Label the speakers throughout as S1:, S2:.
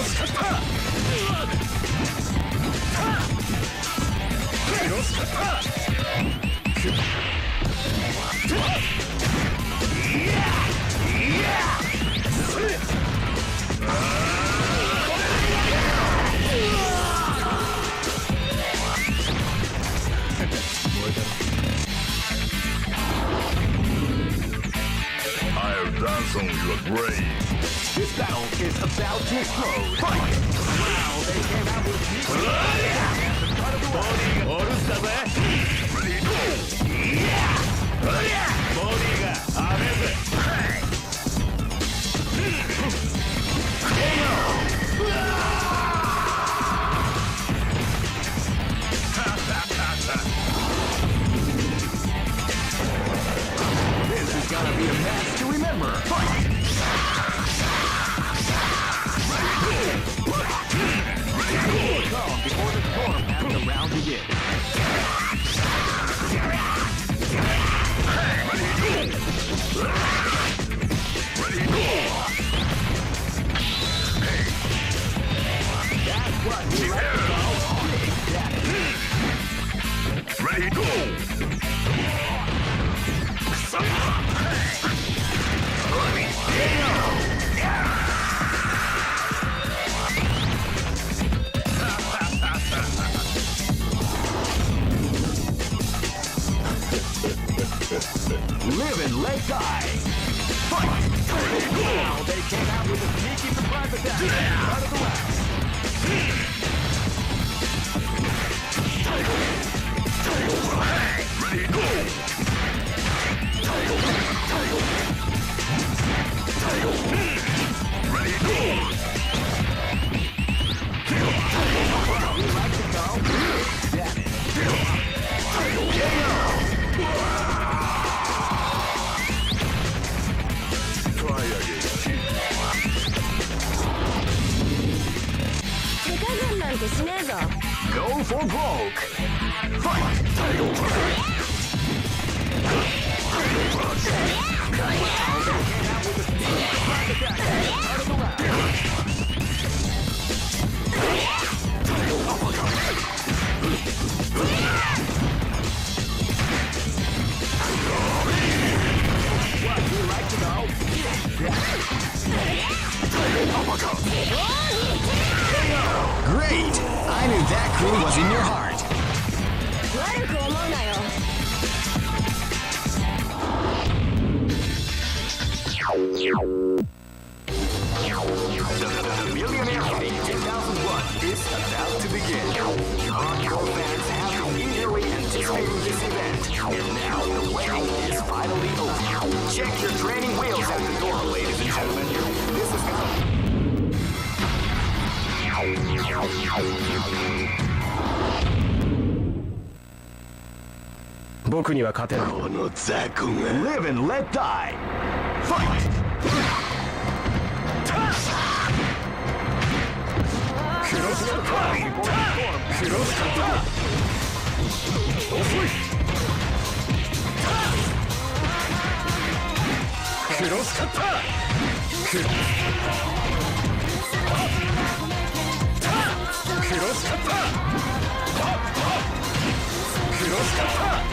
S1: スカッタクロスカッタ
S2: Dance on your grave.
S3: This battle is about to explode. Fight! Wow, they came out with me. Bodyがオルスだぜ。Ready go. Bodyがあれぜ。This is gonna be a match to remember. Fight! Calm before the storm and the round begins.
S2: Ready go.
S3: That's what we like to call big damage.
S2: Ready go.
S3: Live and let die. Fight! Wow, they came out with a sneaky surprise attack at the start of the round.
S2: Ready go. Ready go.
S3: We like to call big damage.
S2: Try again.
S4: 手加減なんてしねえぞ。
S3: Go for broke. Fight! What you like to know?
S5: Great! I knew that crew was in your heart.
S4: 悪く思うなよ。
S3: The Millionaire Fighting 2001 is about to begin. Hardcore fans have been eagerly anticipating this event, and now the waiting is finally over. Check your training wheels at the door, ladies and gentlemen. This is gonna...
S1: 僕には勝てない。
S2: この雑魚が
S3: Live and let die. Fight!
S1: クロスカッタークロスカッター遅いクロスカッタークロスカッタークロスカッタークロスカッタークロスカッター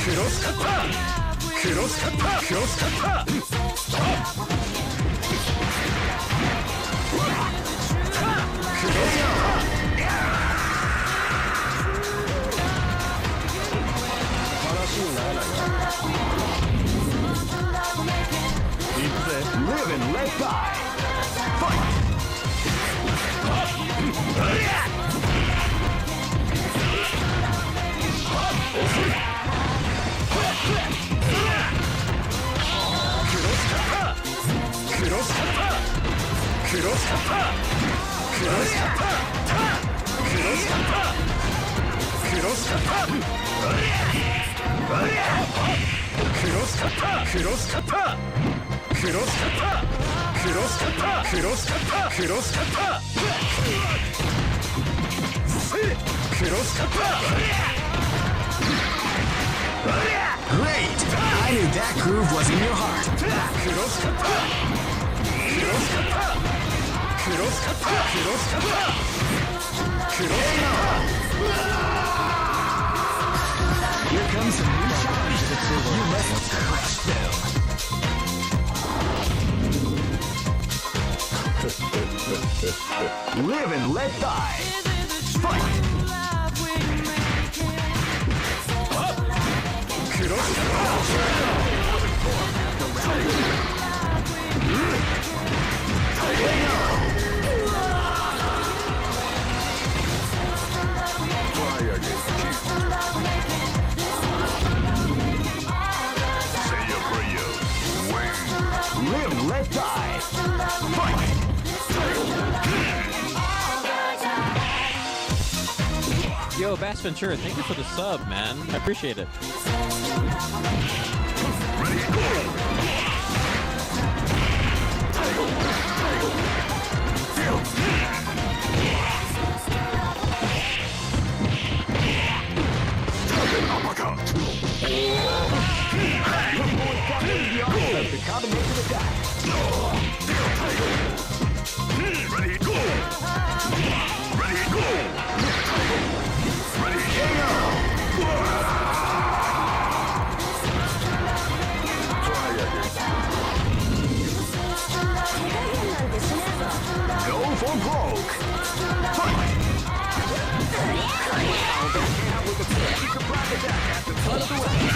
S1: クロスカッタークロスカッタークロスカッター話にならない。いくぜ。
S3: Live and let die. Fight!
S5: Great! I knew that groove was in your heart. Here comes a new challenge. You must crush them.
S3: Live and let die. Fight!
S2: Say your prayers. Wait.
S3: Live, let die. Fight!
S6: Yo, Bass Ventura, thank you for the sub, man. I appreciate it.
S3: The combination attack.
S2: Ready, go! Ready, go! Ready,
S3: Go for broke. Fight! With a sneaky surprise attack at the front of the weapon.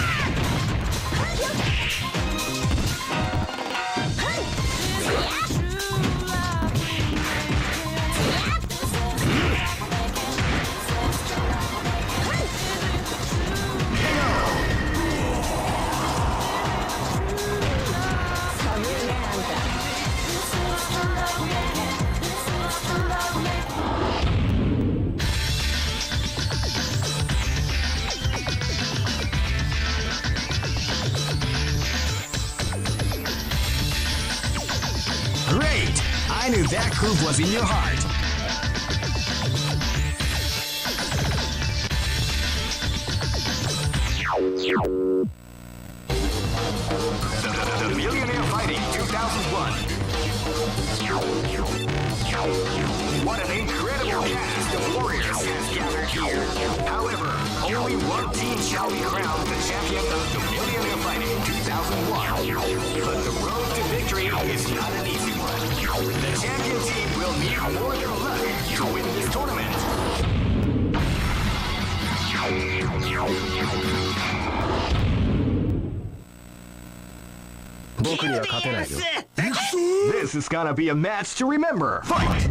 S5: Great! I knew that groove was in your heart.
S3: The Millionaire Fighting 2001. What an incredible cast of warriors has gathered here. However, only one team shall be crowned the champion of the Millionaire Fighting 2001. But the road to victory is not an easy one. The champion team will need more than luck to win this tournament. This is gonna be a match to remember. Fight!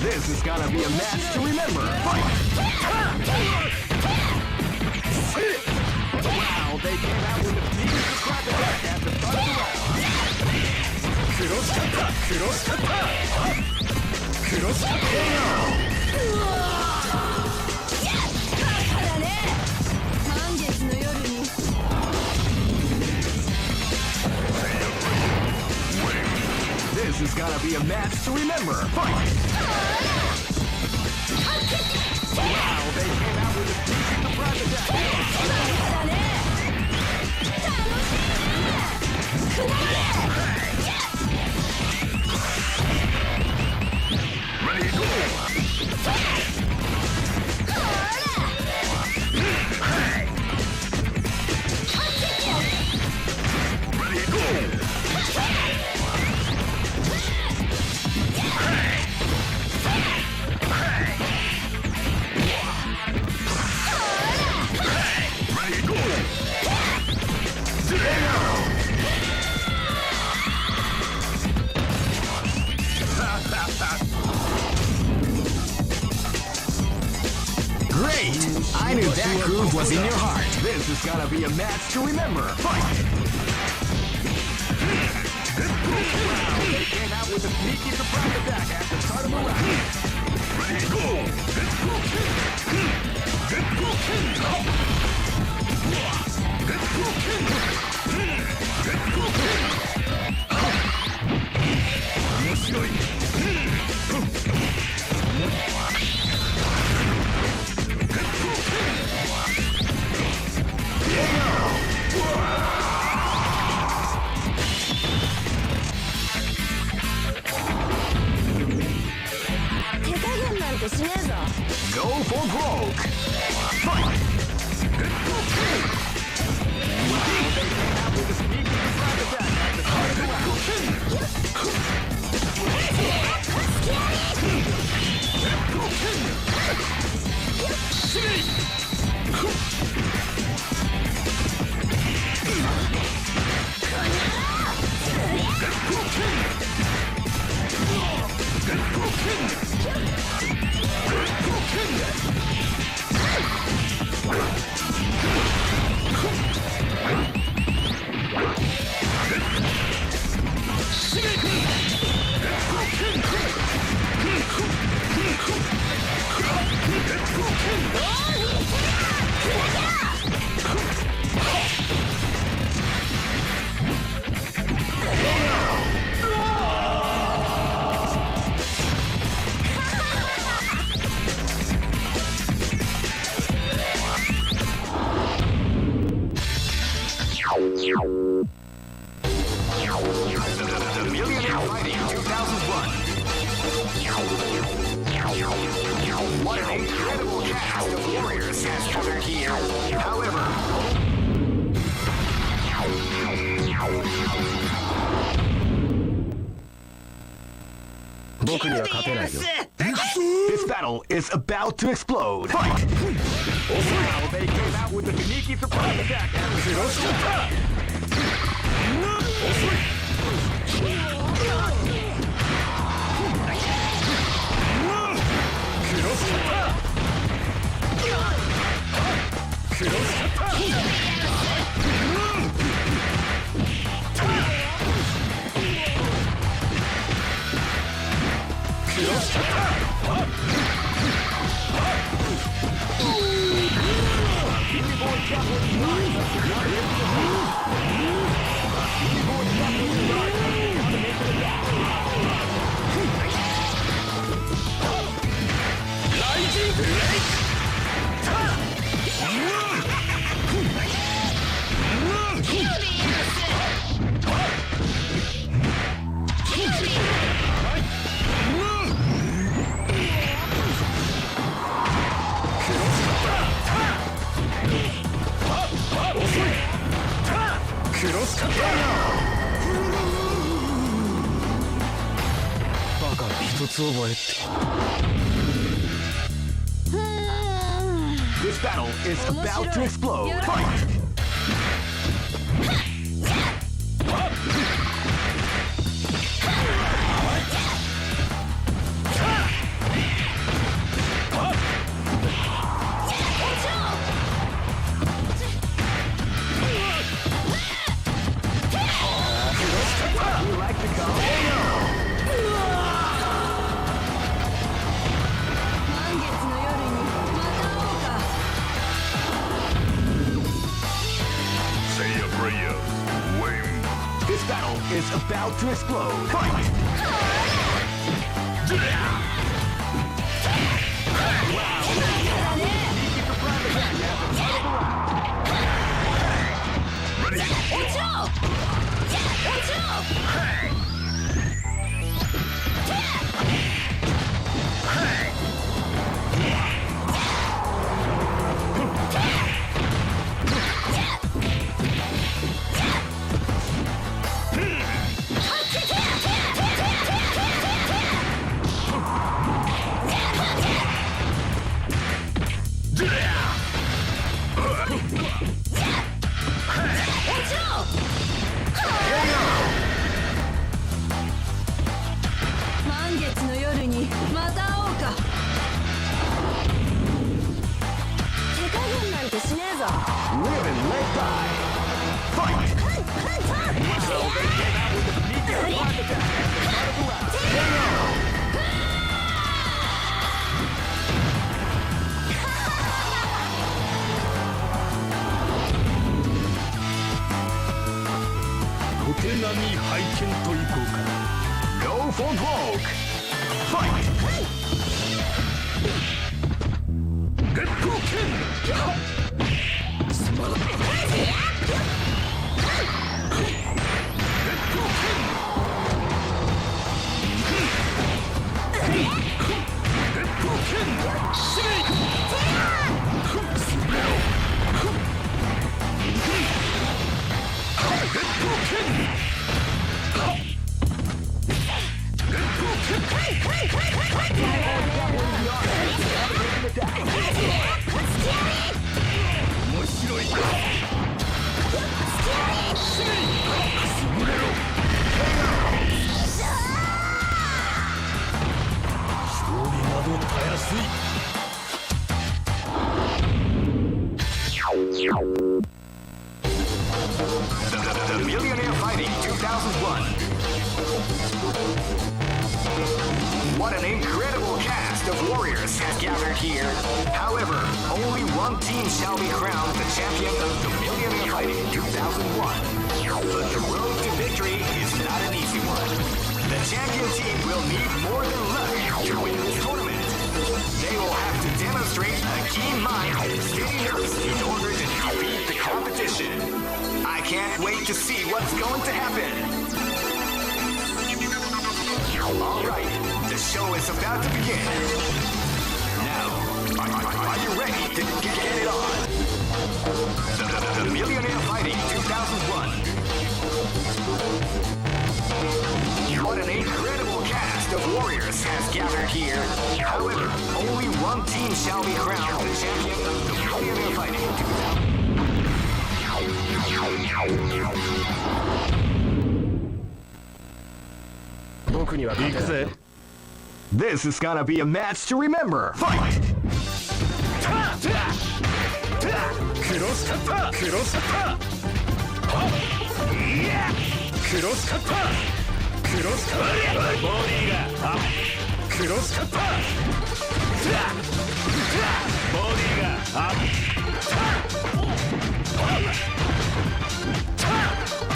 S3: This is gonna be a match to remember. Fight! Wow, they came out with a sneaky surprise attack at the start of the round. This is gonna be a match to remember. Fight! Wow, they came out with a sneaky surprise attack.
S2: ready, go! Ready,
S3: move was in your heart. This is gonna be a match to remember. Fight! They came out with a sneaky surprise attack at the start of the round. Ready, go! Go for broke! Fight! They came out with a sneaky surprise attack at the start of the The Millionaire Fighting 2001. What an incredible cast of warriors has gathered here. However, this battle is about to explode. Fight! Wow, they came out with a sneaky surprise attack at the This battle is about to explode. Fight! This battle is about to explode. Fight! left eye. Fight! So they came out with a sneaky flash attack at the start of the round. KO!
S1: 小手並み拝見といこうか。
S3: Go for broke. Fight!
S1: 鉄砲剣すまない鉄砲剣鉄砲剣しめいすめろ鉄砲剣面白いか勝利などたやすい
S3: The Millionaire Fighting 2001. What an incredible cast of warriors has gathered here. However, only one team shall be crowned the champion of the Millionaire Fighting 2001. But the road to victory is not an easy one. The champion team will need more than luck to win this tournament. They will have to demonstrate a keen mind and steady nerves in order to defeat the competition. I can't wait to see what's going to happen. All right, the show is about to begin. Now, are you ready to get it on? The Millionaire Fighting 2001. What an incredible cast of warriors has gathered here. However, only one team shall be crowned the champion of the Millionaire Fighting 2001.
S1: 僕には勝てない
S3: This is gonna be a match to remember. Fight!
S1: クロスカッタークロスカッタークロスカッタークロスカッターボディがクロスカッターボディが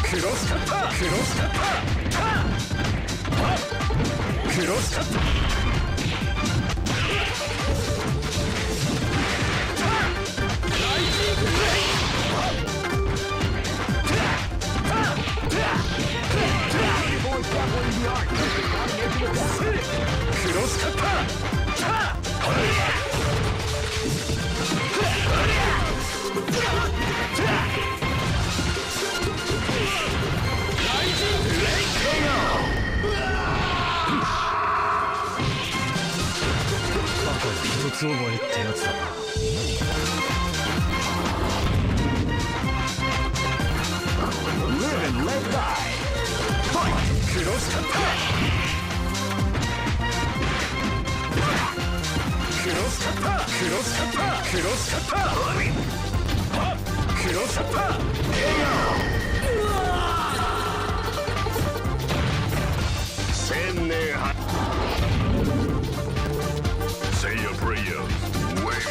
S1: クロスカッタークロスカッタークロスカッタークロスカッター一つ覚えってやつだな
S3: Live and let die. Fight!
S1: クロスカッタークロスカッタークロスカッタークロスカッタークロスカッター
S2: 1000年は Say your prayers. Wait.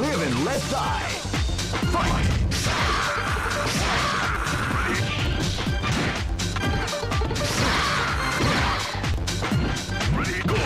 S3: Live and let die. Fight!
S2: Ready, go!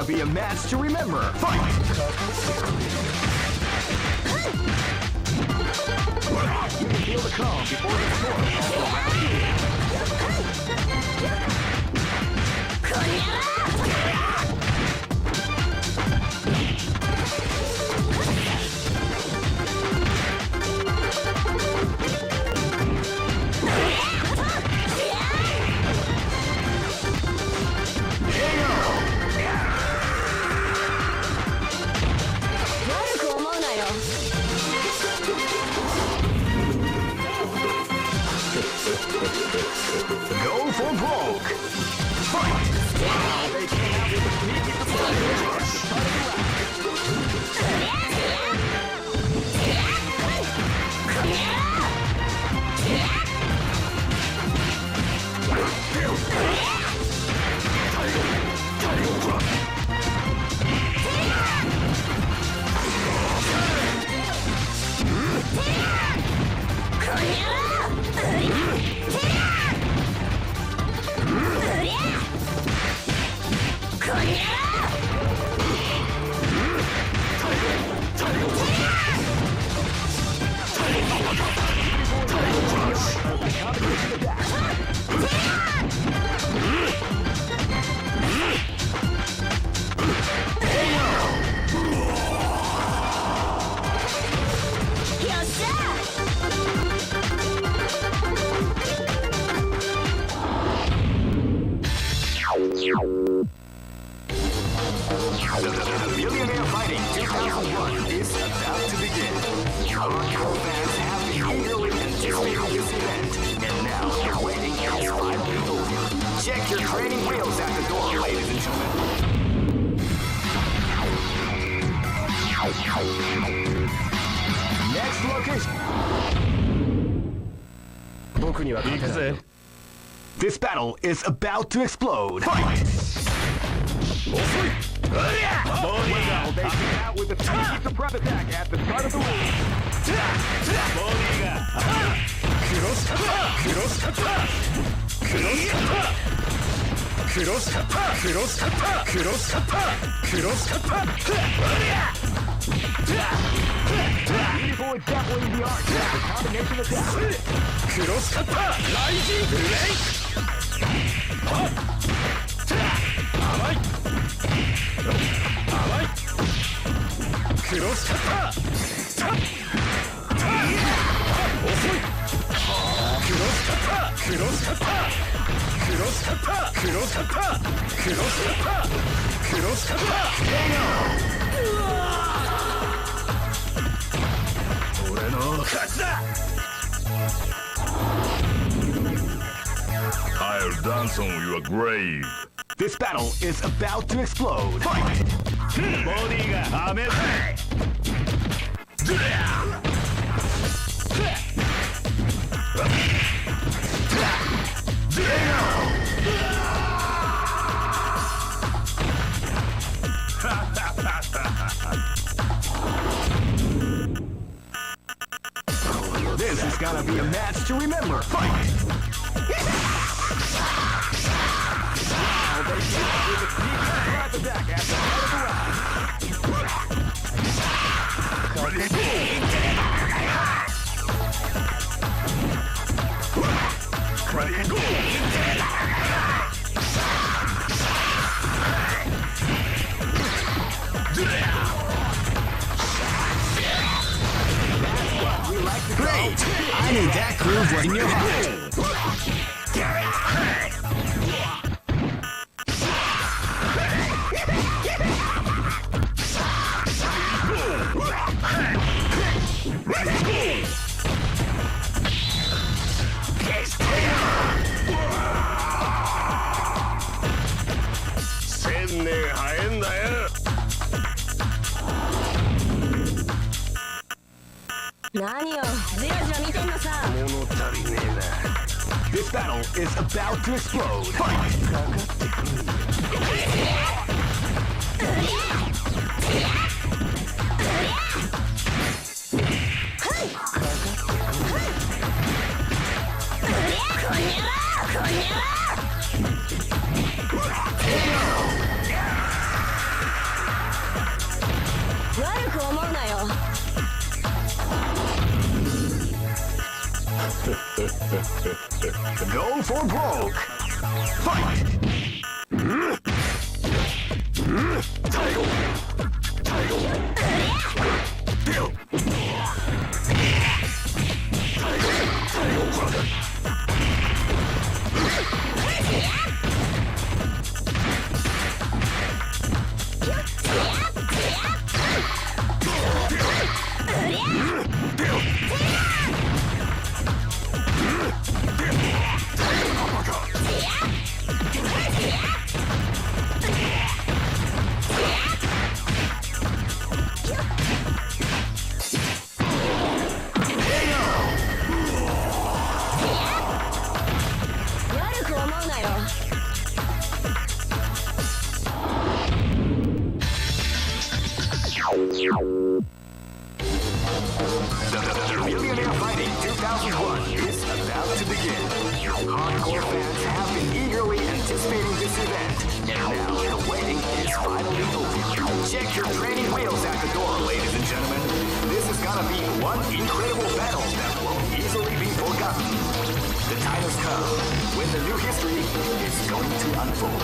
S3: gonna be a match to remember. Fight! You can feel the calm before the storm all around you. Go for broke. Fight! They came out with a sneaky surprise. Millionaire Fighting 2001 is about to begin. Hardcore fans have been eagerly anticipating this event, and now the waiting is finally over. Check your training wheels at the door, ladies and gentlemen. Next location. 僕には勝てない。This battle is about to explode. Fight! Well, they came out with a sneaky surprise attack at the start of the round. Beautiful example in the art of the combination attack. Rising Blade!
S2: I'll dance on your grave.
S3: This battle is about to explode. Fight! Body ga amazing. This is gonna be a match to remember. Fight! They came out with a sneaky surprise attack at the start of the round. Ready, go! Ready, go! Great! I need that groove right in your heart. This battle is about to explode. Fight! Go for broke. Fight.
S7: Millionaire Fighting 2001 is about to begin. Hardcore fans have been eagerly anticipating this event, and now the waiting is finally over. Check your training wheels at the door, ladies and gentlemen. This is gonna be one incredible battle that won't easily be forgotten. The time has come when the new history is going to unfold.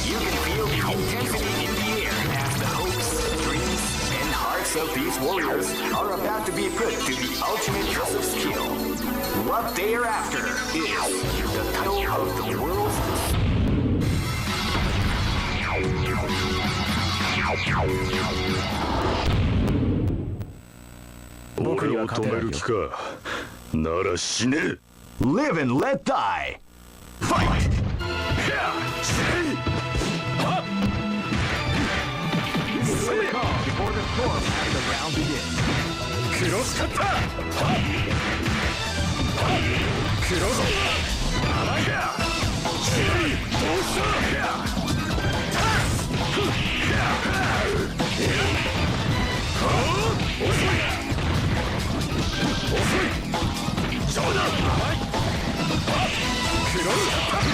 S7: You can feel the intensity in the air as the hopes, dreams, and hearts of these warriors are about to be put to the ultimate test of skill. What they are after is the title of the world's
S2: 俺を止める気か。なら死ね。
S3: Live and let die. Fight. Before the storm and the round begins.
S1: クロスカッタークロス甘いだどうした遅い冗談甘いクロスカッター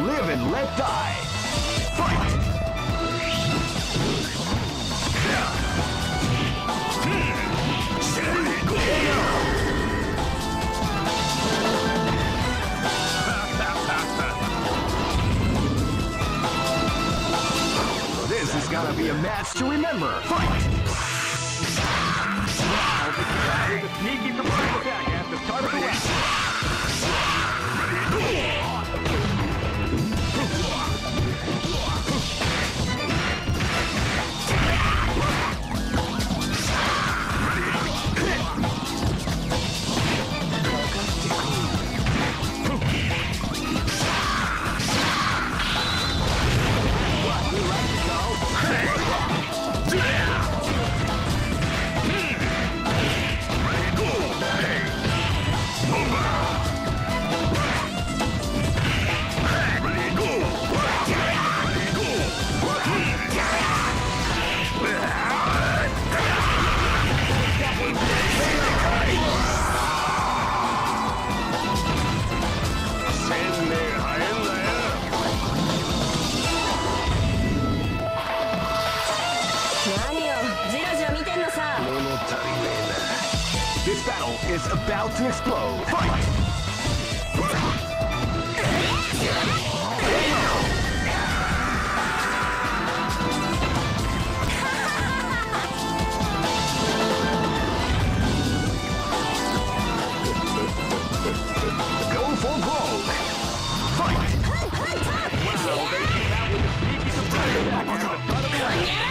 S3: Live and let die. Fight. This is gonna be a match to remember. Fight. With a sneaky surprise attack at the start of the round. This battle is about to explode. Fight! Go for broke. Fight! Wow, they came out with a sneaky surprise attack on the front of the line.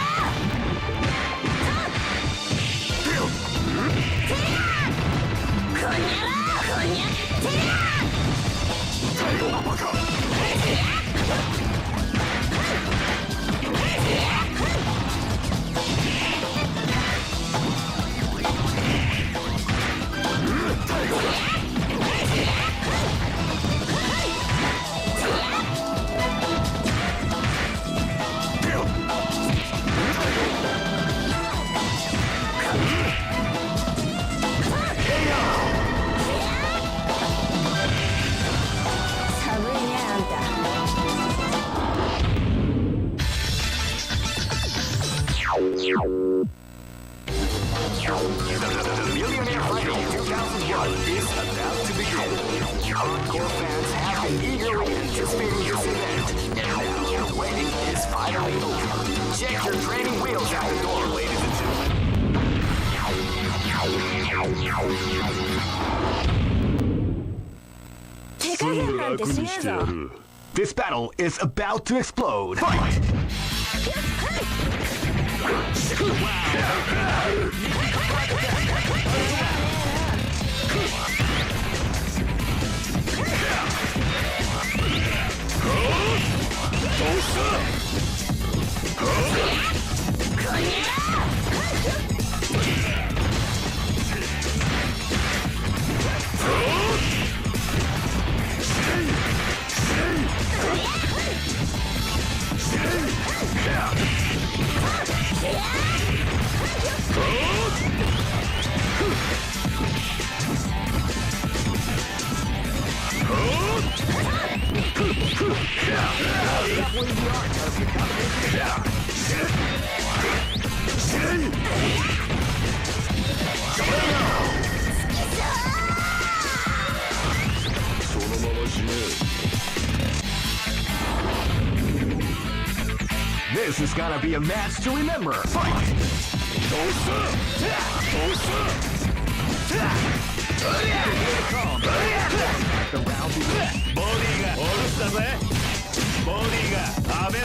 S3: Millionaire Fighting 2001 is about to begin. Hardcore fans have been eagerly anticipating this event, and now the waiting is finally over. Check your training wheels at the door, ladies and gentlemen. This battle is about to explode. Fight! This is gonna be a match to remember. Fight! The round begins.
S1: ボディがおろしたぜ。ボディがアベぜ。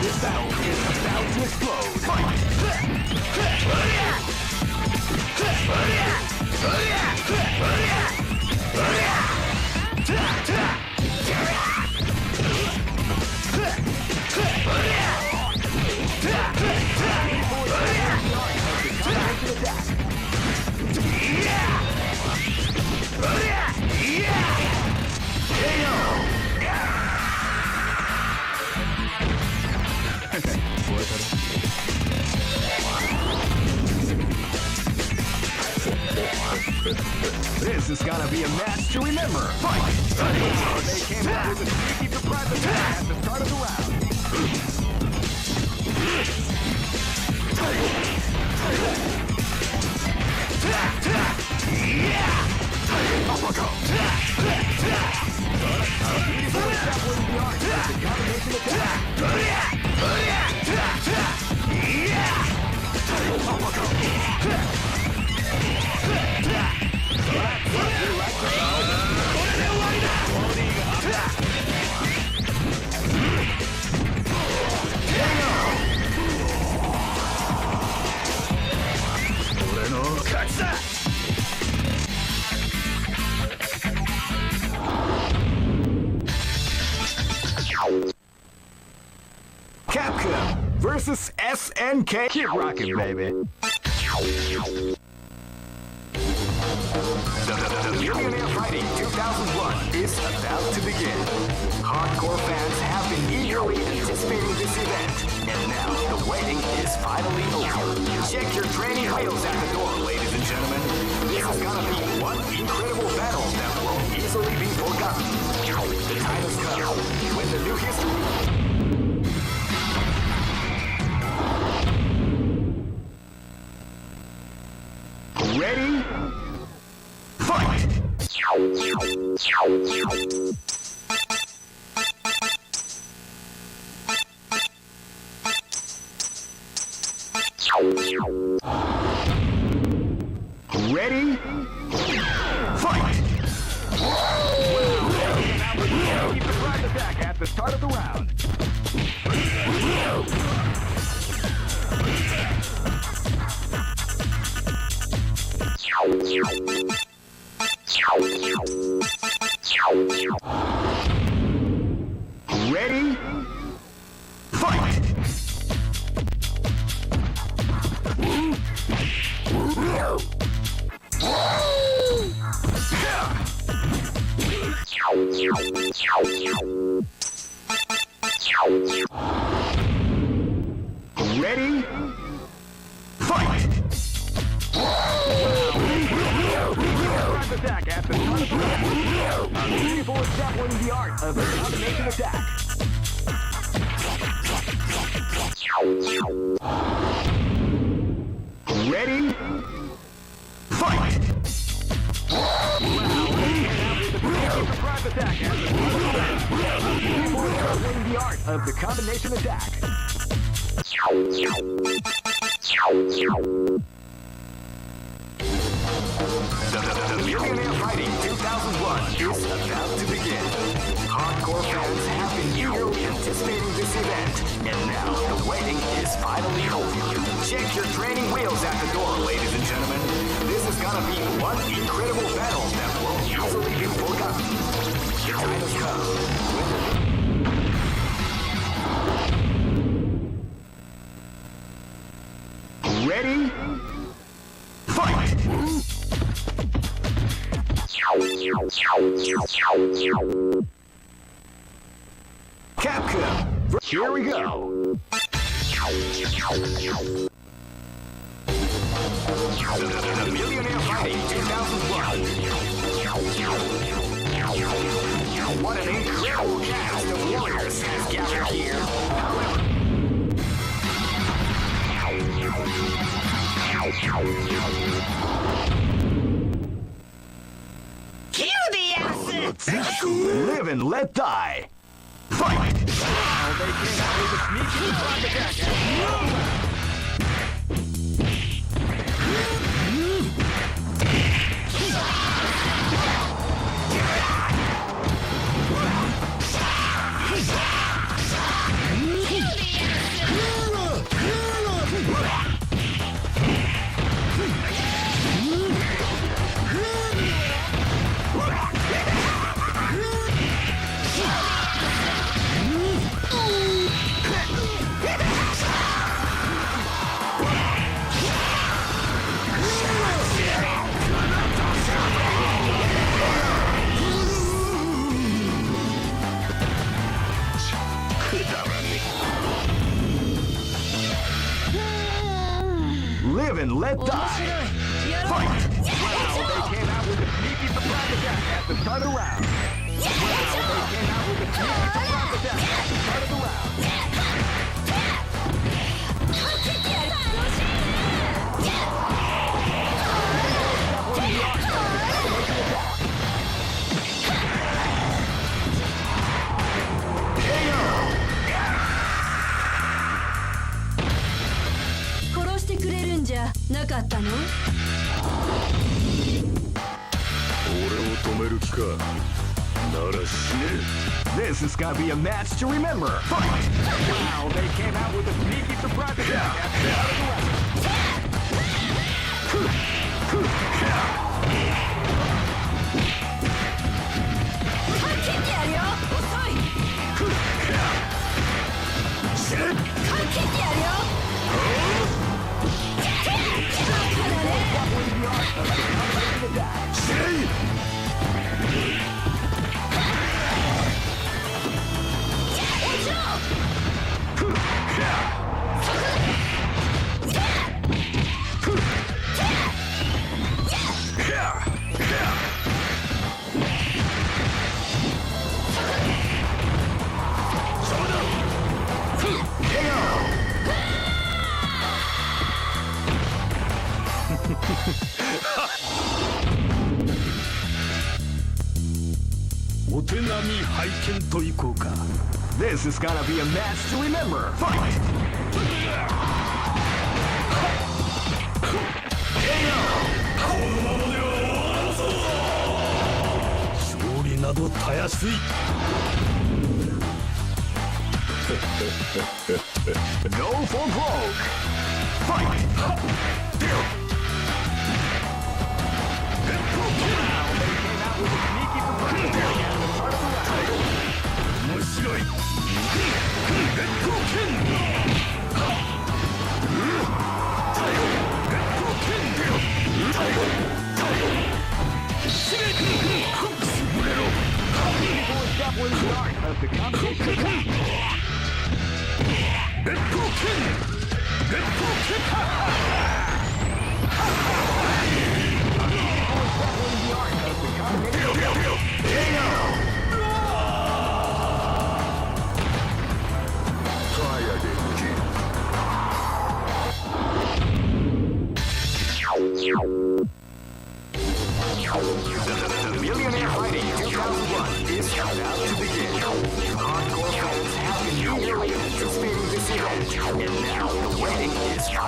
S3: This battle is about to explode. Fight! This is gonna be a match to remember. Fight! They came out with a sneaky surprise attack at the start of the round. Capcom versus SNK. Keep rocking, baby. The Millionaire Fighting 2001 is about to begin. Hardcore fans have been eagerly anticipating this event, and now the waiting is finally over. Check your training wheels at the door, ladies and gentlemen. This is gonna be one incredible battle that won't easily be forgotten. The time has come when the new history. Ready? Fight! Ready? Fight! Keep the surprise attack at the start of the round. Ready? Fight! Ready? Fight!
S7: attack at the start of the round. A beautiful example the art of a combination attack. Ready? Fight! Wow, they came out with a beautiful surprise attack at the start of the round. A beautiful example the art of the combination attack. The Millionaire Fighting 2001 is about to begin. Hardcore fans have been eagerly anticipating this event, and now the waiting is finally over. Check your training wheels at the door, ladies and gentlemen. This is gonna be one incredible battle that won't easily be forgotten. The time has come. Ready? Fight! Capcom, here we go. The Millionaire Fighting 2001. What an incredible cast of warriors has gathered here. However,
S4: kill the ass!
S7: live and let die. Fight! Wow, they came out with a sneaky surprise attack. Live and let die. Fight! Wow, they came out with a sneaky surprise attack at the start of the round. Wow, they came out with a sneaky surprise attack at the start of the round.
S4: なかったの？
S2: 俺を止める気か。なら死ね。
S7: This is gonna be a match to remember. Fight! Wow, they came out with a sneaky surprise attack at the start of the round. This is gonna be a match to remember. Fight! Go for broke. Fight! With a sneaky surprise attack at the start of the round. 面白い。レッドケン。タイゴ。レッドケン。タイゴ。シメ。潰れろ。Beautiful example in the art of the combination attack. レッドケン。レッドケン。Beautiful example in the art of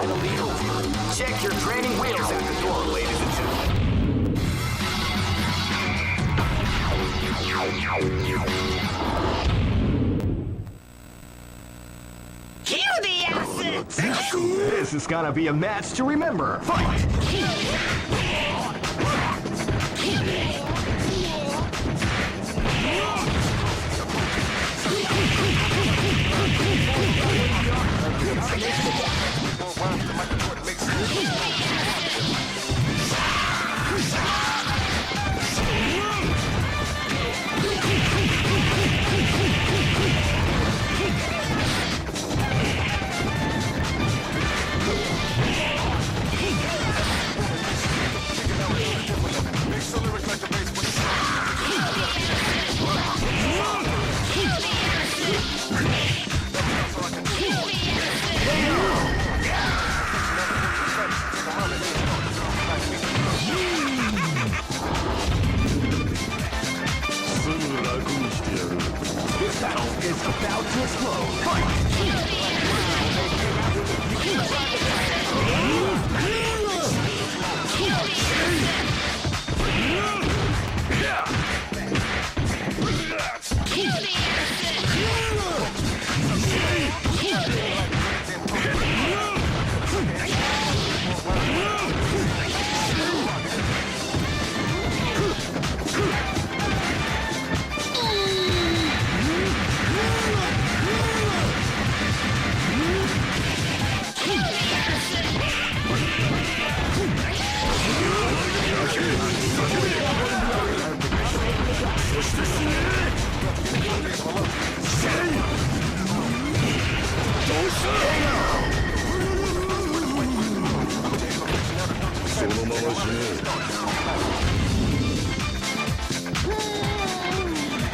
S3: finally over. Check your training wheels at the door, ladies and gentlemen.
S1: This is gonna be a match to remember. Fight! This battle is about to explode. Fight!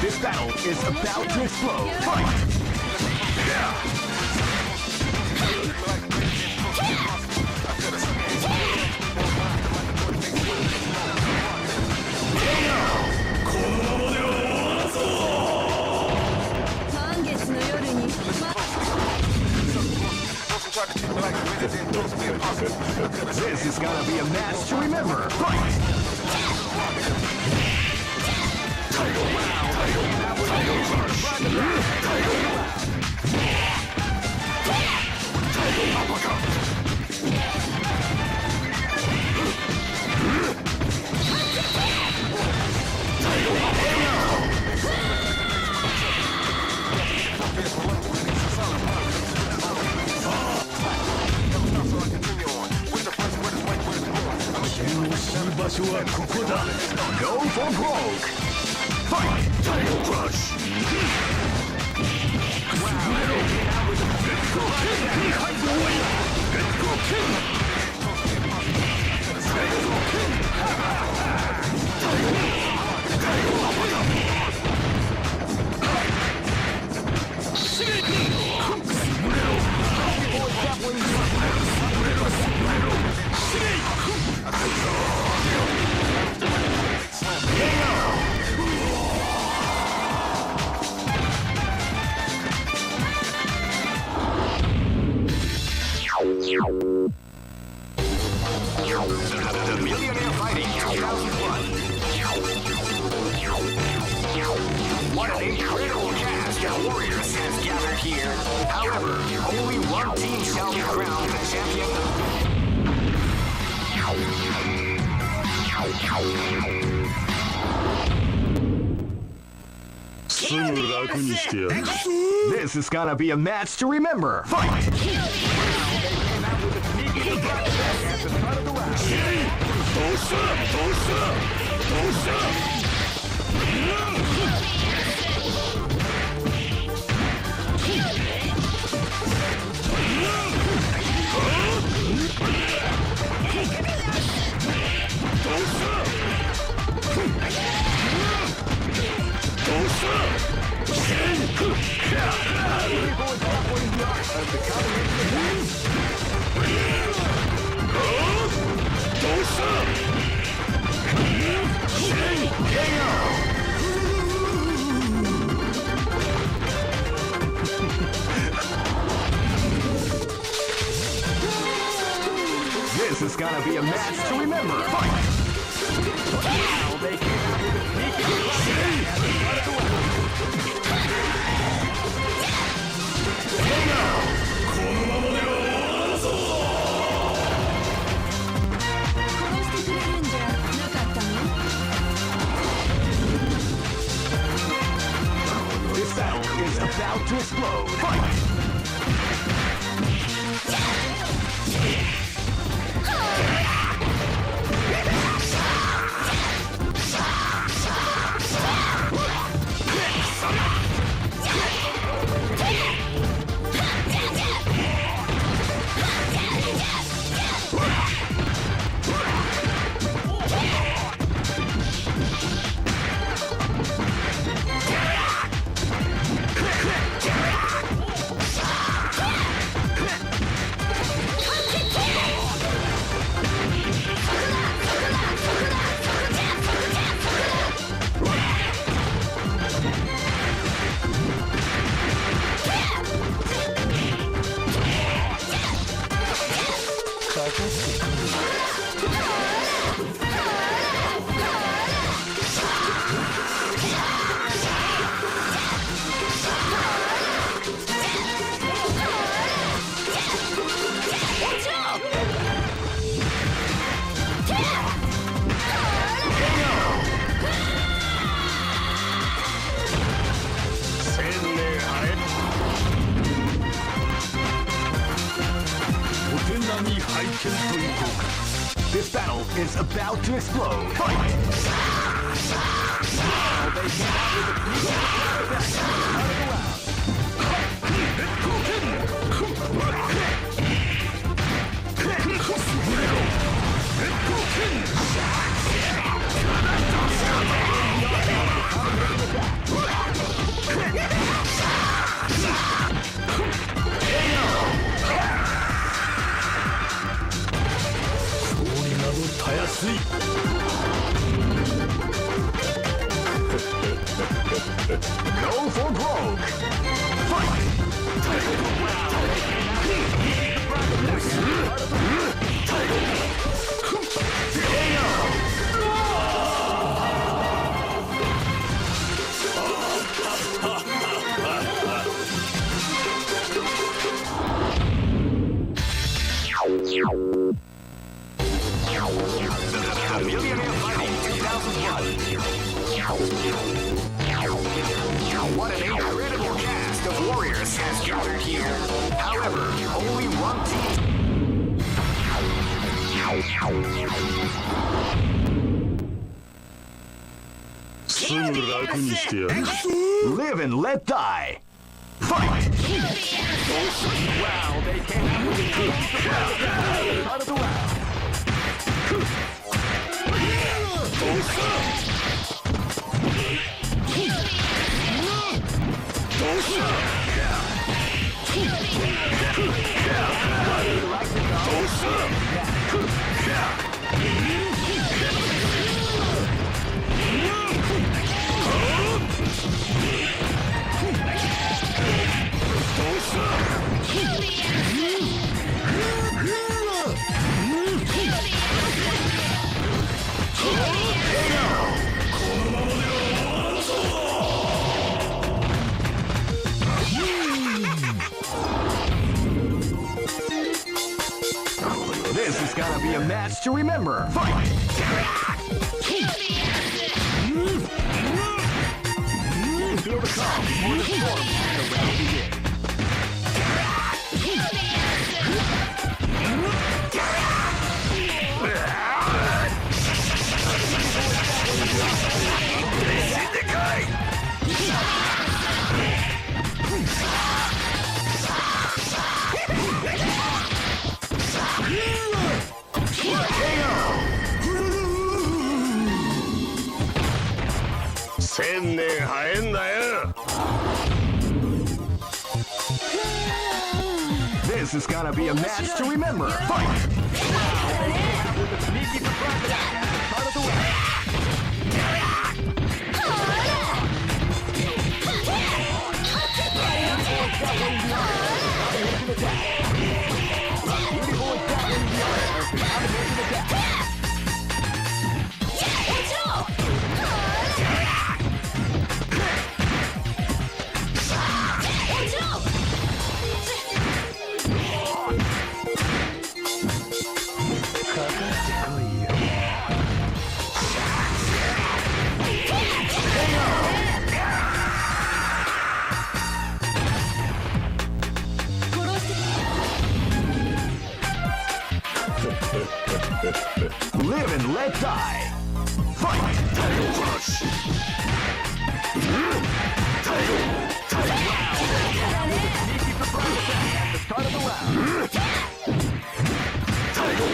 S1: This battle is about to explode. Fight! This is gonna be a match to remember. Fight! Go for broke. Fight! Title crush.
S3: The Millionaire Fighting 2001. What an incredible cast of warriors has gathered here. However, only one team shall be crowned the champion.
S1: This is gonna be a match to remember. Fight!
S3: The This is gonna be a match to remember. Fight! Now they came out with a sneaky surprise at the start of the round. Hey now!
S1: このままでは終わらんぞ。
S4: 殺してくれるんじゃなかったの？
S3: This battle is about to explode. Fight! This battle is about to explode. Fight! Now they came out with a sneaky surprise at the start of the round. Go for broke. Fight!
S7: What an incredible cast of warriors has gathered here. However, only one team.
S3: Live and let die. Fight! Wow, they came out with a sneaky surprise at the start of the round. This is gonna be a match to remember. Fight! Feel the calm before the storm. The round begins. This is gonna be a match to remember. Fight! With a sneaky surprise attack at the start of the round. Beautiful attack in the air. Live and let die. Fight.
S2: Title crush. Title.
S3: Start of the round.
S2: Title.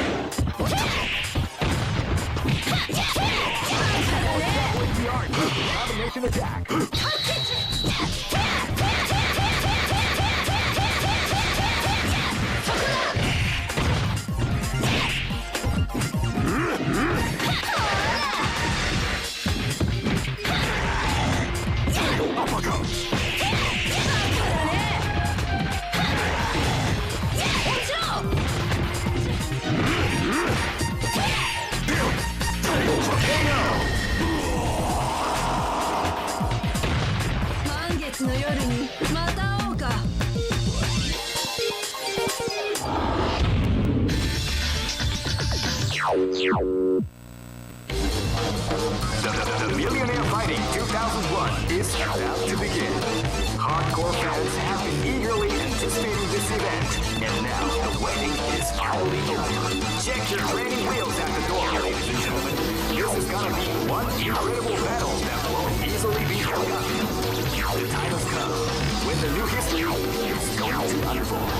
S3: The art of the combination attack. The Millionaire Fighting 2001 is about to begin. Hardcore fans have been eagerly anticipating this event, and now the waiting is finally over. Check your training wheels at the door, ladies and gentlemen. This is gonna be one incredible battle that won't easily be forgotten. The time has come when the new history is going to unfold.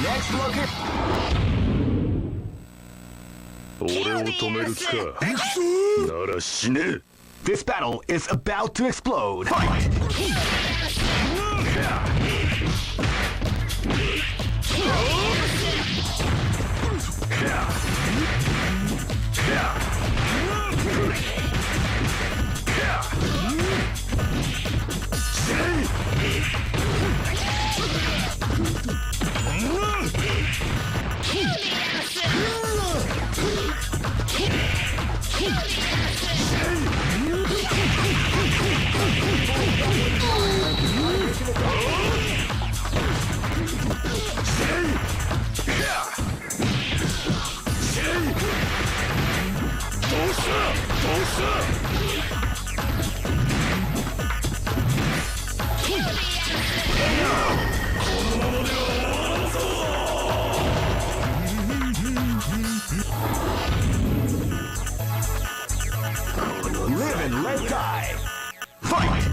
S3: Next location.
S2: 俺を止める気か。なら死ね。
S3: This battle is about to explode. Fight! Live and let die. Fight!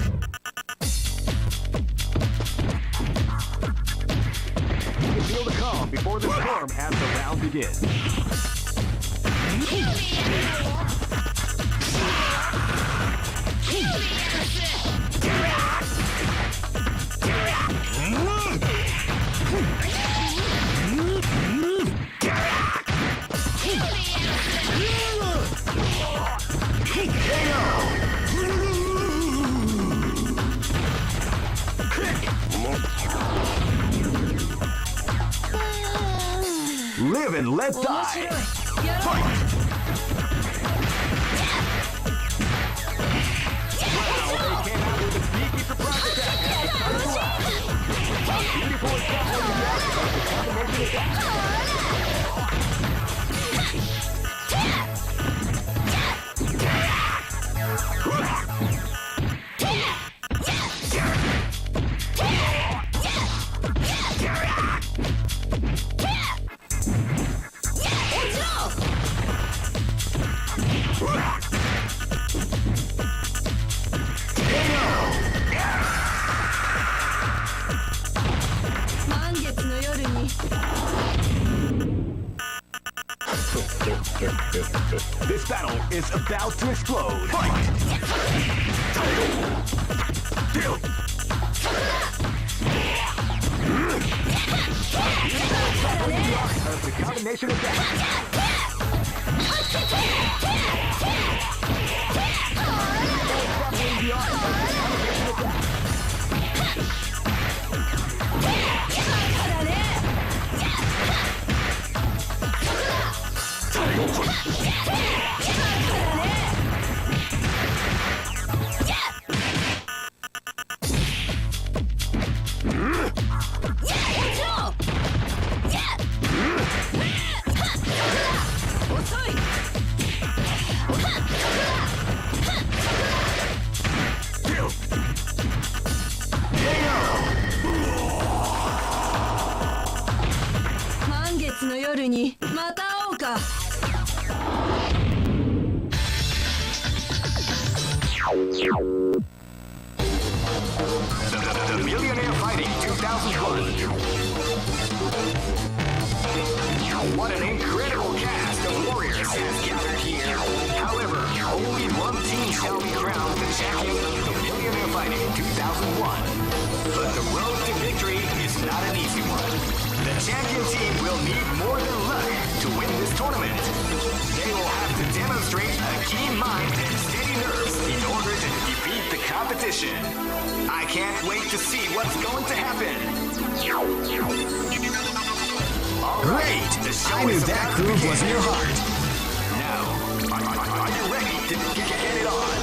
S3: You can feel the calm before the storm as the round begins. Live and let die. Fight! Wow, they came out with a sneaky surprise attack at the start of the round. Beautiful attack on the back of the combination attack. This battle is about to explode. Fight! The combination attack.
S4: 満月の夜にまた会おうか。
S3: The Millionaire Fighting 2001. What an incredible cast of warriors has gathered here. However, only one team shall be crowned the champion of the Millionaire Fighting 2001. But the road to victory is not an easy one. The champion team will need more than luck to win this tournament. They will have to demonstrate a keen mind and steady nerves in order to defeat the competition. I can't wait to see what's going to happen. All right, the show
S1: I knew
S3: is
S1: that
S3: about to
S1: groove
S3: begin.
S1: was in your heart.
S3: Now, are you ready to get it on?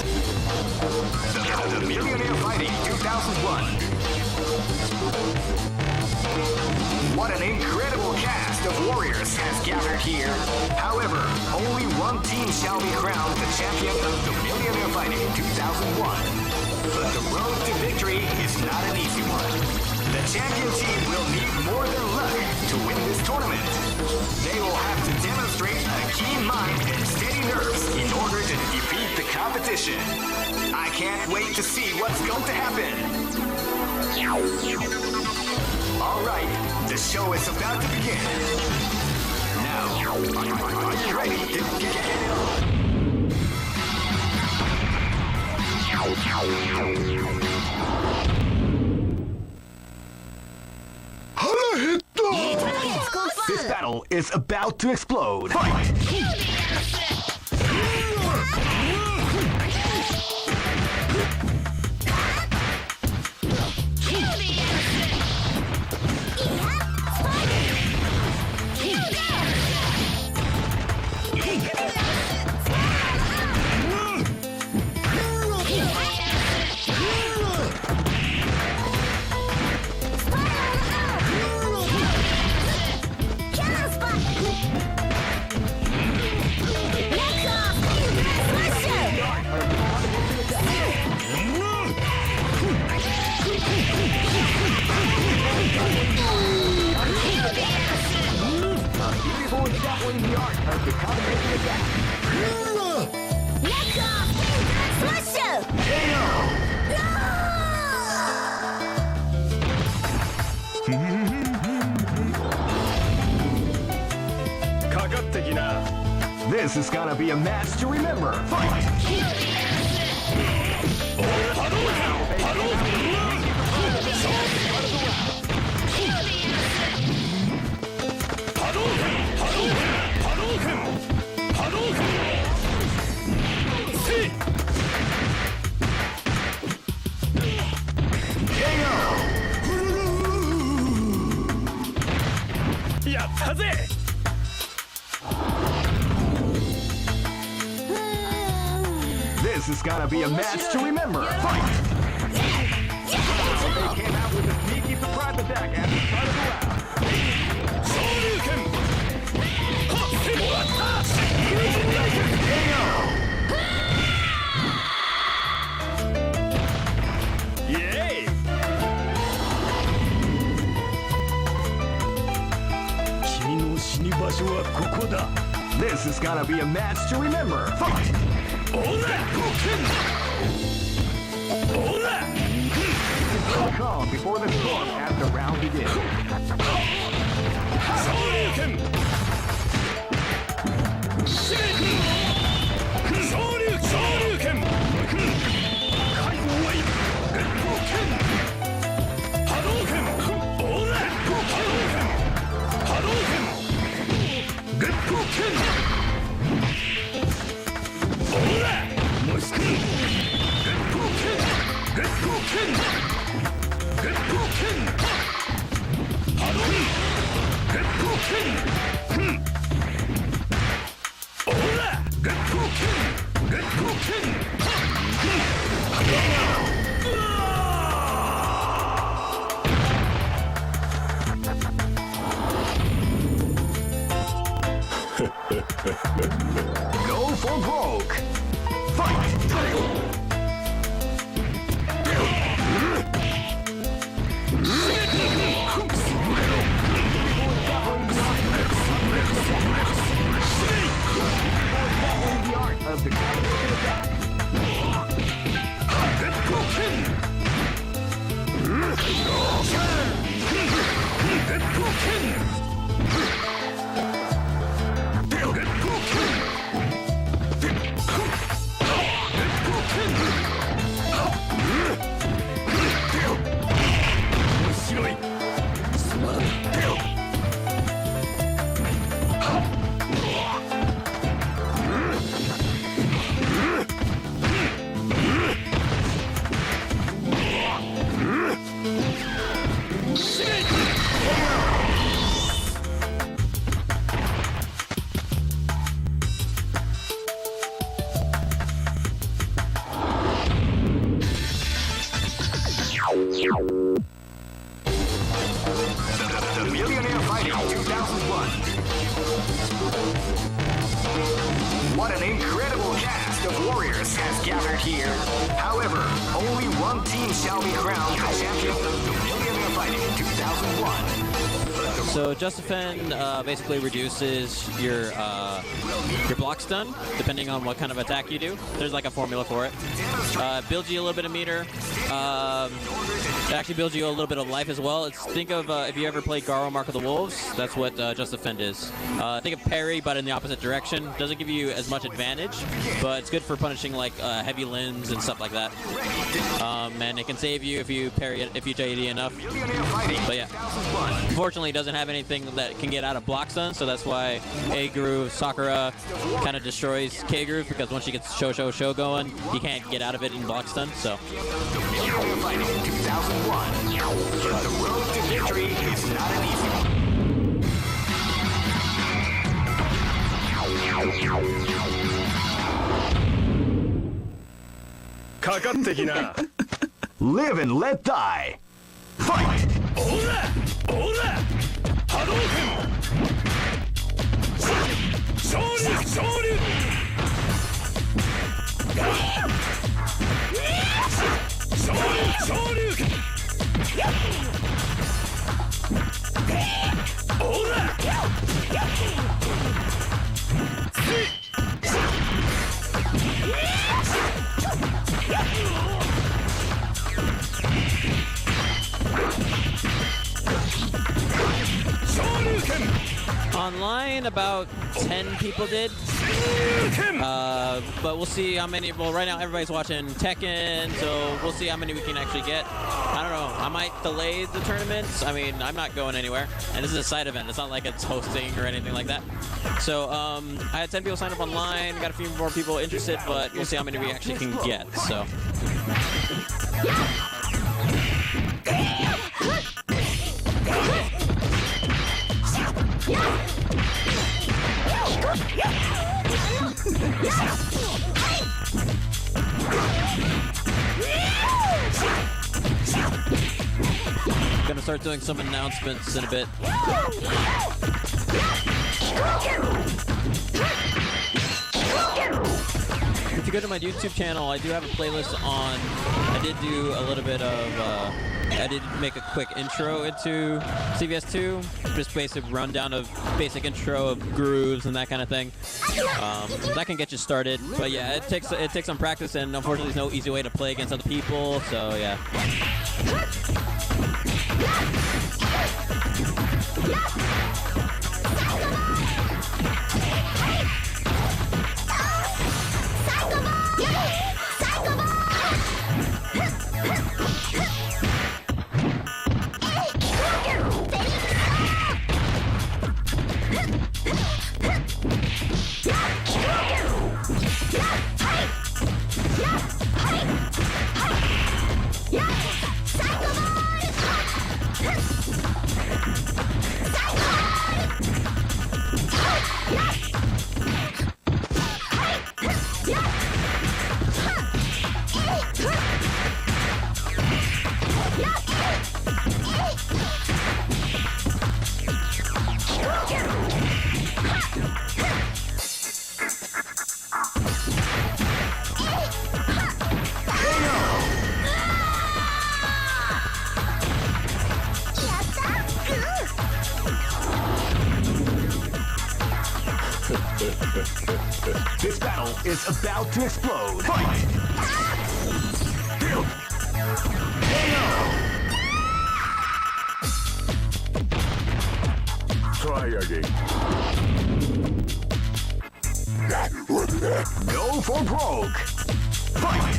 S3: The Millionaire Fighting 2001. What an incredible cast of warriors has gathered here. However, only one team shall be crowned the champion of the Millionaire Fighting 2001. But the road to victory is not an easy one. The champion team will need more than luck to win this tournament. They will have to demonstrate a keen mind and steady nerves in order to defeat the competition. I can't wait to see what's going to happen. All right, the show is about to begin. Now, are you ready to get it on?
S1: This battle is about to explode. Fight! This is gonna be a match to remember. Fight! This is gonna be a match to remember. Fight! They came out with a sneaky surprise attack at the start of the round. Yay! This is gonna be a match to remember. Fight! Calm before the storm as the round begins. Go for broke. Fight!
S3: The Millionaire Fighting 2001. What an incredible cast of warriors has gathered here. However, only one team shall be crowned the champion of the Millionaire Fighting 2001.
S6: So Just Defend basically reduces your block stun depending on what kind of attack you do. There's like a formula for it. Builds you a little bit of meter. It actually builds you a little bit of life as well. Think of if you ever played Garo Mark of the Wolves, that's what Just Defend is. Think of parry, but in the opposite direction. Doesn't give you as much advantage, but it's good for punishing like heavy limbs and stuff like that. And it can save you if you parry it, if you JD enough. But yeah, unfortunately, it doesn't have anything that can get out of block stun, so that's why A Groove Sakura kind of destroys K Groove, because once she gets show going, you can't get out of it in block stun. So.
S3: Millionaire Fighting 2001. But the road to victory is not an easy one.
S1: かかってきな
S3: Live and let die. Fight!
S1: オラオラ波動拳昇竜昇竜昇竜昇竜オラ
S6: Online, about 10 people did. But we'll see how many. Well, right now everybody's watching Tekken, so we'll see how many we can actually get. I don't know. I might delay the tournaments. I mean, I'm not going anywhere, and this is a side event. It's not like it's hosting or anything like that. So I had 10 people sign up online. Got a few more people interested, but we'll see how many we actually can get. So. Gonna start doing some announcements in a bit. If you go to my YouTube channel, I do have a playlist on. I did do a little bit of. I did make a quick intro into CVS2, just basic rundown of basic intro of grooves and that kind of thing. That can get you started, but yeah, it takes some practice, and unfortunately, there's no easy way to play against other people. So yeah.
S3: This battle is about to explode. Fight!
S2: Try again.
S3: Go for broke. Fight!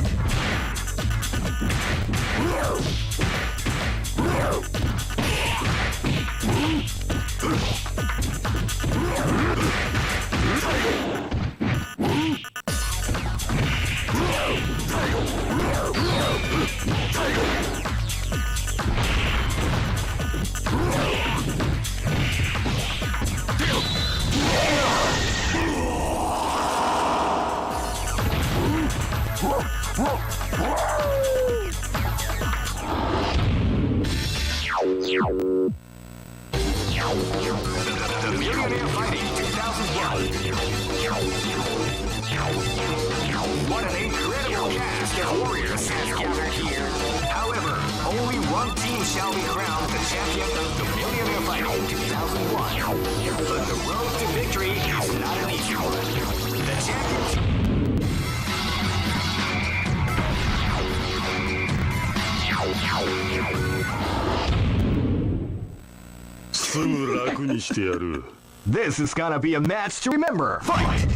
S3: shall be crowned the champion of the Millionaire Fighting 2001. But the road to victory is not an easy one. The championship.
S2: すぐ楽にしてやる。
S1: This is gonna be a match to remember. Fight!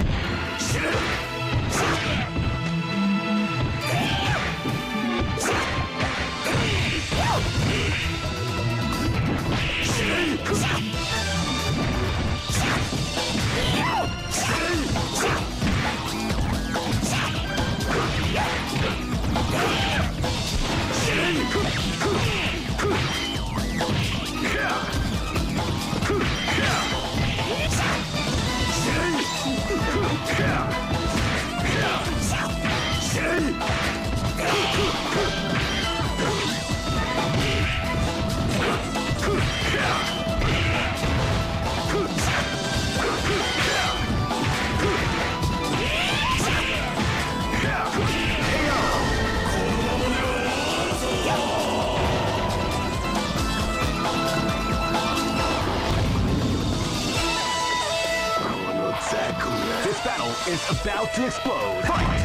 S1: This battle is about to explode. Fight!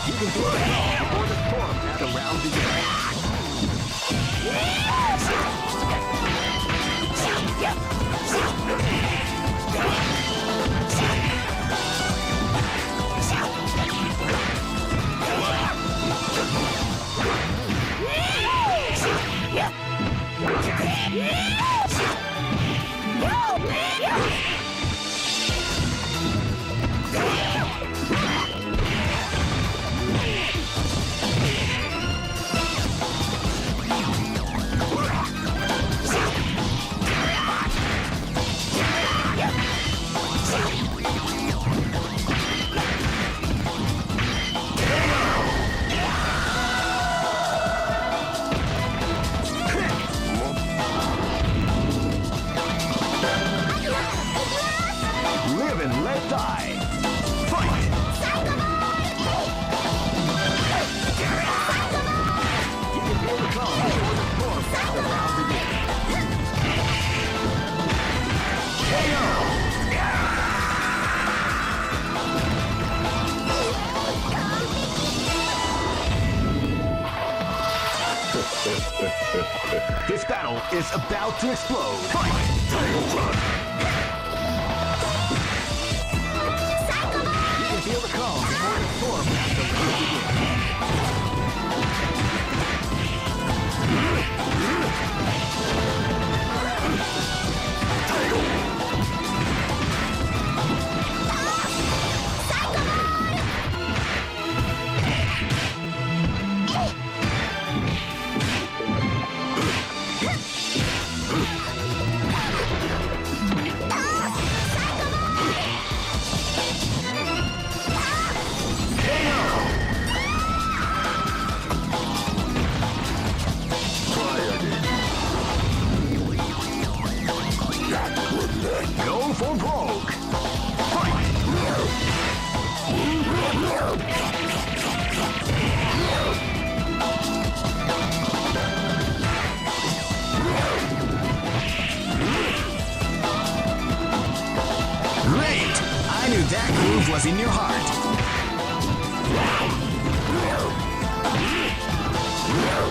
S1: You can do it before the storm as the round begins. Live and let die. Fight! You can feel the calm before the storm as the round begins. KO! This battle is about to explode. Fight! Feel the calm before the storm as the round begins. Go for broke. Fight! Great! I knew that groove was in your heart.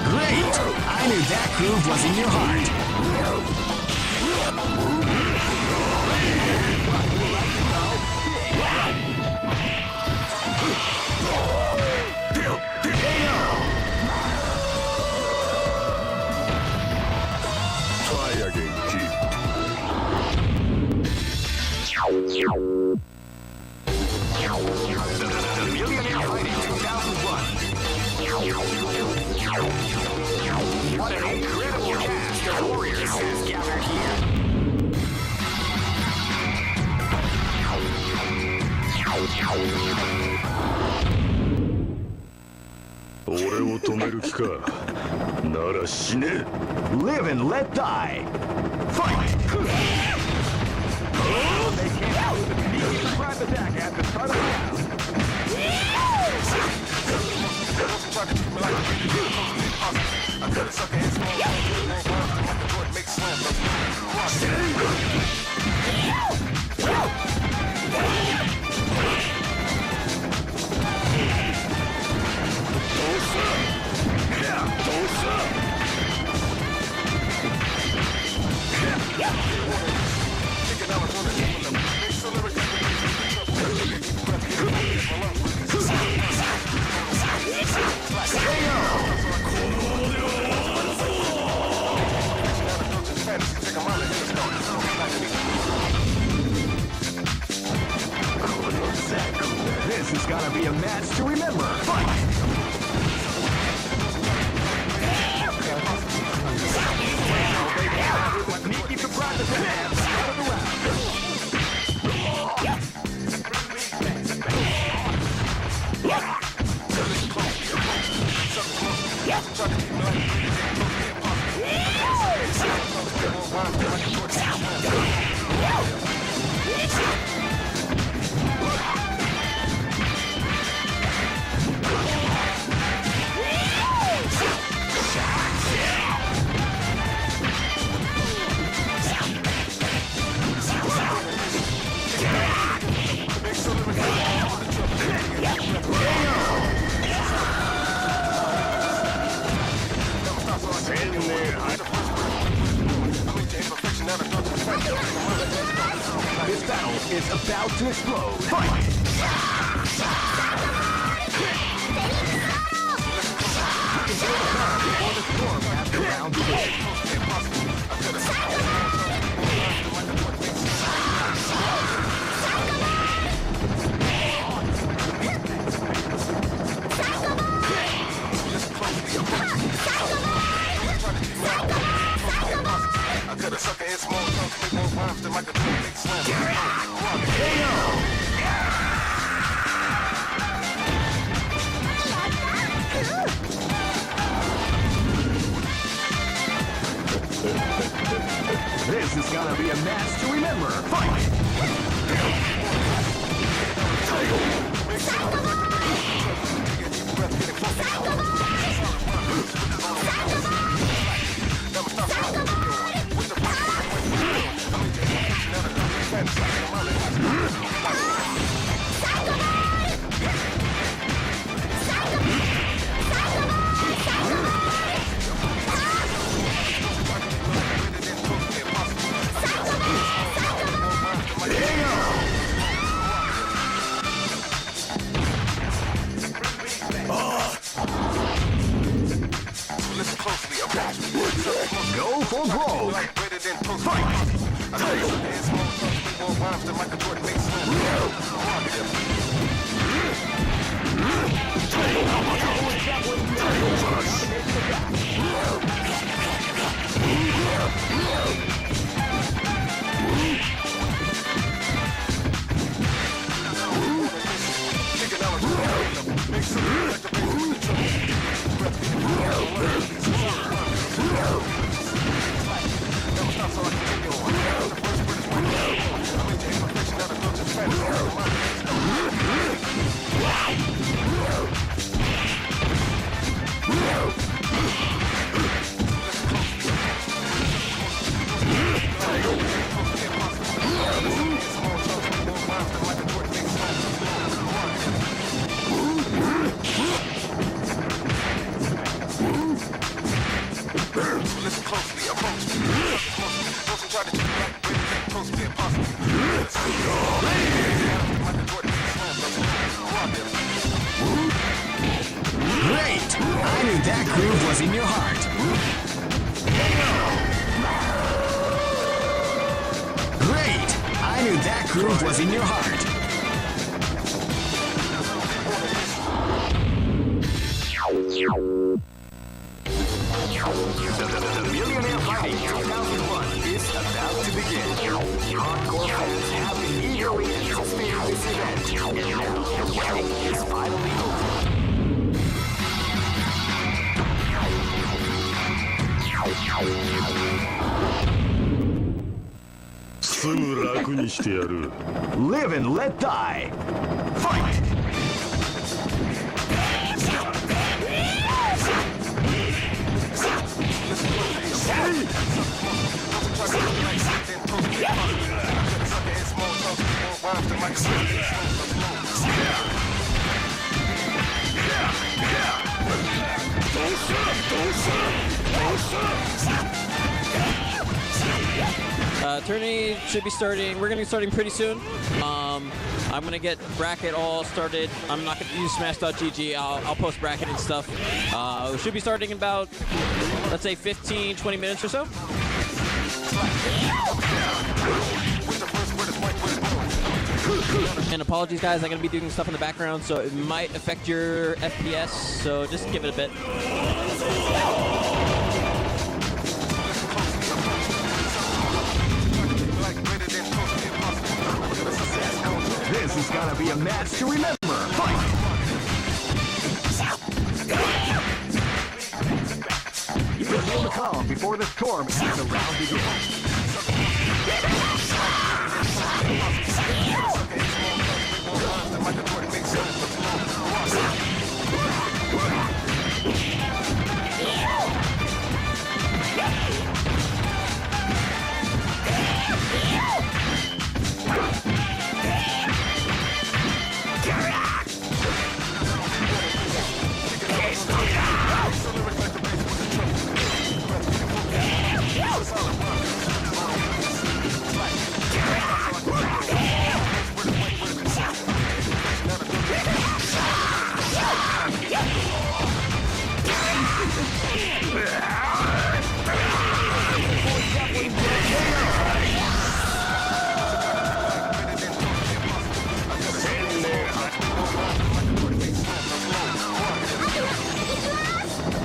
S1: Great! I knew that groove was in your heart.
S2: Try again, kid.
S3: The Millionaire Fighting 2001. What an incredible cast of warriors has gathered here.
S1: Live and let die. Fight! They can't do the sneaky surprise attack at the start of the round. This is gonna be a match to remember. Fight! Sneaky surprise attack out of the This battle is about to explode. Fight! You can feel the calm before the storm as the round begins.
S2: I cut a sucker in small chunks, make more rhymes than Michael Jordan.
S1: This is gonna be a match to remember. Fight! Go for broke! Fight! Great! I knew that groove was in your heart. Great! I knew that groove was in your heart.
S3: The Millionaire Fighting 2001 is about to begin. Hardcore fans have been eagerly anticipating this event, and now the wedding is finally over.
S2: すぐ楽にしてやる。
S1: Live and let die. Fight!
S6: Tourney should be starting. We're going to be starting pretty soon. I'm going to get bracket all started. I'm not going to use Smash.gg. I'll post bracket and stuff. We should be starting in about, let's say, 15, 20 minutes or so. And apologies, guys. I'm going to be doing stuff in the background, so it might affect your FPS. So just give it a bit.
S1: This is gonna be a match to remember. Fight! You can feel the calm before the storm as the round begins.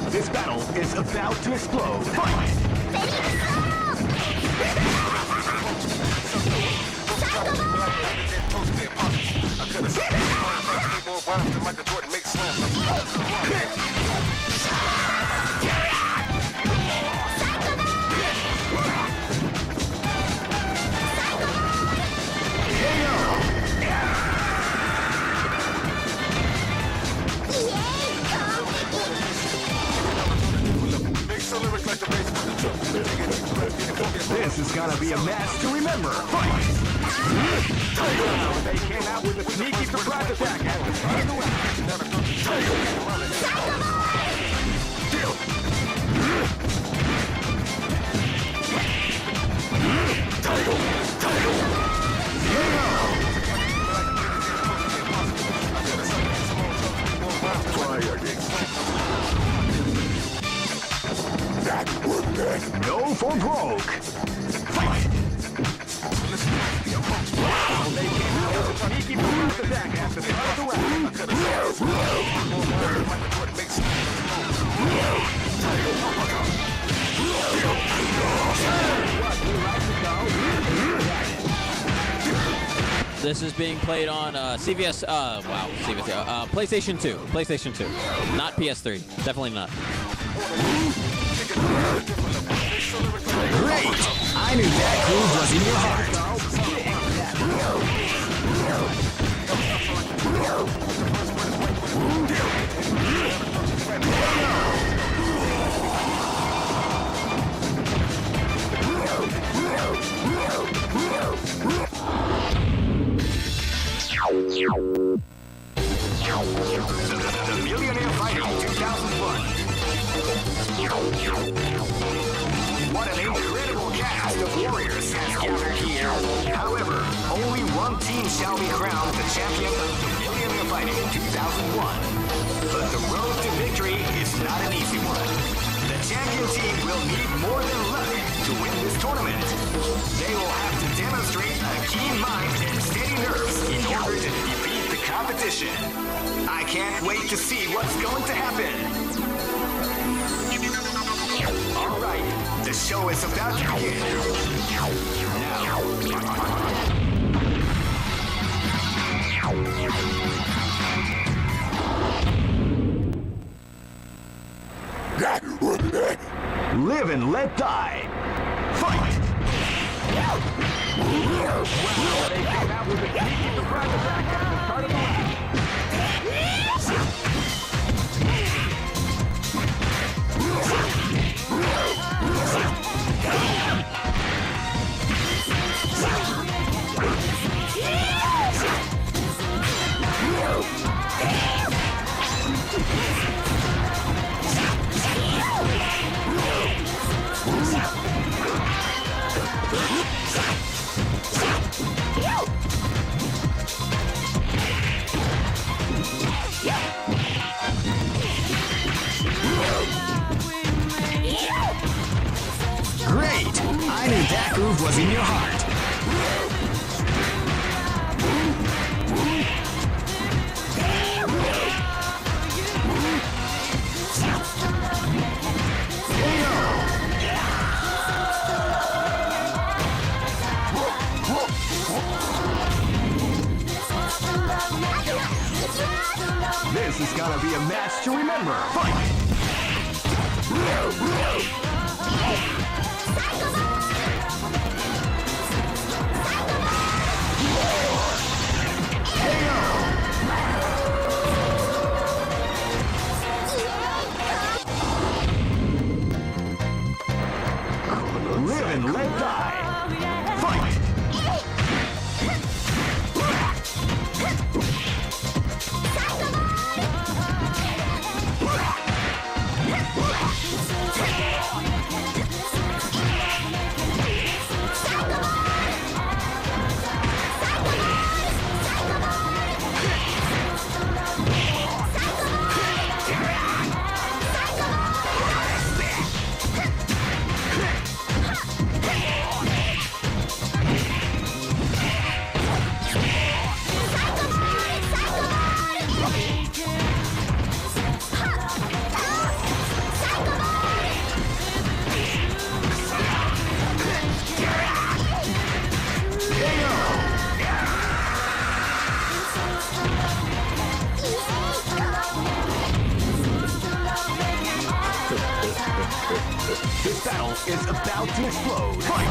S1: This battle is about to explode. Fight! This is gonna be a match to remember. Fight! They came out with a sneaky surprise attack at the start of the round. No for broke. Fight! They came out with a sneaky surprise attack at the start of the round.
S6: This is being played on CVS, PlayStation 2. PlayStation 2. Not PS3. Definitely not.
S1: Great! I knew that groove was in your heart.
S3: The Millionaire Fighting 2001. What an incredible cast of warriors has gathered here. However, only one team shall be crowned the champion of the Millionaire Fighting 2001. But the road to victory is not an easy one. The champion team will need more than luck to win this tournament. They will have to demonstrate a keen mind and steady nerves in order to defeat the competition. I can't wait to see what's going to happen. All right, the show is about to begin.
S1: Live and let die. Fight! Wow, they came out with a sneaky surprise attack at the start of the round.
S3: groove was in your heart.
S1: This is gonna be a match to remember. Fight! Live and let die. Fight! This battle is about to explode. Fight!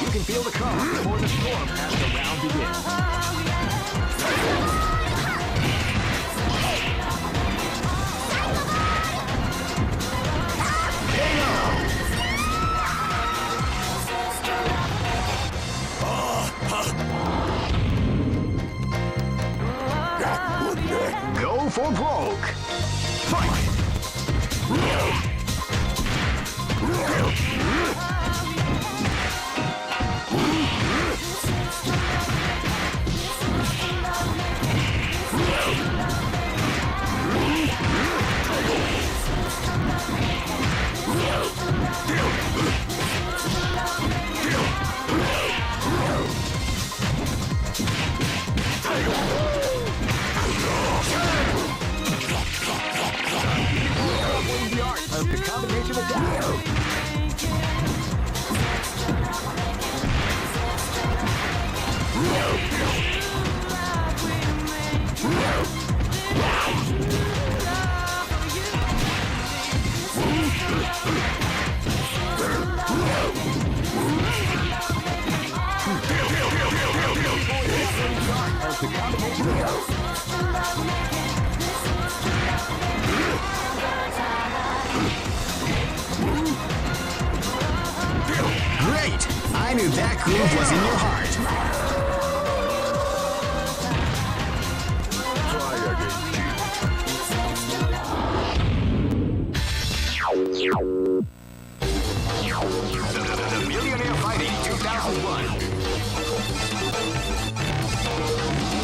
S1: You can feel the calm before the storm as the round begins. Go for broke. Fight! The art of the combination attack. Great! I knew that groove was in your heart.
S3: The Millionaire Fighting 2001.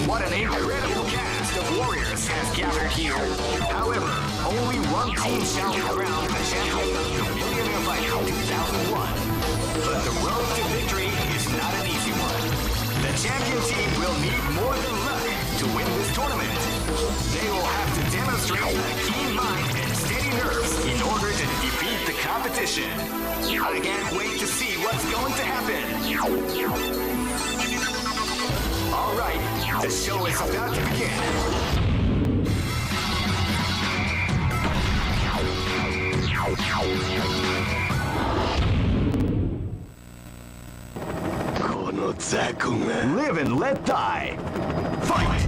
S3: What an incredible cast of warriors has gathered here. However, only one team shall be crowned the champion of the Millionaire Fighting 2001. But the road to victory is not an easy one. The champion team will need more than luck to win this tournament. They will have to demonstrate a keen mind and steady nerves in order to defeat the competition. I can't wait to see what's going to happen. All right, the show is about to begin.
S1: Live and let die. Fight!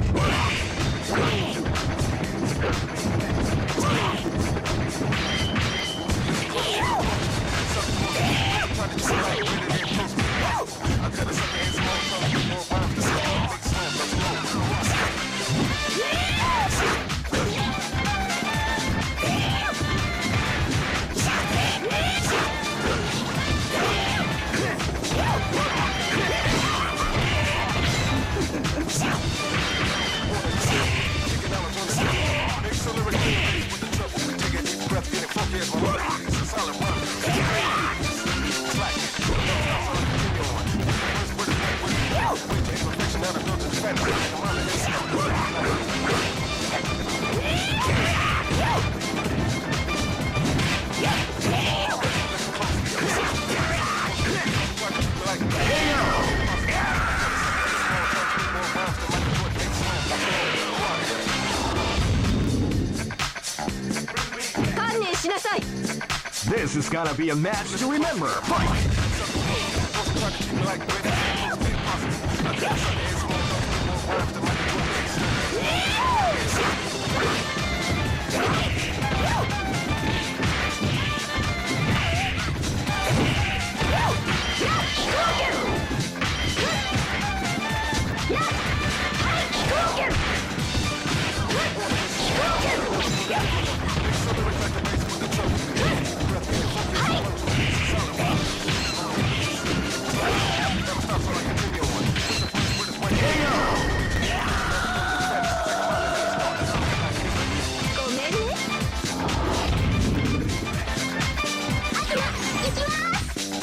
S4: 観念しなさい。
S1: This is gonna be a match to remember. Fight!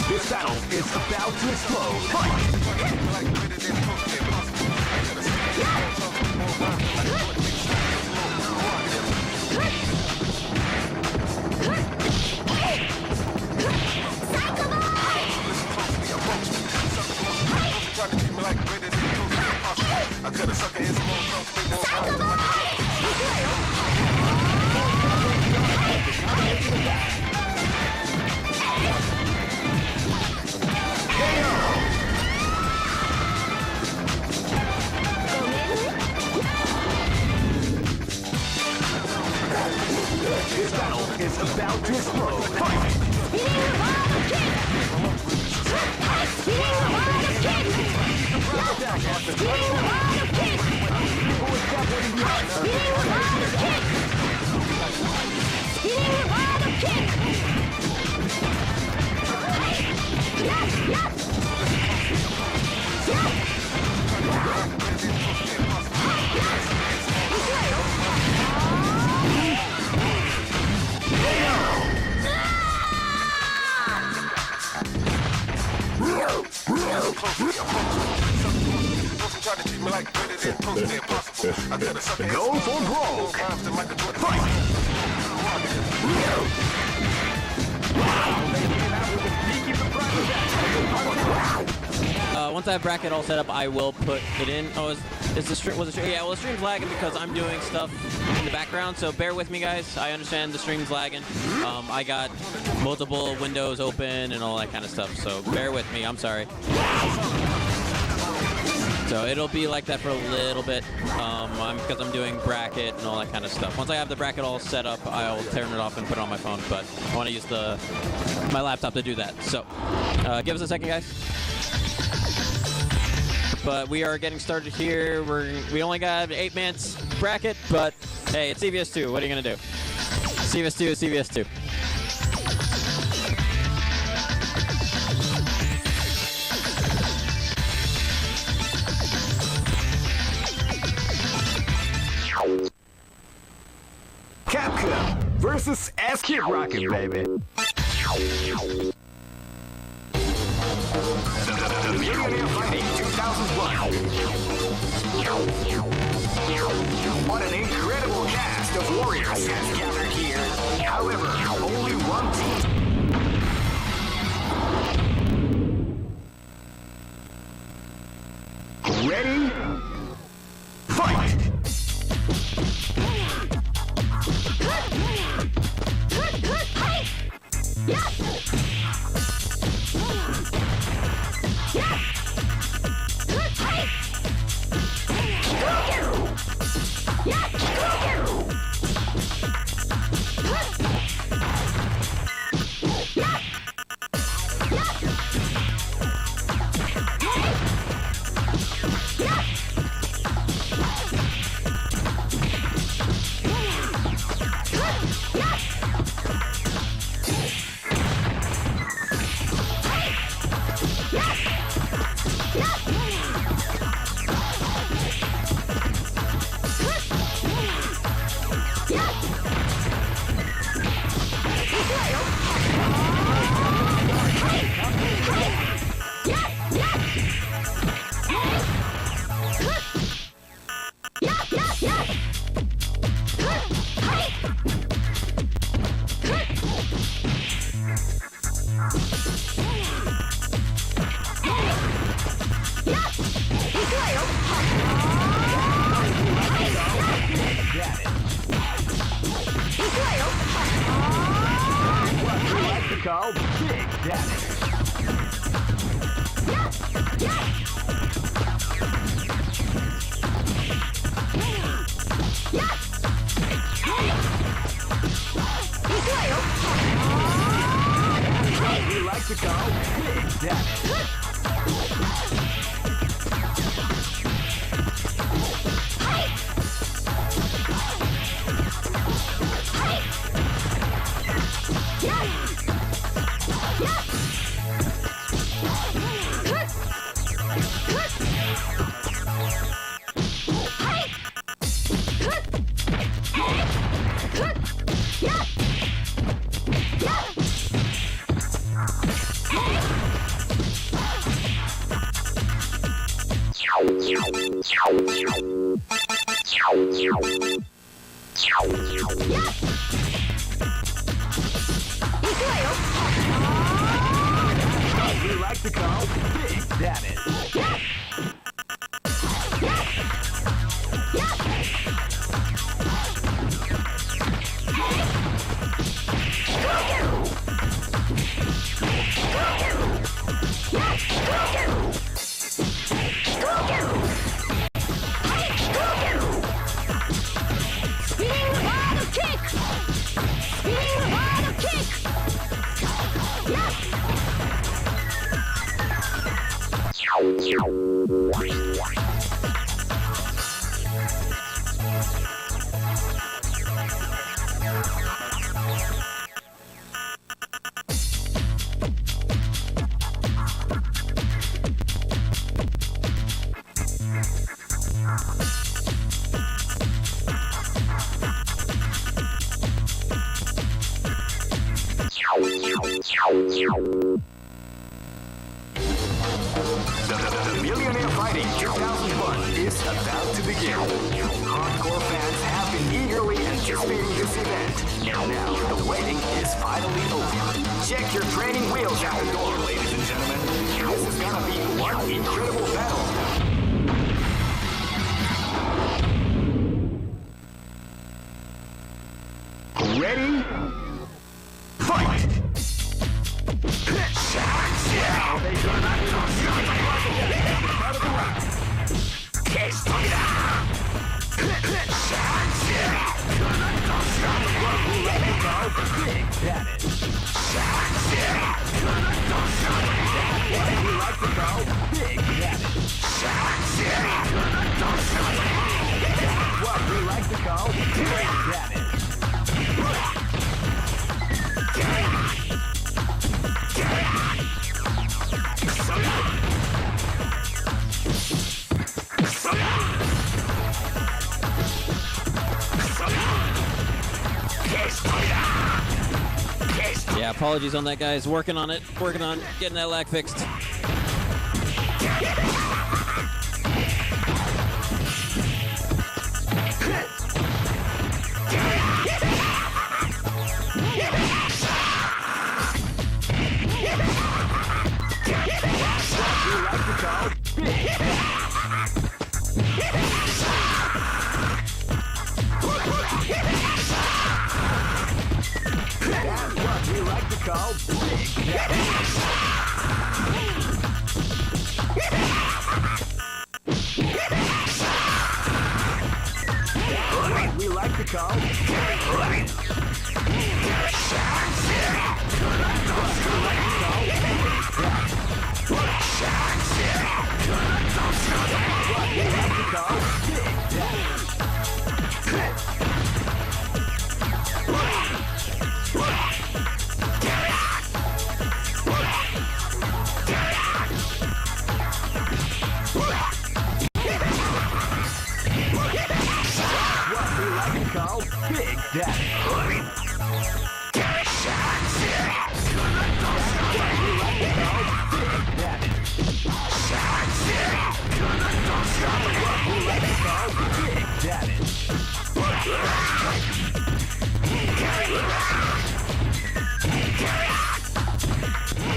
S1: This battle is about to explode. Fight! This battle is about to explode. Fight! Go for broke. Fight!
S6: Once I have bracket all set up, I will put it in. Oh, is the stream? Was the stream? Yeah, well, the stream's lagging because I'm doing stuff in the background. So bear with me, guys. I understand the stream's lagging. I got multiple windows open and all that kind of stuff. So bear with me. I'm sorry. So it'll be like that for a little bit because I'm doing bracket and all that kind of stuff. Once I have the bracket all set up, I'll turn it off and put it on my phone. But I want to use my laptop to do that. So give us a second, guys. But we are getting started here. We only got 8 minutes bracket, but hey, it's CVS2. What are you gonna do? CVS2 is CVS2.
S1: Capcom versus SNK. Keep rocking, baby.
S3: The Millionaire Fighting 2001. What an incredible cast of warriors has gathered here. However, only one team.
S1: Ready? Fight!
S7: call Big Daddy. We like to call Big Daddy. We like to call Big Daddy. The Millionaire Fighting 2001 is about to begin. Hardcore fans have been eagerly anticipating this event, and now the waiting is finally over. Check your training wheels at the door, ladies and gentlemen. This is gonna be one incredible battle. Ready? Fight! What we like to call Big Daddy.
S6: Yeah, apologies on that, guys. Working on it. Working on getting that lag fixed.
S7: We like to call Big Daddy.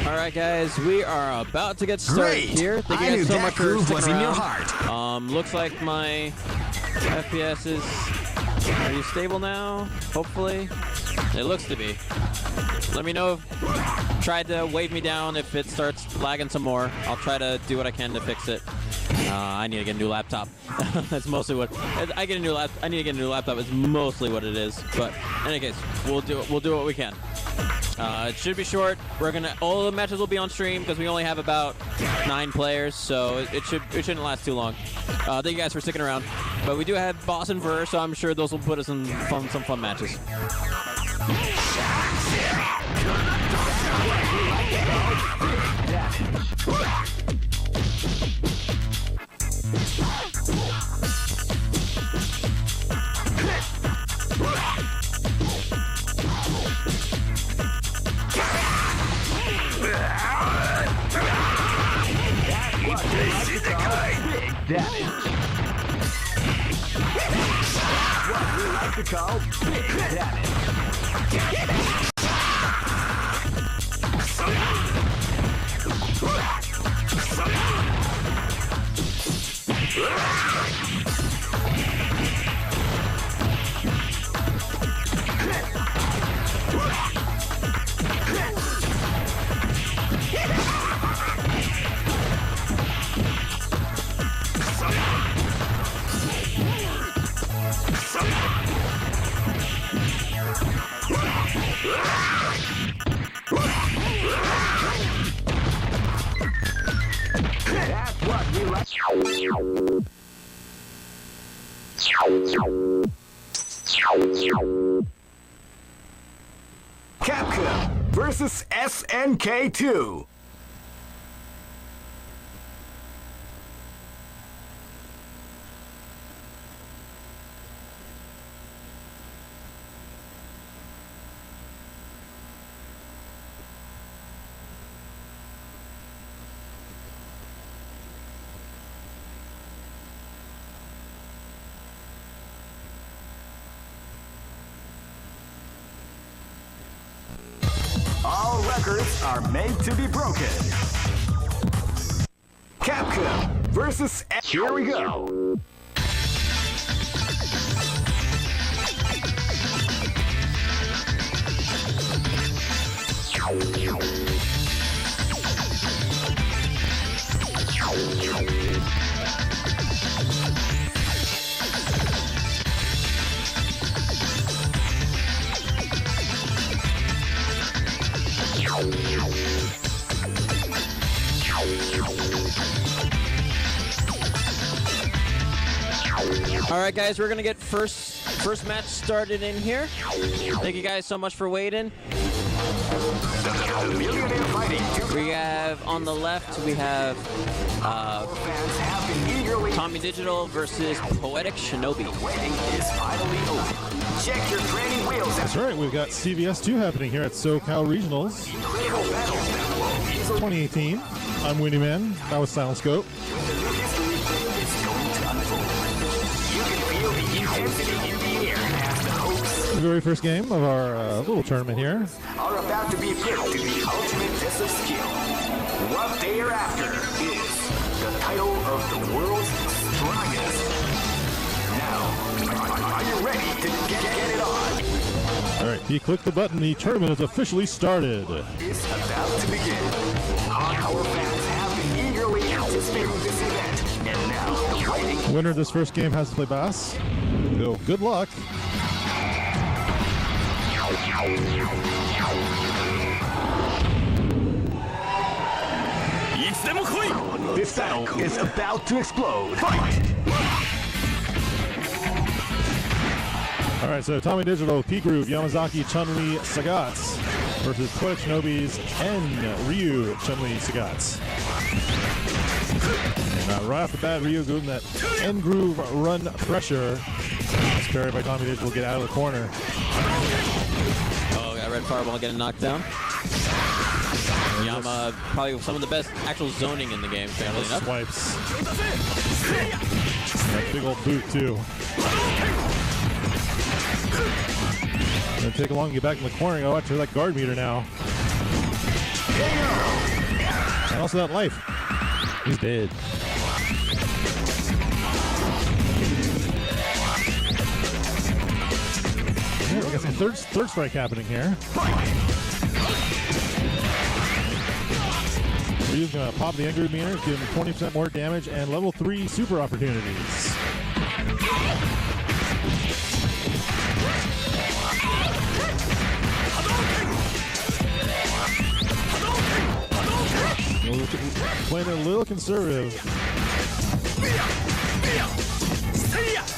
S6: All right, guys, we are about to get started
S1: Great.
S6: here. Thank
S1: I
S6: you
S1: knew
S6: guys so
S1: that
S6: much for
S1: groove
S6: sticking
S1: was in your
S6: around.
S1: heart.
S6: Looks like my FPS is. Are you stable now? Hopefully. It looks to be. Let me know. Try to wave me down if it starts lagging some more. I'll try to do what I can to fix it. I need to get a new laptop. That's mostly what I get a new I need to get a new laptop. Is mostly what it is. But in any case, we'll do what we can. It should be short. All the matches will be on stream because we only have about 9 players, so it shouldn't last too long. Thank you guys for sticking around. But we do have Boss and Ver, so I'm sure those will put us in some fun matches.
S3: What we like to call big damage. That's what we like. Capcom versus SNK 2. All records are made to be broken. Capcom versus... Here we go.
S6: All right, guys, we're gonna get first match started in here. Thank you guys so much for waiting. We have on the left, we have Tommy Digital versus Poetic Shinobi.
S3: Check your training wheels.
S8: That's right, we've got CVS2 happening here at Socal Regionals 2018. I'm Winnie Man. That was Silent Scope. The very first game of our little tournament here.
S3: Are about to be put to the ultimate test of skill. What they are after is the title of the world's strongest. Now, are you ready to get it on?
S8: All right, he clicked the button. The tournament has officially started.
S3: It's about to begin. Hardcore fans have been eagerly anticipating this event, and now the waiting.
S8: Winner of this first game has to play bass. So good luck.
S3: This battle is about to explode. Fight!
S8: All right, so Tommy Digital, P-Groove, Yamazaki, Chun-Li, Sagats versus Poetic Shinobi's N, Ryu, Chun-Li, Sagats. And right off the bat, Ryu doing that N-Groove run pressure. It's parried by Tommy Digital, get out of the corner.
S6: Oh, got red fireball getting knocked down. Yama, probably some of the best actual zoning in the game, fairly enough.
S8: Swipes. That big old boot, too. Gonna take long to get back in the corner. Gotta watch that guard meter now. And also that life. He's dead. Yeah, we got some third strike happening here. Ryu's gonna pop the N-groove meter, give him 20% more damage and level 3 super opportunities. Playing a little conservative.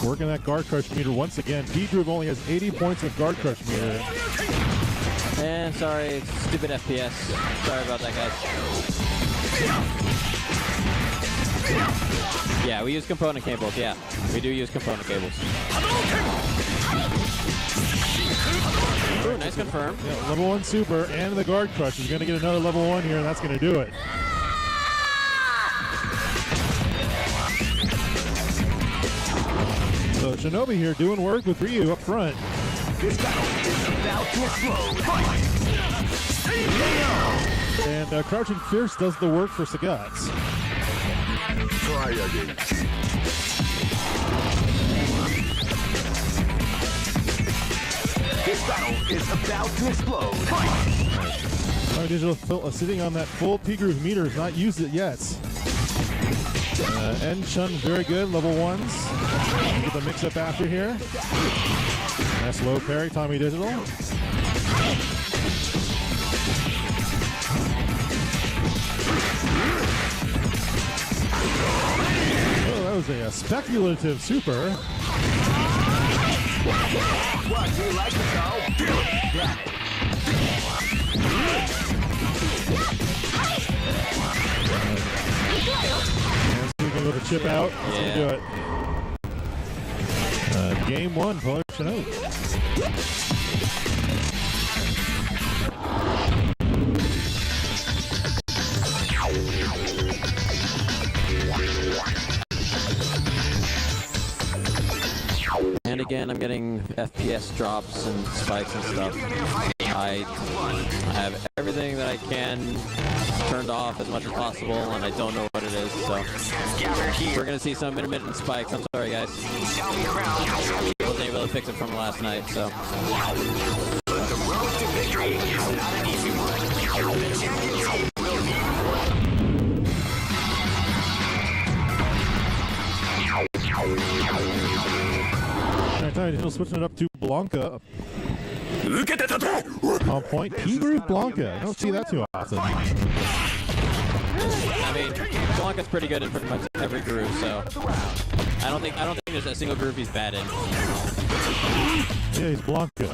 S8: Working that guard crush meter once again. P-Groove only has 80 points of guard crush meter.
S6: And sorry, it's stupid FPS. Sorry about that, guys. Yeah, we use component cables. Yeah, we do use component cables. Ooh, nice confirm.
S8: Yeah, level 1 super and the guard crush is going to get another level 1 here, and that's going to do it. So Shinobi here doing work with Ryu up front.
S7: This battle is about to explode.
S8: And Crouching Fierce does the work for Sagat's.
S2: Try again.
S7: This battle is about to explode.
S8: Digital sitting on that full P-Groove meter, has not used it yet. N-Chun very good, level 1s. Get the mix up after here. Nice low parry, Tommy Digital. Oh, that was a speculative super.
S7: What, you like to go? Got it.
S8: And so we go to chip out. That's gonna do it. Game 1, Polish Shinobi.
S6: And again, I'm getting FPS drops and spikes and stuff. I have everything that I can turned off as much as possible, and I don't know what it is, so we're going to see some intermittent spikes. I'm sorry, guys. I wasn't able to fix it from last night, so.
S7: The road to victory is not an easy one. The champions will need
S8: Digital switching it up to Blanca. On point, P-Groove Blanca. I don't see that too often.
S6: I mean, Blanca's pretty good in pretty much every groove, so I don't think there's a single groove he's bad in.
S8: Yeah, he's Blanca.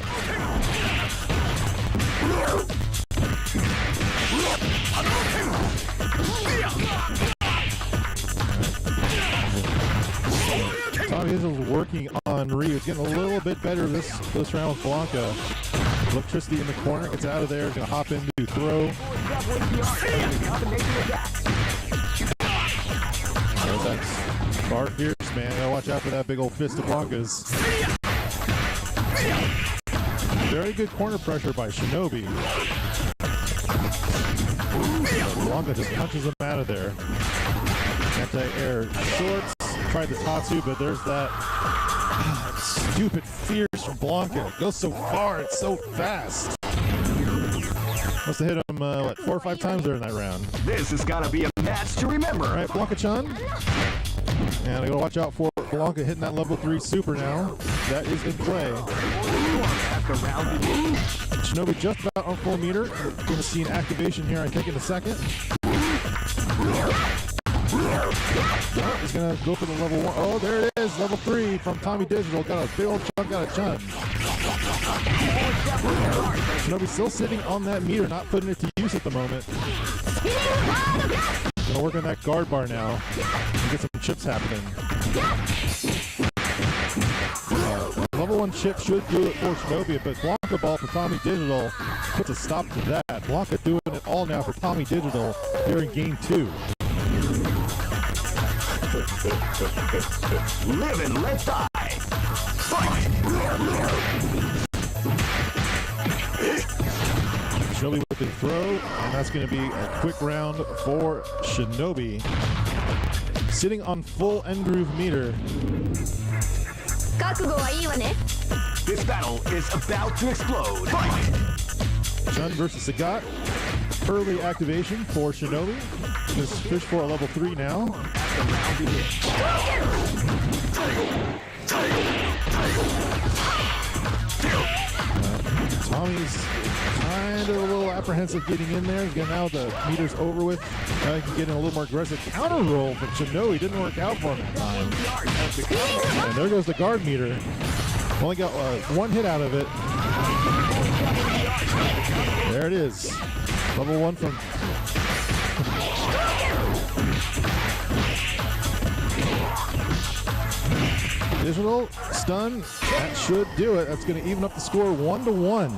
S8: Tommy Digital's working on Ryu. He's getting a little bit better this round with Blanca. Electricity in the corner, gets out of there, is going to hop into throw. That's far fierce, man. Gotta watch out for that big old fist of Blanca's. Very good corner pressure by Shinobi. Blanca just punches him out of there. Anti-air shorts. Tried the Tatsu, but there's that stupid fierce from Blanca. It goes so far, it's so fast. Must have hit him, 4 or 5 times during that round.
S7: This is gonna be a match to remember.
S8: All right, Blanca-chan. And I gotta watch out for Blanca hitting that level 3 super now. That is in play. Shinobi just about on full meter. Gonna see an activation here, I think, in a second. He's gonna go for the level 1. Oh, there it is, level 3 from Tommy Digital. Got a big old chunk out of chun. Shinobi still sitting on that meter, not putting it to use at the moment. Gonna work on that guard bar now and get some chips happening. Level 1 chip should do it for Shinobi, but Blanca ball for Tommy Digital puts a stop to that. Blanca doing it all now for Tommy Digital here in game 2.
S7: Live and let die. Fight.
S8: Shinobi with the throw, and that's going to be a quick round for Shinobi. Sitting on full N-groove meter.
S3: This battle is about to explode. Fight!
S8: Chun versus Sagat. Early activation for Shinobi. This fish for a level 3 now. Tommy's kind of a little apprehensive getting in there. Again, now the meter's over with. Now he can get in a little more aggressive counter roll from Shinobi. Didn't work out for him that time. And there goes the guard meter. Only got one hit out of it. There it is. Level 1 from... Digital, stun, that should do it. That's going to even up the score 1-1.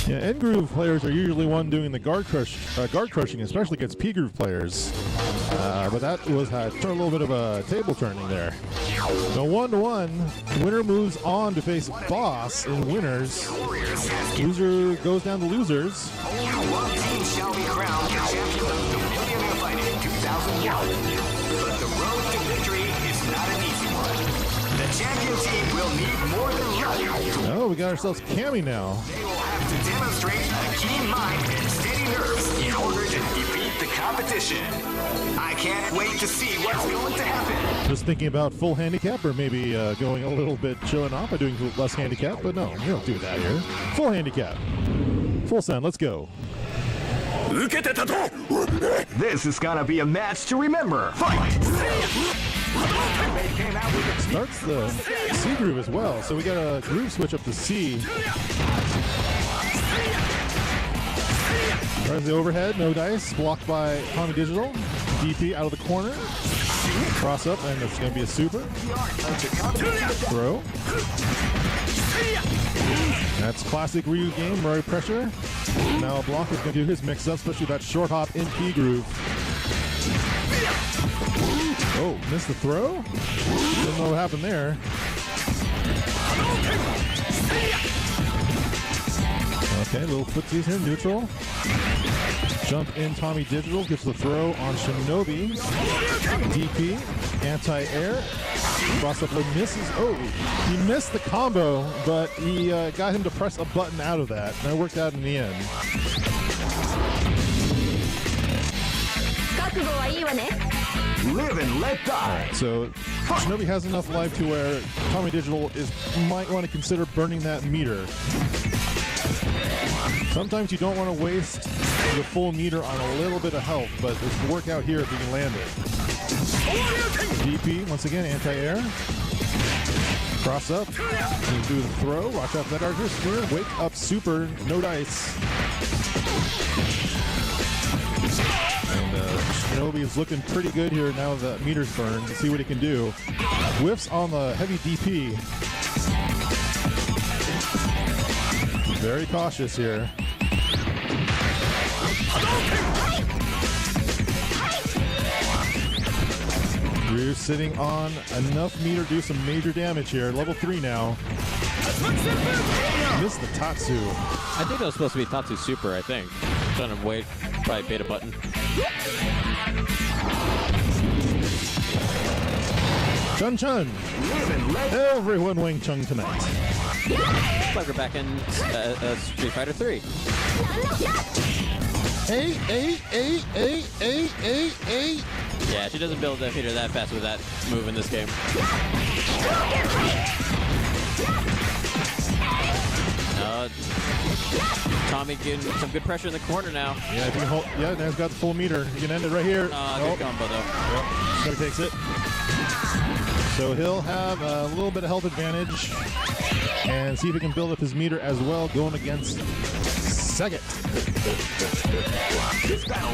S8: Yeah, N-Groove players are usually one doing the guard crushing, especially against P-Groove players. But that was had a little bit of a table turning there. So 1-1, winner moves on to face boss in winners. Loser goes down to losers.
S3: Only one team shall be crowned the champion of the Millionaire Fighting in 2001. But the road to victory is not an easy one. The champion team will need more than luck.
S8: Oh, we got ourselves Cammy now.
S3: They will have to demonstrate a keen mind and steady nerves in order to defeat the competition. I can't wait to see what's going to happen.
S8: Just thinking about full handicap, or maybe going a little bit chilling off by doing less handicap, but no, we don't do that here. Full handicap. Full sound, let's go.
S3: This is gonna be a match to remember. Fight!
S8: Starts the C groove as well, so we got a groove switch up to C. Tries the overhead, no dice, blocked by Tommy Digital. DP out of the corner. Cross up, and it's going to be a super. Throw. That's classic Ryu game, Murray pressure. Now a block is going to do his mix up, especially that short hop in P groove. Oh, missed the throw? Didn't know what happened there. Okay, little footsies here, neutral. Jump in Tommy Digital, gets the throw on Shinobi. DP, anti-air. Cross up, misses. Oh, he missed the combo, but he got him to press a button out of that. And that worked out in the end.
S3: Live and let die.
S8: So Shinobi has enough life to where Tommy Digital might want to consider burning that meter. Sometimes you don't want to waste the full meter on a little bit of health, but it can work out here if you can land it. DP, once again, anti-air. Cross up. You do the throw. Watch out for that archer spear. Wake up super. No dice. And Shinobi is looking pretty good here now that meter's burned. Let's see what he can do. Whiffs on the heavy DP. Very cautious here. Ryu sitting on enough meter to do some major damage here. Level 3 now. Missed the Tatsu.
S6: I think that was supposed to be Tatsu Super, I think. Trying to wait, probably beta button.
S8: Chun Chun. Everyone Wing Chun tonight.
S6: Like we're back in Street Fighter 3.
S8: Hey.
S6: Yeah, she doesn't build that meter that fast with that move in this game. Tommy getting some good pressure in the corner now.
S8: Yeah, if you can hold, yeah, now he's got the full meter. You can end it right here.
S6: Good combo though.
S8: Yep, Shinobi takes it. So he'll have a little bit of health advantage and see if he can build up his meter as well going against Sagat.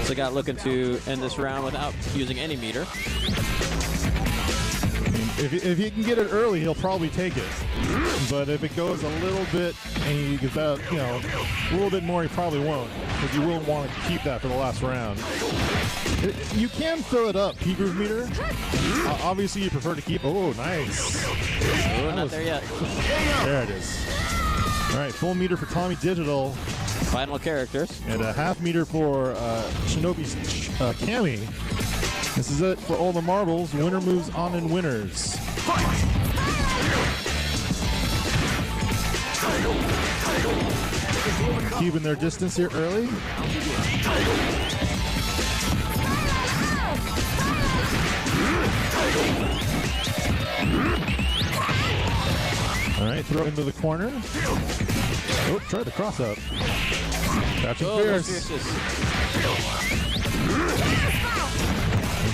S6: Sagat looking to end this round without using any meter.
S8: If he can get it early, he'll probably take it. But if it goes a little bit and he gets out, a little bit more, he probably won't. Because you will want to keep that for the last round. You can fill it up, P-Groove meter. Obviously, you prefer to keep... Oh, nice.
S6: Oh, not there yet.
S8: There it is. All right, full meter for Tommy Digital.
S6: Final characters.
S8: And a half meter for Shinobi's Cammy. This is it for all the marbles. Winner moves on in winners. Keeping their distance here early. All right, throw into the corner. Oh, tried to cross up. Catching Fierce.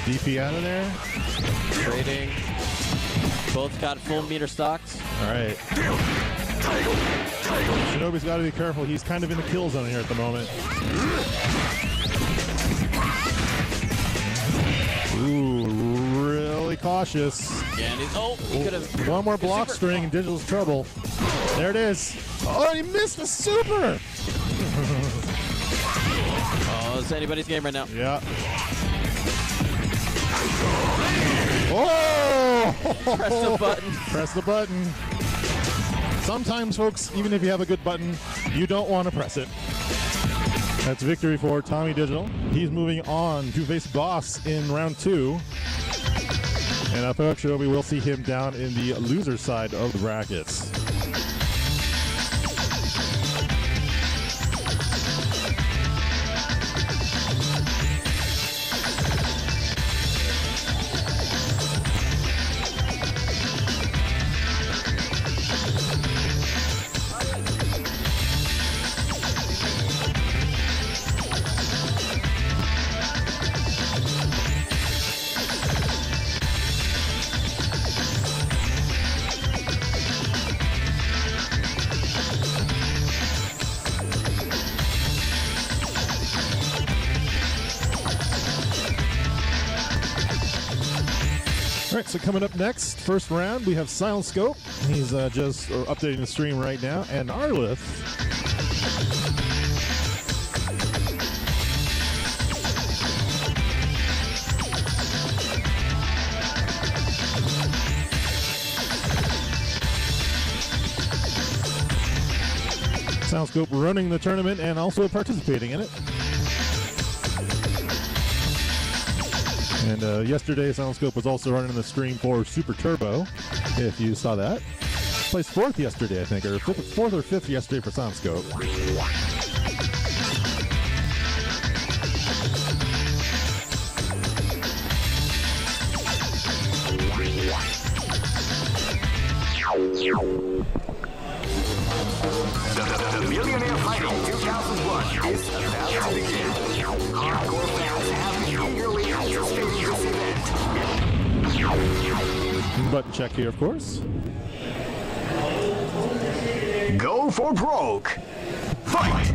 S8: DP out of there.
S6: Trading. Both got full meter stocks.
S8: All right. Shinobi's got to be careful. He's kind of in the kill zone here at the moment. Ooh, really cautious.
S6: Yeah, and he could have.
S8: One more block string and Digital's trouble. There it is. Oh, and he missed the super.
S6: Oh, it's anybody's game right now.
S8: Yeah. Oh!
S6: Press the button.
S8: Press the button. Sometimes, folks, even if you have a good button, you don't want to press it. That's victory for Tommy Digital. He's moving on to face Boss in round 2. And up next, we will see him down in the loser side of the brackets. All right, so coming up next, first round, we have Silent Scope. He's just updating the stream right now, and Arleth. Silent Scope running the tournament and also participating in it. And yesterday, Silent Scope was also running the stream for Super Turbo, if you saw that. Placed 4th yesterday, I think, or 4th or 5th yesterday for Silent Scope.
S3: The Millionaire Fighting 2001 is about to begin. Hardcore fans have been eagerly anticipating this event.
S8: Button check here, of course.
S3: Go for broke. Fight!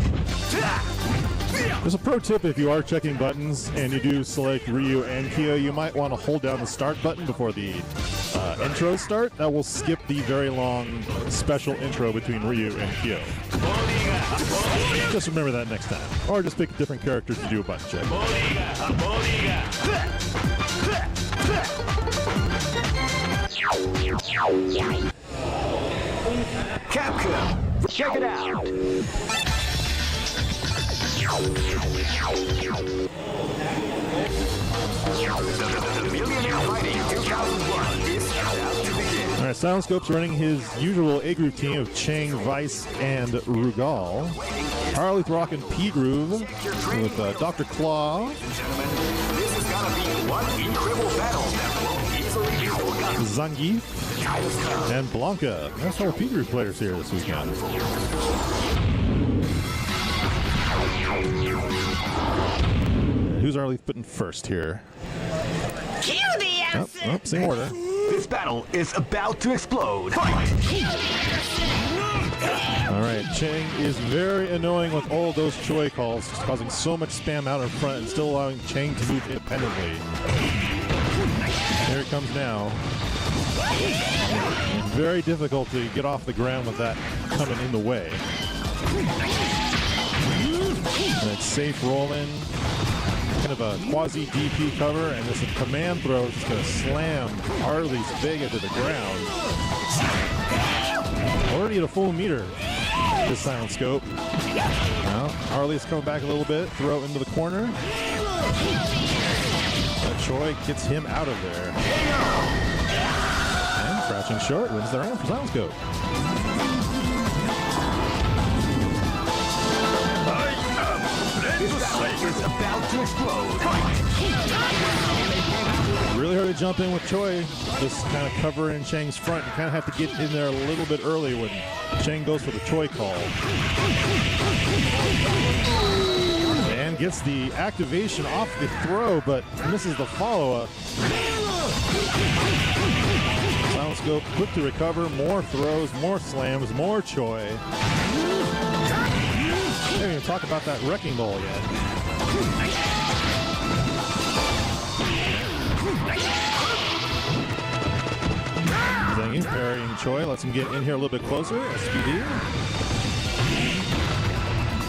S8: There's a pro tip: if you are checking buttons and you do select Ryu and Kyo, you might want to hold down the start button before the intros start. That will skip the very long special intro between Ryu and Kyo. Just remember that next time. Or just pick different characters to do a button check.
S3: Capcom, check it out. The Millionaire Fighting 2001 is about to begin.
S8: All right, Silent Scope's running his usual A group team of Chang, Vice, and Rugal. Arleth rocking P Groove with Dr. Claw.
S3: This is gonna be one incredible battle that won't easily be forgotten.
S8: Zangief and Blanca. That's all P Groove players here this weekend. Who's Arleth putting first here?
S9: Cue the answer!
S8: Oh, same order.
S3: This battle is about to explode.
S8: All right, Chang is very annoying with all those Choi calls, causing so much spam out in front and still allowing Chang to move independently. Here it comes now. Very difficult to get off the ground with that coming in the way. And it's safe rolling. Kind of a quasi DP cover, and this command throw is just going to slam Arleth's Vega to the ground. Already at a full meter, this Silent Scope. Now, Arleth's coming back a little bit, throw into the corner. Choi gets him out of there. And crouching short wins the round for Silence Go.
S3: This battle is about to explode.
S8: Really hard to jump in with Choi, just kind of covering Chang's front. You kind of have to get in there a little bit early when Chang goes for the Choi call. And gets the activation off the throw, but misses the follow-up. Silence Go quick to recover, more throws, more slams, more Choi. I didn't even talk about that wrecking ball yet. Zhang parrying Choi, lets him get in here a little bit closer. SPD.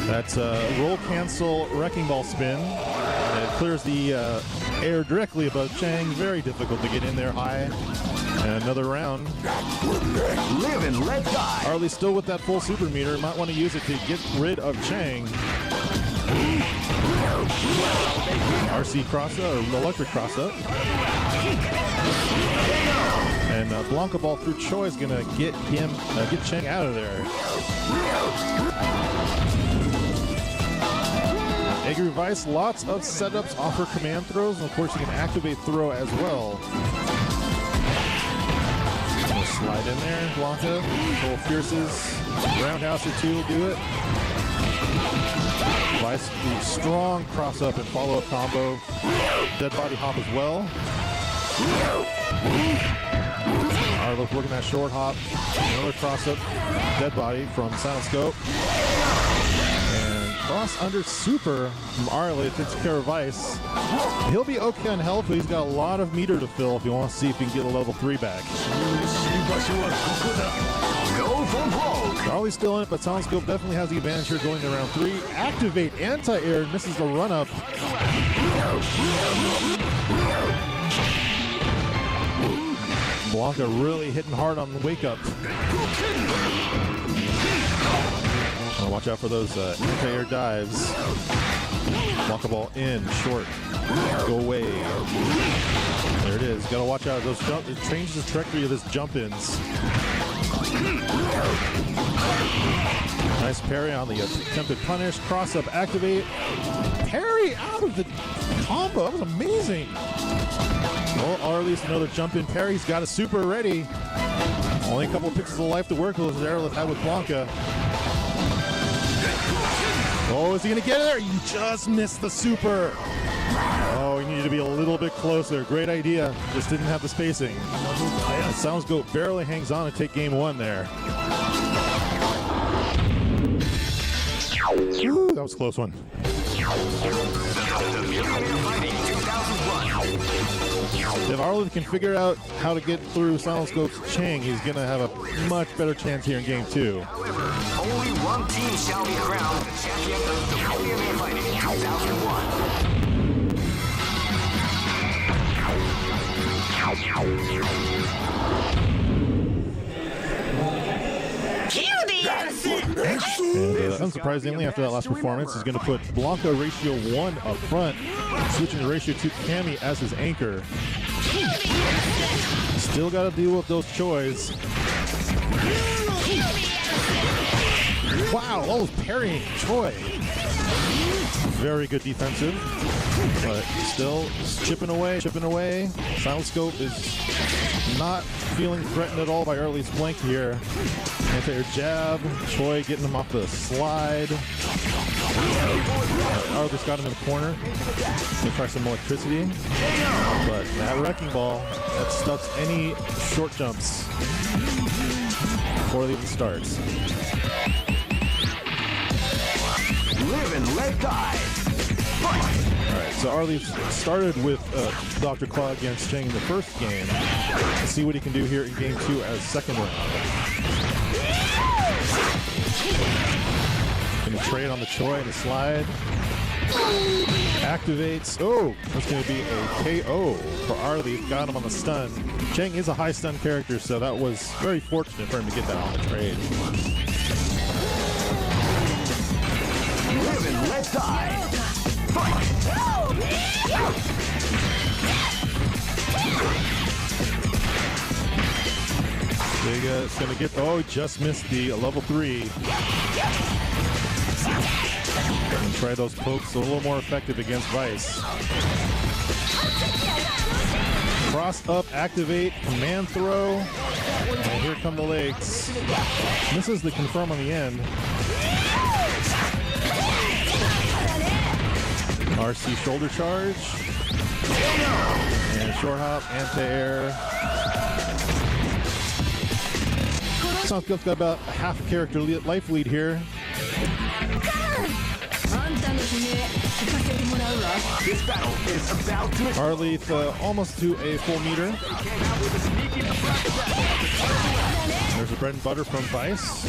S8: That's a roll cancel wrecking ball spin. It clears the air directly above Chang. Very difficult to get in there high. And another round.
S3: Live and let die.
S8: Arleth still with that full super meter. Might want to use it to get rid of Chang. RC cross up, or electric cross up. And Blanca ball through Choi is gonna get him, get Chang out of there. Angry Vice, lots of setups, offer command throws, and of course you can activate throw as well. Slide in there, Blanca. Full Fierces. Roundhouse or two will do it. Vice, the strong cross up and follow up combo. Dead body hop as well. Arleth working that short hop. Another cross up. Dead body from Silent Scope. And cross under super from Arleth. Takes care of Vice. He'll be okay on health, but he's got a lot of meter to fill if you want to see if he can get a level 3 back.
S3: Go for broke.
S8: Charlie's still in it, but Silent Scope definitely has the advantage here going to round 3. Activate anti-air, misses the run-up. Blanca really hitting hard on the wake-up. Watch out for those anti-air dives. Blanca ball in, short. Go away. There it is. Gotta watch out. Those jump. It changes the trajectory of this jump-ins. Nice parry on the attempted punish. Cross up, activate. Parry out of the combo. That was amazing. Well, or at least another jump-in parry. He's got a super ready. Only a couple of pixels of life to work with as Arleth had with Blanca. Oh, is he going to get it there? You just missed the super. Oh, he needed to be a little bit closer. Great idea. Just didn't have the spacing. Silent Scope barely hangs on to take game 1 there. Woo, that was a close one. If Arleth can figure out how to get through Silent Scope's Chang, he's going to have a much better chance here in game 2.
S3: Only one team shall be crowned the champion of the MMA Fighting 2001.
S8: And unsurprisingly, after that last performance, he's going to put Blanca ratio 1 up front, switching to ratio 2 Cammy as his anchor. Still got to deal with those Chois. Wow, that was parrying Choi. Very good defensive, but still chipping away. Silent Scope is not feeling threatened at all by Arleth's flank here. Anti-air jab, Choi getting him off the slide. Arleth's got him in the corner. Gonna try some electricity, but that wrecking ball that stuffs any short jumps before it even starts.
S3: Live and let die.
S8: Alright, so Arleth started with Dr. Claw against Chang in the first game. Let's see what he can do here in game 2 as second round. Gonna trade on the Choi and the slide. Activates. Oh, that's gonna be a KO for Arleth. Got him on the stun. Chang is a high stun character, so that was very fortunate for him to get that on the trade.
S3: Live and let die. Fight.
S8: Sega's going to get, oh, just missed the level 3. And try those pokes a little more effective against Vice. Cross up, activate, command throw. And here come the legs. Misses the confirm on the end. RC shoulder charge. And short hop, anti-air. Sounds got about a half character life lead here.
S3: This battle is about to
S8: Arleth almost to a full meter. There's a bread and butter from Vice.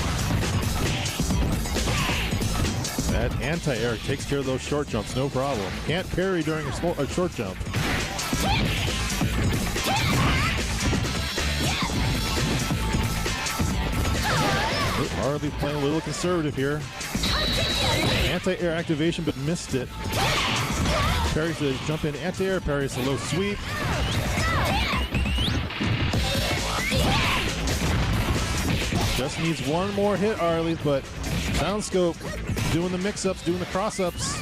S8: That anti-air takes care of those short jumps, no problem. Can't parry during a short jump. Arleth playing a little conservative here. Anti-air activation, but missed it. Parries the jump in anti-air, parries the low sweep. Just needs one more hit, Arleth, but Soundscope doing the mix-ups, doing the cross-ups.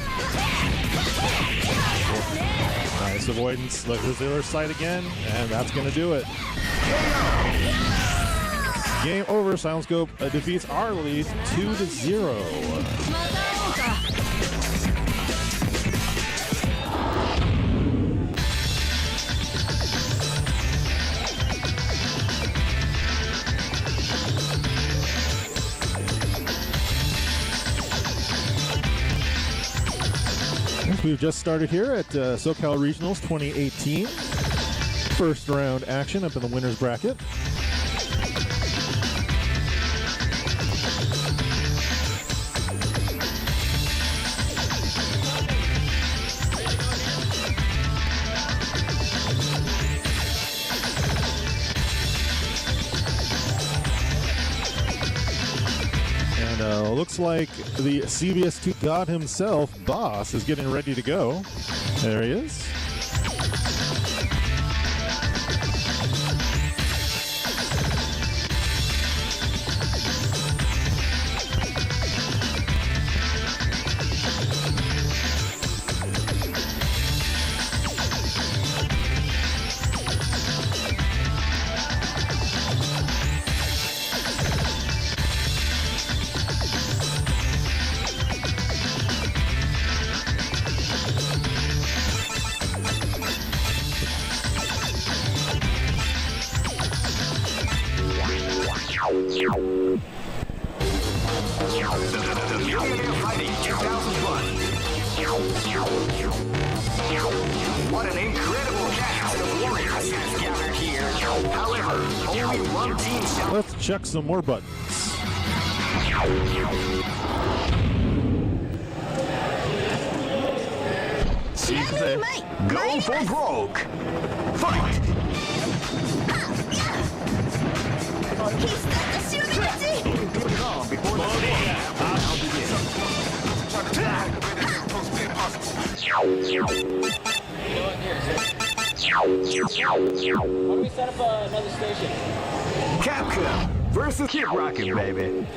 S8: Nice avoidance. Look, there's the other side again, and that's going to do it. Game over. Soundscope defeats Arleth 2-0. We've just started here at Socal Regionals 2018. First round action up in the winner's bracket. Looks like the CVS2 god himself, Boss, is getting ready to go. There he is.
S3: What an incredible cast of warriors has gathered here. However, only one team shall...
S8: Let's check some more buttons.
S3: Go for broke. Fight! Calm before the
S6: Why don't we set up another station?
S3: Capcom versus Keep Rockin', baby.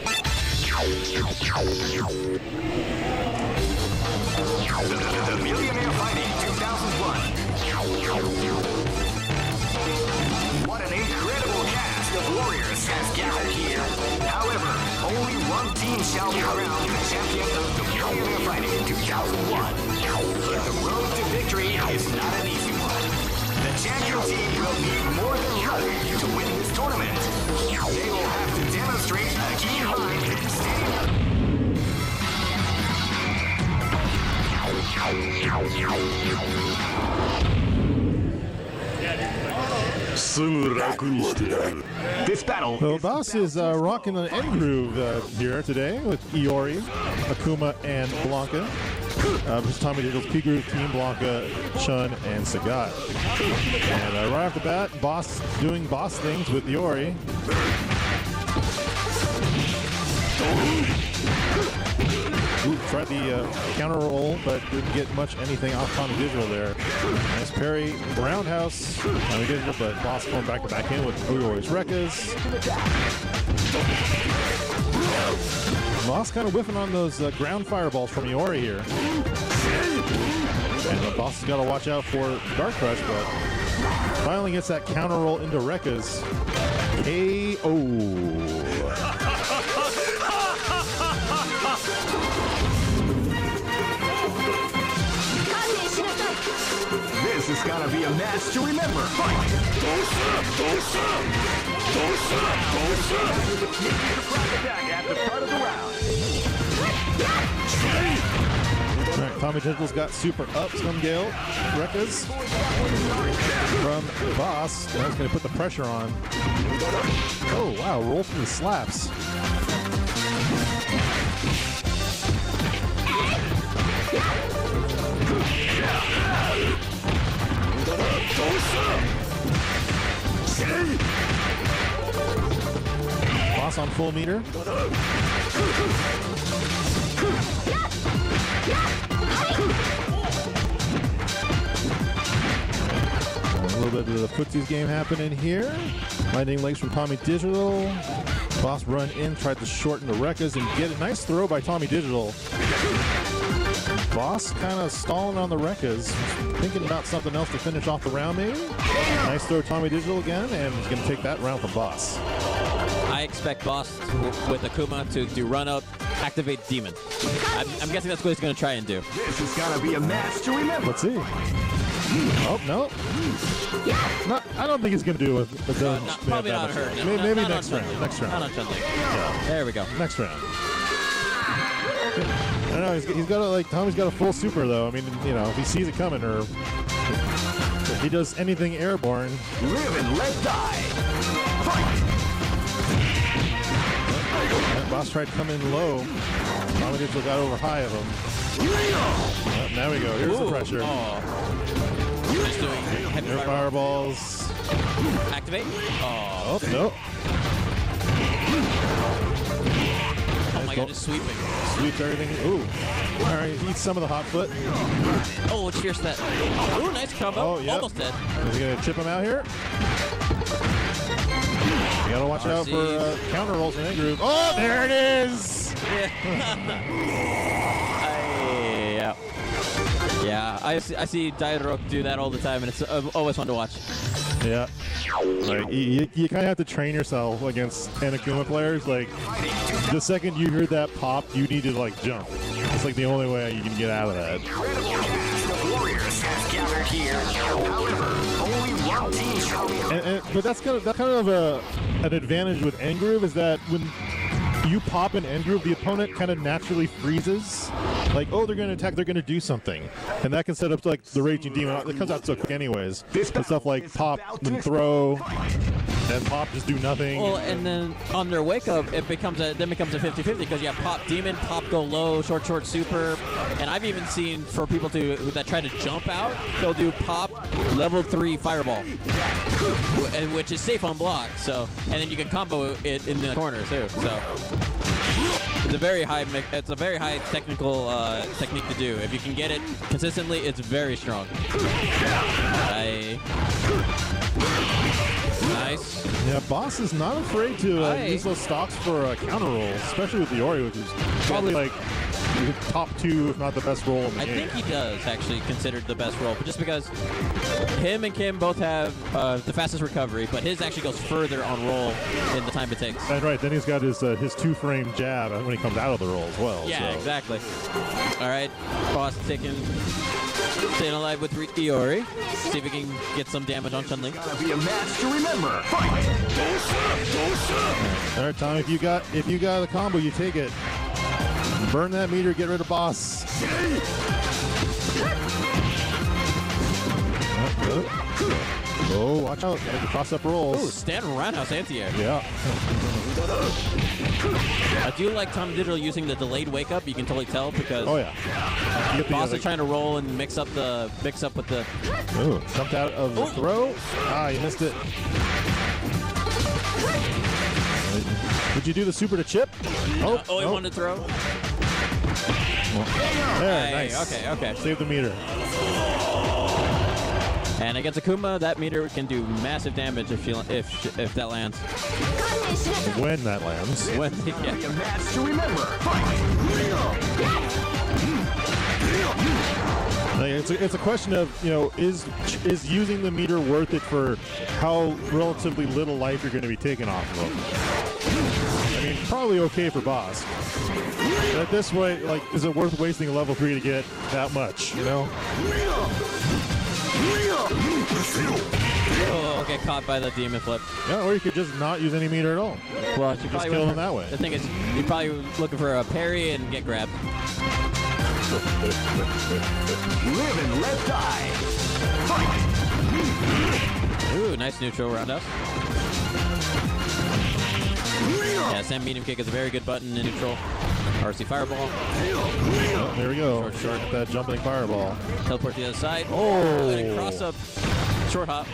S3: The Millionaire Fighting 2001. What an incredible cast of warriors has gathered here. However, only one team shall be crowned the champion of the Millionaire Fighting 2001. But the road to victory is not an easy one. The champion team will need more than luck to win this tournament. They will have to demonstrate a keen mind in standing.
S2: すぐ楽にしてやる。
S3: This battle
S8: Well,
S3: is
S8: Boss is rocking an end groove here today with Iori, Akuma, and Blanca. This Tommy Diddle's P Groove team, Blanca, Chun, and Sagat. And right off the bat, Boss doing boss things with Iori. Ooh, tried the counter roll, but didn't get much anything off Tommy Digital there. Nice parry, roundhouse. Tommy Digital, but Boss going back to back in with Uyori's Rekkas. Boss kind of whiffing on those ground fireballs from Iori here. And the Boss has got to watch out for Dark Crush, but finally gets that counter roll into Rekkas. KO.
S3: This is gonna be a match to remember. Fight! Attack at the start of the round.
S8: All right, Tommy Digital's got super ups from Gale. Rekkas from Boss. That's going to put the pressure on. Oh, wow. Roll from the slaps. Boss on full meter. A little bit of the footsies game happening here. Lightning legs from Tommy Digital. Boss run in, tried to shorten the Rekkas and get a nice throw by Tommy Digital. Boss kind of stalling on the Rekkas, thinking about something else to finish off the round maybe. Nice throw Tommy Digital again, and he's going to take that round from Boss.
S6: I expect Boss with Akuma to do run up, activate Demon. I'm guessing that's what he's going to try and do.
S3: This is gonna be a match to remember.
S8: Let's see. Oh, no. No, I don't think he's going to do it.
S6: Probably not hurt.
S8: Maybe
S6: not
S8: next
S6: on
S8: round.
S6: Chun-Li.
S8: Next round.
S6: Not on Chun-Li.
S8: Yeah.
S6: There we go.
S8: Next round. I don't know. He's got Tommy's got a full super though. I mean, you know, if he sees it coming or if he does anything airborne.
S3: Live and let die. Fight!
S8: That Boss tried to come in low. Tommy Digital got over high of him. Now we go. Here's the pressure.
S6: Oh. Just doing heavy
S8: Air fireballs.
S6: Activate. Oh.
S8: No.
S6: Oh my god, just sweeping.
S8: Sweeps everything. Ooh. All right, eats some of the hot foot.
S6: Oh, cheers that. Ooh, nice combo.
S8: Oh, yeah.
S6: Almost dead.
S8: Is he going to chip him out here? You got to watch out for counter rolls and in groove. Oh, there it is!
S6: Yeah, I see Dairok do that all the time, and it's always fun to watch.
S8: Yeah. Like, you kind of have to train yourself against Anakuma players. Like, the second you heard that pop, you need to, like, jump. It's, like, the only way you can get out of that.
S3: Warriors have gathered here. However, only one team shall be.
S8: But that's kind of an advantage with end groove is that when you pop an end groove, the opponent kind of naturally freezes. Like, oh, they're going to attack, they're going to do something. And that can set up, like, the Raging Demon. It comes out so quick anyways. But stuff like pop and throw, then pop just do nothing.
S6: Well, and then on their wake up, it becomes a 50-50 because you have pop Demon, pop go low, short super. And I've even seen for people that try to jump out, they'll do pop level 3 fireball, which is safe on block. So, and then you can combo it in the corner too. So. It's a very high technical technique to do. If you can get it consistently, it's very strong. Nice.
S8: Yeah, Boss is not afraid to use those stocks for counter rolls, especially with the Ori, which is probably like the top 2, if not the best roll in the game.
S6: I think he does actually considered the best roll, but just because him and Kim both have the fastest recovery, but his actually goes further on roll in the time it takes.
S8: That's right. Then he's got his 2-frame jab when he comes out of the roll as well.
S6: Yeah,
S8: so.
S6: Exactly. All right, Boss staying alive with Iori. See if we can get some damage on Chun-Li.
S3: Gonna be a match to remember. Fight!
S8: All right, Tom. If you got a combo, you take it. Burn that meter. Get rid of Boss. Oh, watch out. Cross-up rolls.
S6: Ooh, stand roundhouse anti-air.
S8: Yeah.
S6: I do like Tom Digital using the delayed wake-up. You can totally tell because Boss is trying to roll and mix up with the...
S8: Ooh, jumped out of the throw. Ah, you missed it. Did you do the super to chip?
S6: He wanted to throw.
S8: There,
S6: Hey,
S8: nice.
S6: okay.
S8: Save the meter.
S6: And against Akuma, that meter can do massive damage if that lands.
S8: When that lands.
S6: When,
S7: A
S6: yeah.
S7: match to remember.
S8: Like, it's a question of, is using the meter worth it for how relatively little life you're going to be taking off of them? I mean, probably okay for boss. But this way, like, is it worth wasting a level 3 to get that much,
S6: Oh, get caught by the demon flip.
S8: Yeah, or you could just not use any meter at all.
S6: Well, you
S8: Just
S6: probably
S8: kill
S6: would-
S8: them that way.
S6: The thing is, you're probably looking for a parry and get grabbed.
S7: Live and let die. Fight.
S6: Ooh, nice neutral roundhouse. Yeah, Sam medium kick is a very good button in neutral. RC fireball.
S8: Oh, there we go.
S6: Short.
S8: That jumping fireball.
S6: Teleport to the other side.
S8: Oh.
S6: And cross up. Short hop.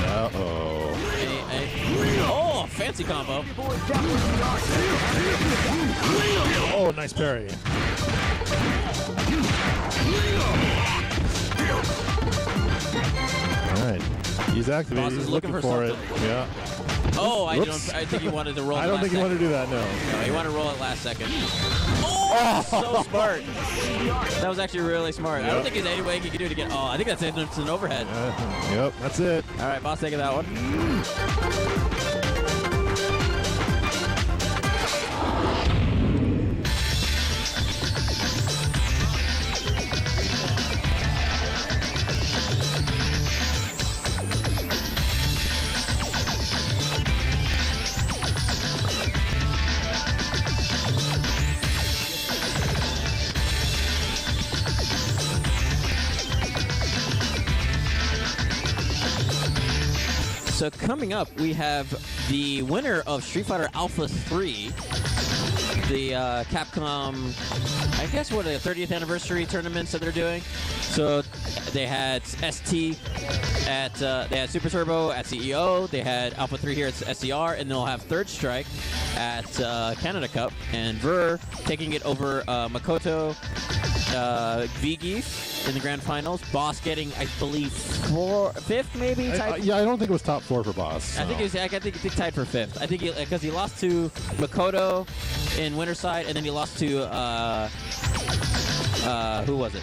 S8: Uh-oh.
S6: Oh, fancy combo.
S8: Oh, nice parry. All right. He's activated.
S6: Boss is
S8: He's
S6: looking
S8: looking
S6: for
S8: for it. Yeah.
S6: Oh, I
S8: Whoops.
S6: think he wanted to roll.
S8: I
S6: the
S8: don't
S6: last
S8: think he wanted to do that, no.
S6: No, he wanted to roll it last second. Oh, so smart. That was actually really smart. I don't think there's any way he could do it again. Oh, I think that's it. It's an overhead.
S8: Yep, that's it.
S6: All right, boss, taking that one. So coming up, we have the winner of Street Fighter Alpha 3, the Capcom, I guess, what, the 30th anniversary tournaments that they're doing. So they had ST at, they had Super Turbo at CEO, they had Alpha 3 here at SCR, and they'll have Third Strike at Canada Cup, and Ver taking it over Makoto, Vigif in the grand finals. Boss getting, I believe, fifth maybe.
S8: Yeah, I don't think it was top 4 for Boss.
S6: I think he's tied for fifth. I think because he lost to Makoto in Winterside, and then he lost to who was it?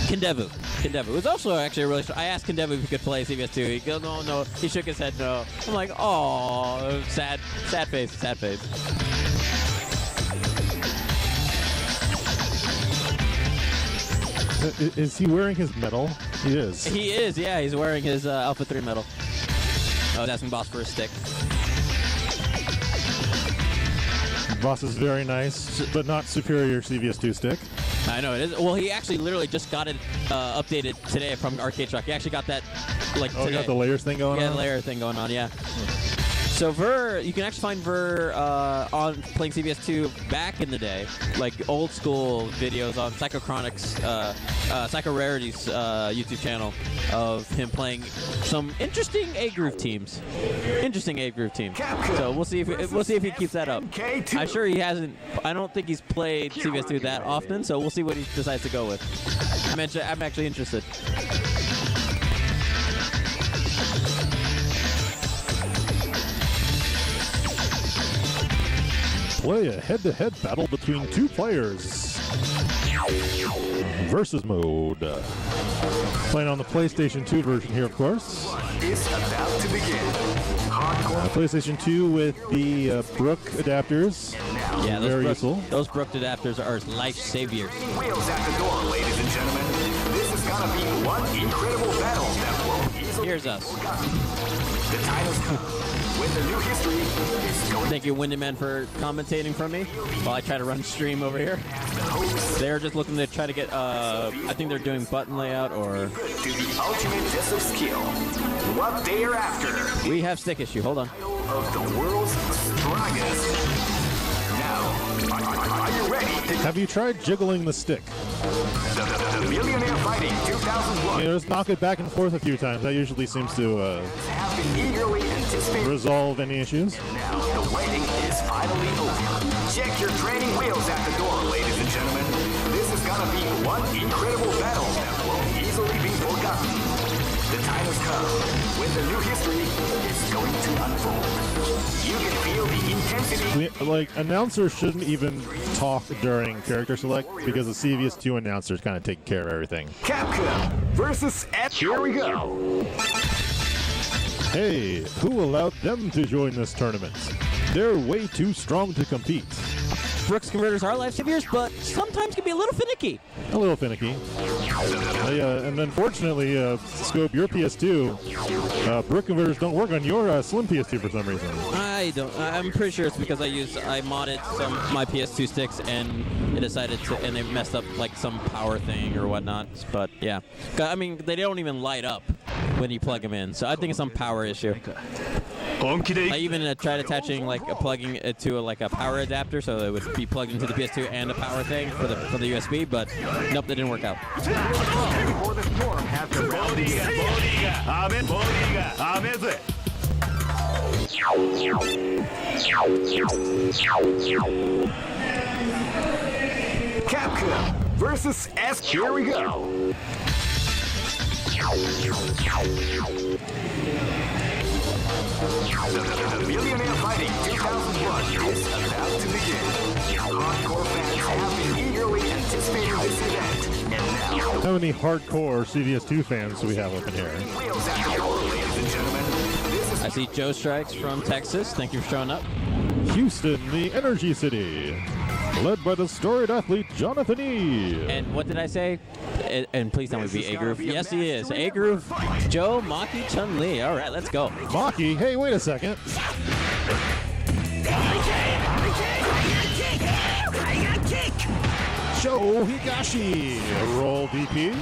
S6: Kendevu. Kendevu. It was also actually a really. I asked Kendevu if he could play CVS2. He goes, no. He shook his head, no. I'm like, oh, sad face.
S8: Is he wearing his medal? He is.
S6: He is, yeah. He's wearing his Alpha 3 medal. I was asking Boss for a stick.
S8: Boss is very nice, but not superior CVS2 stick.
S6: I know it is. Well, he actually literally just got it updated today from Arcade Truck. He actually got that like today.
S8: You got the layers thing going on?
S6: Yeah, the layer thing going on, yeah. So Ver, you can actually find Ver on playing CVS2 back in the day, like old school videos on Psycho Chronics, Psycho Rarities YouTube channel of him playing some interesting A-Groove teams. So we'll see if he keeps that up. I'm sure he hasn't. I don't think he's played CVS2 that often, so we'll see what he decides to go with. I'm actually interested.
S8: Play a head-to-head battle between two players. Versus mode. Playing on the PlayStation 2 version here, of course.
S7: It's about to begin. Hardcore.
S8: PlayStation 2 with the Brook adapters.
S6: Yeah,
S8: very useful.
S6: Those Brook adapters are life saviors.
S7: Wheels at the door, ladies and gentlemen. This is gonna be one incredible battle that won't easily.
S6: Here's us.
S7: The titles come. With the new history, it's going
S6: Thank you, Windyman, for commentating for me while I try to run stream over here. They're just looking to try to get, I think they're doing button layout or...
S7: to the ultimate test of skill. What they are after.
S6: We have stick issue. Hold on.
S7: Of the world's strongest. Now, are you ready to
S8: Have you tried jiggling the stick?
S7: the Millionaire Fighting 2001?
S8: Just knock it back and forth a few times. That usually seems to
S7: Have been eagerly anticipated.
S8: resolve any issues.
S7: Now, the waiting is finally over. Check your training wheels at the door, ladies and gentlemen. This is
S3: gonna be one incredible battle that won't easily be forgotten. The time has come when the new history is going to unfold. You can feel the intensity.
S8: Like, announcers shouldn't even talk during character select because the CVS2 announcers kind of take care of everything.
S3: Capcom versus Here we go.
S8: Hey, who allowed them to join this tournament? They're way too strong to compete.
S6: Brooks converters are lifesavers, but sometimes can be a little finicky.
S8: A little finicky. And unfortunately, Scope, your PS2, Brook converters don't work on your Slim PS2 for some reason.
S6: I don't. I'm pretty sure it's because I modded my PS2 sticks and and it messed up like some power thing or whatnot. But yeah, I mean they don't even light up when you plug them in, so I think it's some power issue. I even tried attaching plugging it to a power adapter so it would be plugged into the PS2 and a power thing for the USB, but nope, that didn't work out.
S3: Before the storm has to Capcom versus Here we go. The Millionaire Fighting 2001 is about to begin. Hardcore fans have been eagerly anticipating this event, and now
S8: How many hardcore CVS2 fans do we have up in here?
S3: wheels at the door, ladies and gentlemen. This is
S6: I see Joe Strikes from Texas. Thank you for showing up.
S8: Houston, the Energy City, led by the storied athlete Jonathan E.
S6: And what did I say? And please tell me be A-Groove. Yes, he is. A-Groove, Joe, Maki, Chun-Li. All right, let's go.
S8: Maki, hey, wait a second. Joe Higashi, roll DP.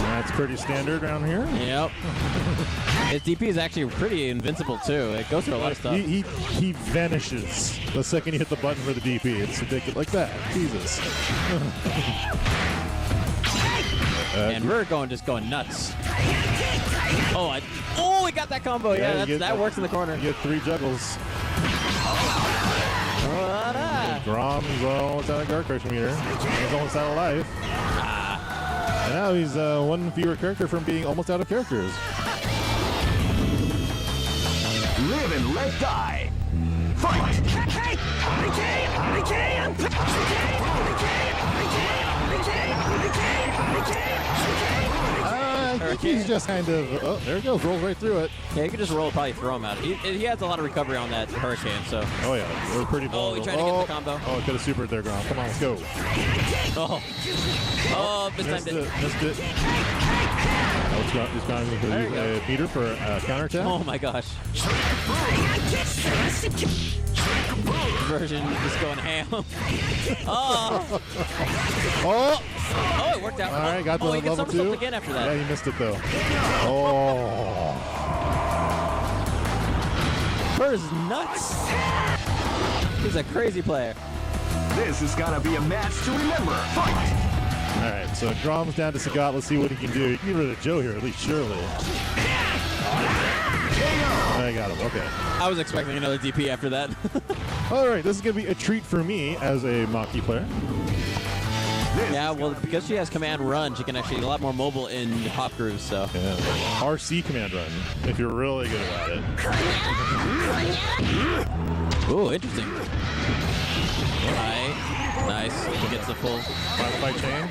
S8: That's pretty standard around here.
S6: Yep. His DP is actually pretty invincible too. It goes through a lot of stuff.
S8: He vanishes the second you hit the button for the DP. It's ridiculous. Like that. Jesus.
S6: And we're just going nuts. Oh, he got that combo. Yeah, that works in the corner.
S8: You get 3 juggles. Grom's almost out of guard character meter. He's almost out of life. And now he's one fewer character from being almost out of characters.
S3: Live and let die. Fight!
S8: I think he's just kind of, oh, there he goes, rolls right through it.
S6: Yeah, you could just probably throw him out. He has a lot of recovery on that hurricane, so.
S8: Oh yeah, we're pretty vulnerable.
S6: Oh, he tried to get the combo.
S8: Oh, it could have supered there, Grom. Come on, let's go.
S6: Oh,
S8: missed it. He's gone with a meter for counterattack.
S6: Oh my gosh. Version is going ham. Oh, it worked out.
S8: All right, got the
S6: he
S8: level 2
S6: again after that.
S8: Yeah, you missed it though. Oh.
S6: Burr's nuts. He's a crazy player.
S3: This is gonna be a match to remember. Fight!
S8: All right, so Grom's down to Sagat. Let's see what he can do. He can get rid of Joe here, at least, surely. I got him, okay.
S6: I was expecting another DP after that.
S8: All right, this is going to be a treat for me as a Maki player.
S6: Yeah, well, because she has command run, she can actually be a lot more mobile in hop grooves, so.
S8: Yeah. RC command run, if you're really good about it.
S6: Ooh, interesting. Nice. He gets the full
S8: Final fight chain.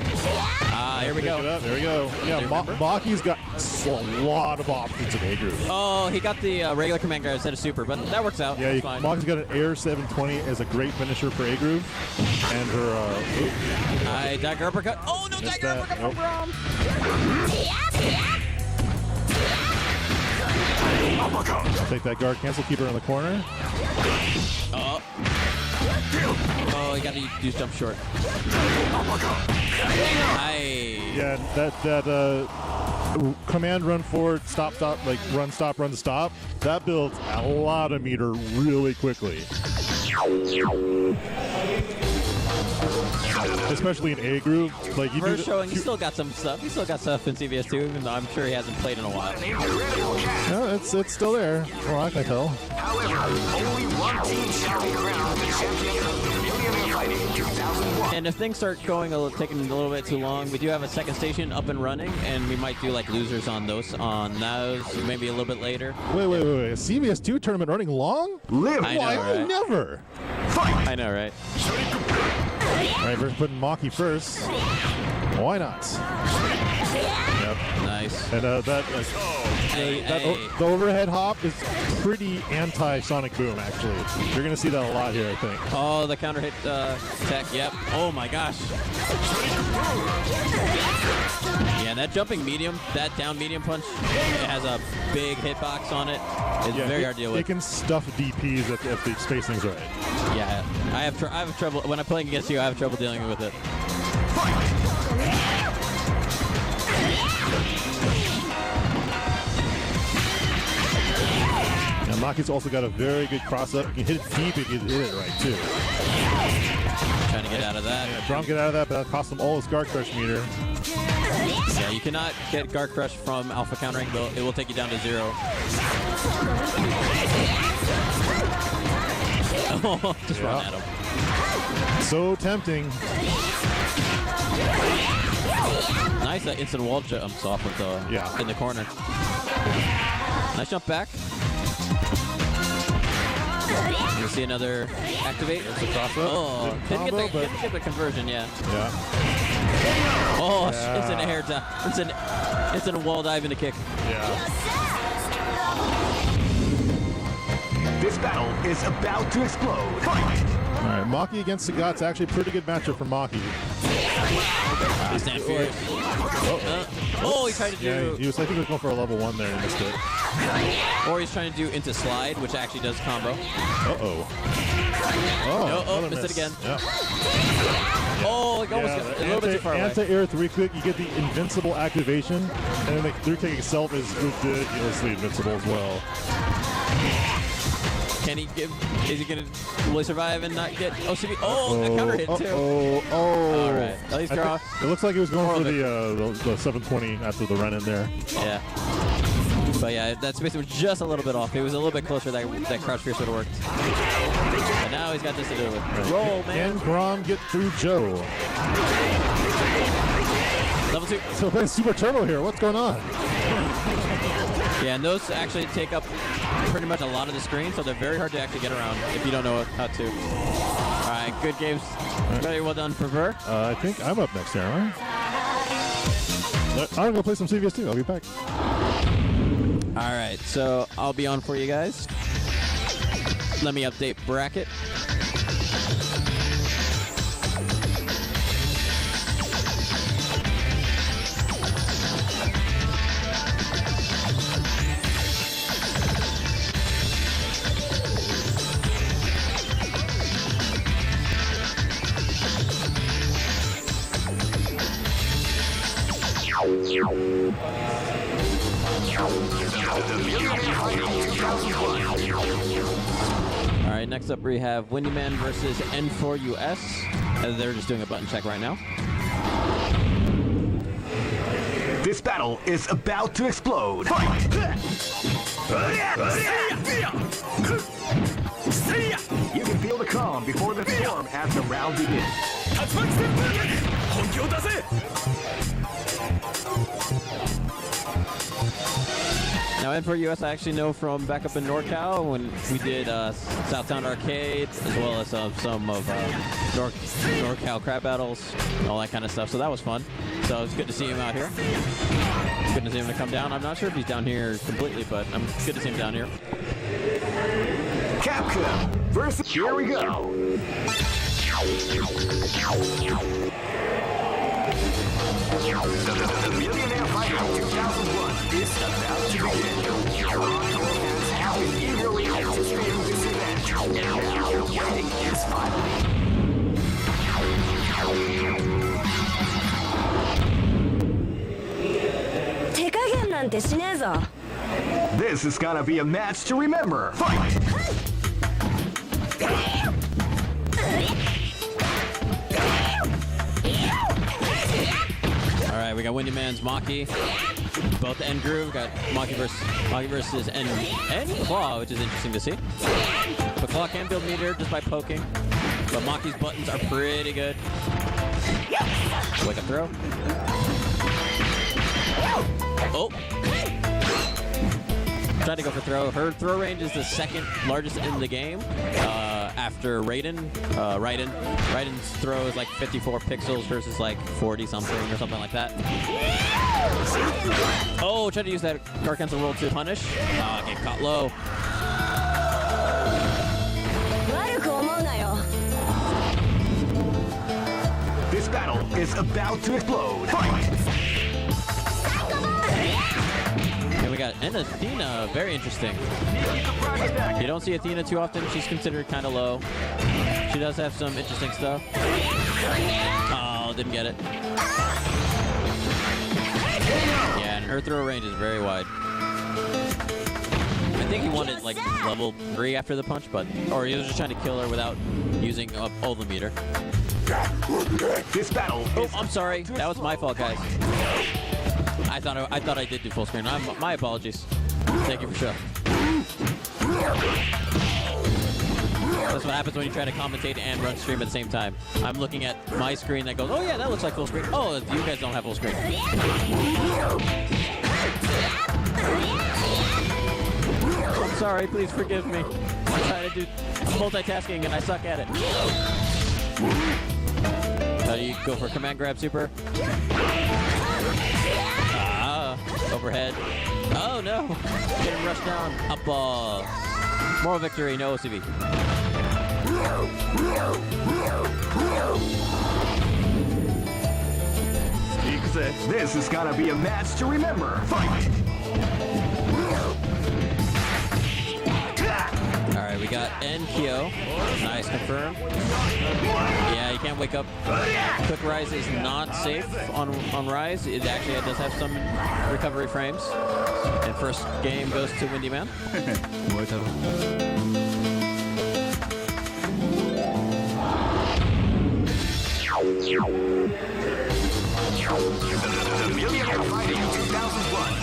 S6: Here we go.
S8: There we go. Yeah, Maki's got a lot of options in A-Groove.
S6: Oh, he got the regular command guard instead of super, but that works out.
S8: Yeah,
S6: fine.
S8: Maki's got an Air 720 as a great finisher for A-Groove. And her,
S6: dagger uppercut. Oh, no, dagger uppercut from Grom.
S8: Take that guard cancel, keep her in the corner.
S6: Oh, he got to use jump short.
S8: Yeah, that command run forward, stop, like run, stop, that builds a lot of meter really quickly. especially in A group. Like you
S6: First showing, he still got some stuff. He still got stuff in CVS2, even though I'm sure he hasn't played in a while.
S8: No, it's still there. Well, I can tell.
S3: However, only one team shall be crowned the champion of the Millionaire Fighting 2001.
S6: And if things start taking a little bit too long, we do have a second station up and running, and we might do like losers on those maybe a little bit later.
S8: Wait. A CVS2 tournament running long?
S3: Live.
S6: I know, right?
S8: Never.
S3: Fight.
S6: I know, right?
S8: All right, we're putting Maki first. Why not? Yep.
S6: Nice.
S8: And the overhead hop is pretty anti-Sonic Boom, actually. You're going to see that a lot here, I think.
S6: Oh, the counter hit tech, yep. Oh my gosh. Yeah, that jumping medium, that down medium punch, it has a big hitbox on it. It's very hard to deal with.
S8: It can stuff DPs if the spacing's right.
S6: Yeah, I have trouble, when I'm playing against you, I have trouble dealing with it.
S8: Now, Maki's also got a very good cross-up. You can hit it deep if you hit it right, too.
S6: Trying to get out of that.
S8: Yeah, Drum get out of that, but that cost him all his guard crush meter.
S6: Yeah, you cannot get guard crush from alpha countering, though. It will take you down to 0. Oh, just run at him.
S8: So tempting.
S6: Nice instant wall jumps off of the in the corner. Nice jump back. You see another activate.
S8: It's a cross-up.
S6: Oh, didn't get the conversion, yeah. Oh, it's an air dive. It's a wall dive and a kick.
S8: Yeah.
S3: This battle is about to explode. Fight!
S8: All right, Maki against Sagat. It's actually a pretty good matchup for Maki.
S6: He's not fierce. Oh, he tried to do...
S8: Yeah, he was, I think he was going for a level 1 there and missed it.
S6: Or he's trying to do into slide, which actually does combo.
S8: Uh-oh.
S6: Oh, missed it again.
S8: Yep.
S6: Oh, like almost got a little bit too far away.
S8: Anti-air 3-click, you get the invincible activation, and then the 3-click itself is ridiculously invincible as well.
S6: Can he give? Is he gonna? Will he survive and not get OCB? Oh, that counter hit too. All right. At least draw.
S8: It looks like he was going for the 720 after the run in there.
S6: Yeah. But yeah, that space was just a little bit off. It was a little bit closer. That crouch fierce would have worked. But now he's got this to do with. Roll, man.
S8: Can Grom get through Joe?
S6: Level 2.
S8: So playing Super Turbo here. What's going on?
S6: Yeah, and those actually take up pretty much a lot of the screen, so they're very hard to actually get around if you don't know how to. All right, good games. Very well done for Ver.
S8: I think I'm up next here, right? I'm going to play some CVS2. I'll be back.
S6: All right, so I'll be on for you guys. Let me update bracket. Alright, next up we have Windyman versus N4US. They're just doing a button check right now.
S3: This battle is about to explode. Fight! You can feel the calm before the storm as the round begins.
S6: Now, N4US I actually know from back up in NorCal when we did Southtown Arcade, as well as some of NorCal crab battles, all that kind of stuff. So that was fun. So it's good to see him out here. Good to see him to come down. I'm not sure if he's down here completely, but I'm good to see him down here.
S3: Capcom versus... Here we go. The Millionaire Fighting 2001 is about to begin. Hardcore fans have been eagerly anticipating this event, and now the waiting is finally. This is gonna be a match to remember. Fight!
S6: right, we got Windy Man's Maki. Both end groove. Got Maki versus end claw, which is interesting to see. But claw can build meter just by poking. But Maki's buttons are pretty good. Wake up throw. Oh. Tried to go for throw. Her throw range is the second largest in the game after Raiden. Raiden's throw is like 54 pixels versus like 40 something or something like that. Oh, tried to use that guard cancel roll to punish. Get caught low.
S3: This battle is about to explode. Fight!
S6: And we got Athena, very interesting. You don't see Athena too often. She's considered kind of low. She does have some interesting stuff. Oh, didn't get it. Yeah, and her throw range is very wide. I think he wanted like level 3 after the punch, or he was just trying to kill her without using all the meter.
S3: This battle.
S6: Oh, I'm sorry. That was my fault, guys. I thought I did do full screen. My apologies. Thank you for sure. That's what happens when you try to commentate and run stream at the same time. I'm looking at my screen that goes, oh yeah, that looks like full screen. Oh, you guys don't have full screen. I'm sorry, please forgive me. I'm trying to do multitasking and I suck at it. How do you go for command grab super? Overhead. Oh no! Getting rushed down. Up ball. Moral victory, no OCV.
S3: This is gonna be a match to remember. Fight!
S6: Alright, we got Nkyo. Nice, confirm. Yeah, you can't wake up. Quick Rise is not safe on Rise. It actually does have some recovery frames. And first game goes to Windy Man.
S7: Millionaire Fighting 2001.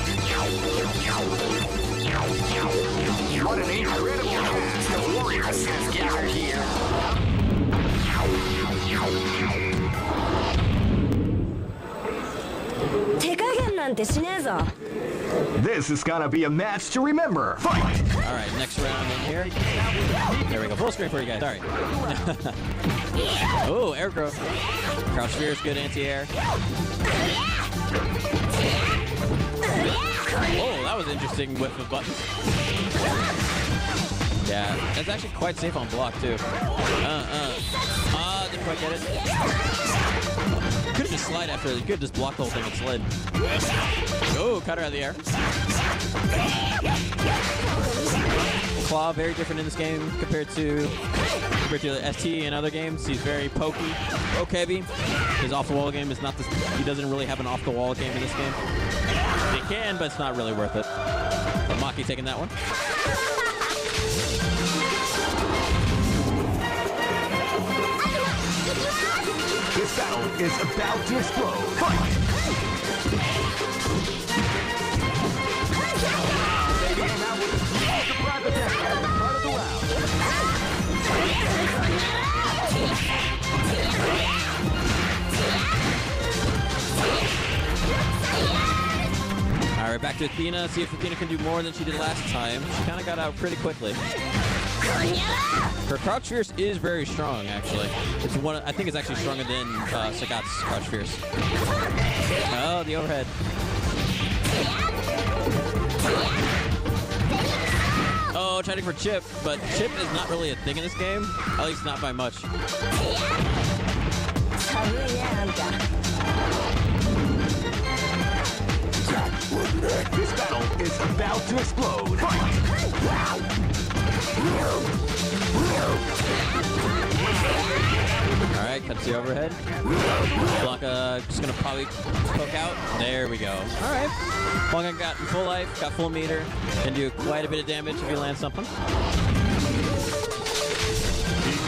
S7: What an incredible cast of warriors has gathered here.
S3: This is gonna be a match to remember. Fight!
S6: All right, next round in here. There we go. Full screen for you guys. Sorry. Oh, air growth. Crouch sphere is good anti-air. Oh, that was interesting whiff of buttons. Yeah, that's actually quite safe on block too. Didn't quite get it. Could've just slide after it. You could've just blocked the whole thing and slid. Oh, cut her out of the air. Claw, very different in this game compared to the ST and other games. He's very pokey, poke heavy. His off-the-wall game is not this. He doesn't really have an off-the-wall game in this game. He can, but it's not really worth it. But Maki taking that one.
S3: This battle is about to explode. Fight! They began out with a surprise attack at the start of the round.
S6: All right, back to Athena. See if Athena can do more than she did last time. She kind of got out pretty quickly. Her crouch fierce is very strong, actually. It's one. I think it's actually stronger than Sagat's crouch fierce. Oh, the overhead. Oh, trying for chip, but chip is not really a thing in this game. At least not by much.
S3: This battle is about to explode. Fight!
S6: All right, cuts the overhead. Blanca just gonna probably poke out. There we go. All right. Blanca got full life, got full meter, can do quite a bit of damage if you land something.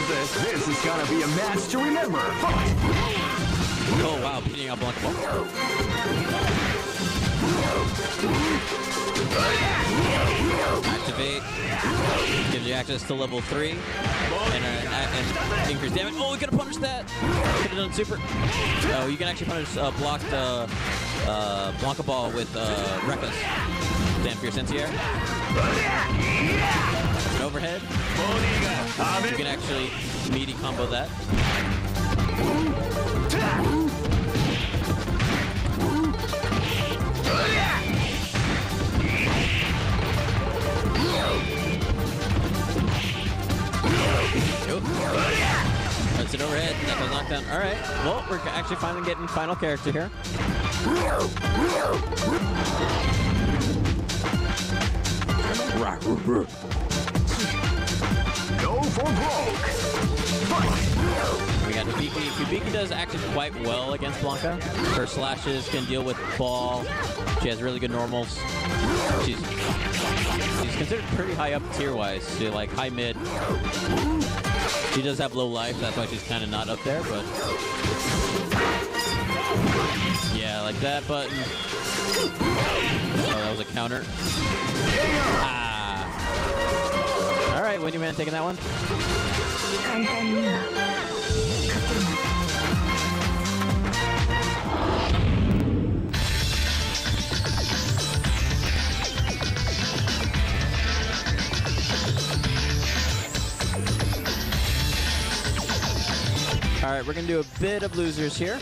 S3: This is gonna be a match to remember. Fight!
S6: Oh wow, beating out Blanca Ball. Activate. Gives you access to level 3 and increased damage. Oh, we could have punished that. Could have done super. Oh, you can actually punish blocked Blanca Ball with Rekka's Damn Fierce NTR. An overhead. You can actually meaty combo that. That's an overhead. That goes knockdown. All right. Well, we're actually finally getting final character here.
S3: Go for broke.
S6: We got Hibiki. Hibiki does actually quite well against Blanca. Her slashes can deal with ball. She has really good normals. She's considered pretty high up tier-wise. She like high mid. She does have low life. That's why she's kind of not up there. But yeah, like that button. Oh, that was a counter. Ah. All right, Winnie Man taking that one. All right, we're gonna do a bit of losers here.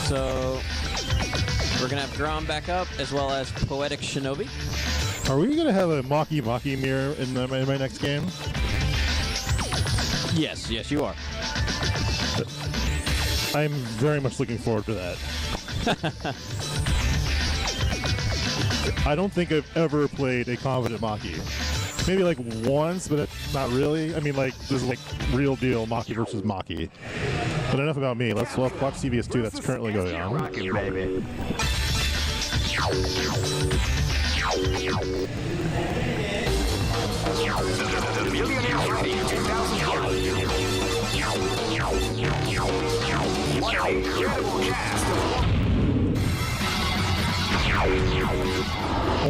S6: So we're gonna have Grom back up as well as Poetic Shinobi.
S8: Are we gonna have a Maki mirror in my next game?
S6: Yes, you are.
S8: I'm very much looking forward to that. I don't think I've ever played a confident Maki. Maybe like once, but not really. I mean, like, this is like real deal Maki versus Maki. But enough about me. Let's watch CVS2 that's currently going on.
S3: Rocky, baby. The Millionaire Party 2001. What an incredible cast of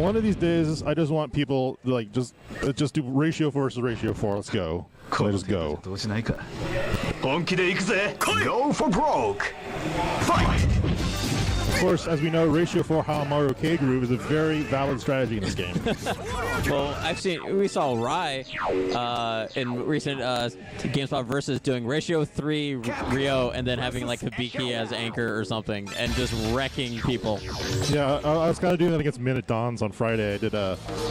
S8: One of these days, I just want people to, like, just do ratio 4 versus ratio 4. Let's go. Let us go.
S3: Go for broke. Fight!
S8: Of course, as we know, ratio 4 Hamaru K groove is a very valid strategy in this game.
S6: Well, we saw Rai in recent GameSpot versus doing ratio 3 Rio and then having like Hibiki as anchor or something and just wrecking people.
S8: Yeah, I was kind of doing that against Minute Dawns on Friday. I did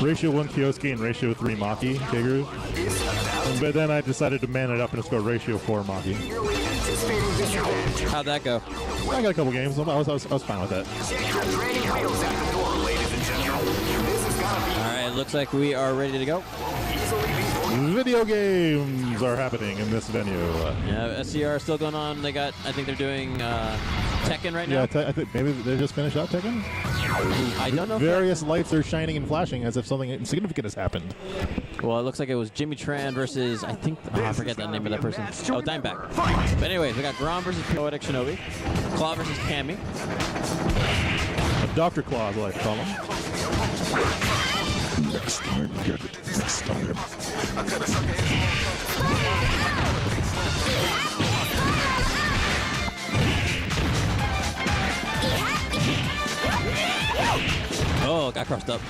S8: ratio 1 Kyosuke and ratio 3 Maki K groove. But then I decided to man it up and just go ratio 4 Maki.
S6: How'd that go?
S8: I got a couple games. I was fine with that.
S6: Alright, looks like we are ready to go.
S8: Video games are happening in this venue.
S6: Yeah, SCR still going on. I think they're doing Tekken right now.
S8: Yeah, I think maybe they just finished out Tekken?
S6: I don't know.
S8: Various lights are shining and flashing as if something significant has happened.
S6: Well, it looks like it was Jimmy Tran versus, I forget the name of that person. Oh, Dimeback. But anyways, we got Grom versus Poetic Shinobi. Claw versus Cammy.
S8: Dr. Claw, as I like to call him.
S2: Next time, get it. Next time.
S6: Oh, got crossed up.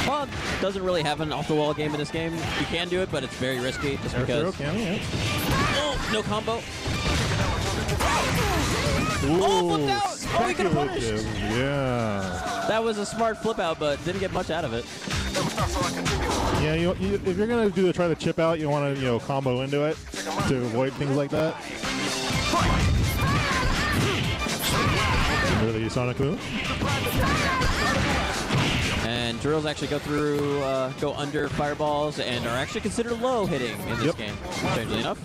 S6: Claw doesn't really have an off-the-wall game in this game. You can do it, but it's very risky just because... Oh, no combo.
S8: Ooh,
S6: oh, flipped out! Oh, we could have punished!
S8: Yeah.
S6: That was a smart flip out, but didn't get much out of it.
S8: Yeah, if you're gonna try the chip out, you want to combo into it to avoid things like that. Really, Sonic move.
S6: And drills actually go under fireballs and are actually considered low hitting in this game, strangely enough.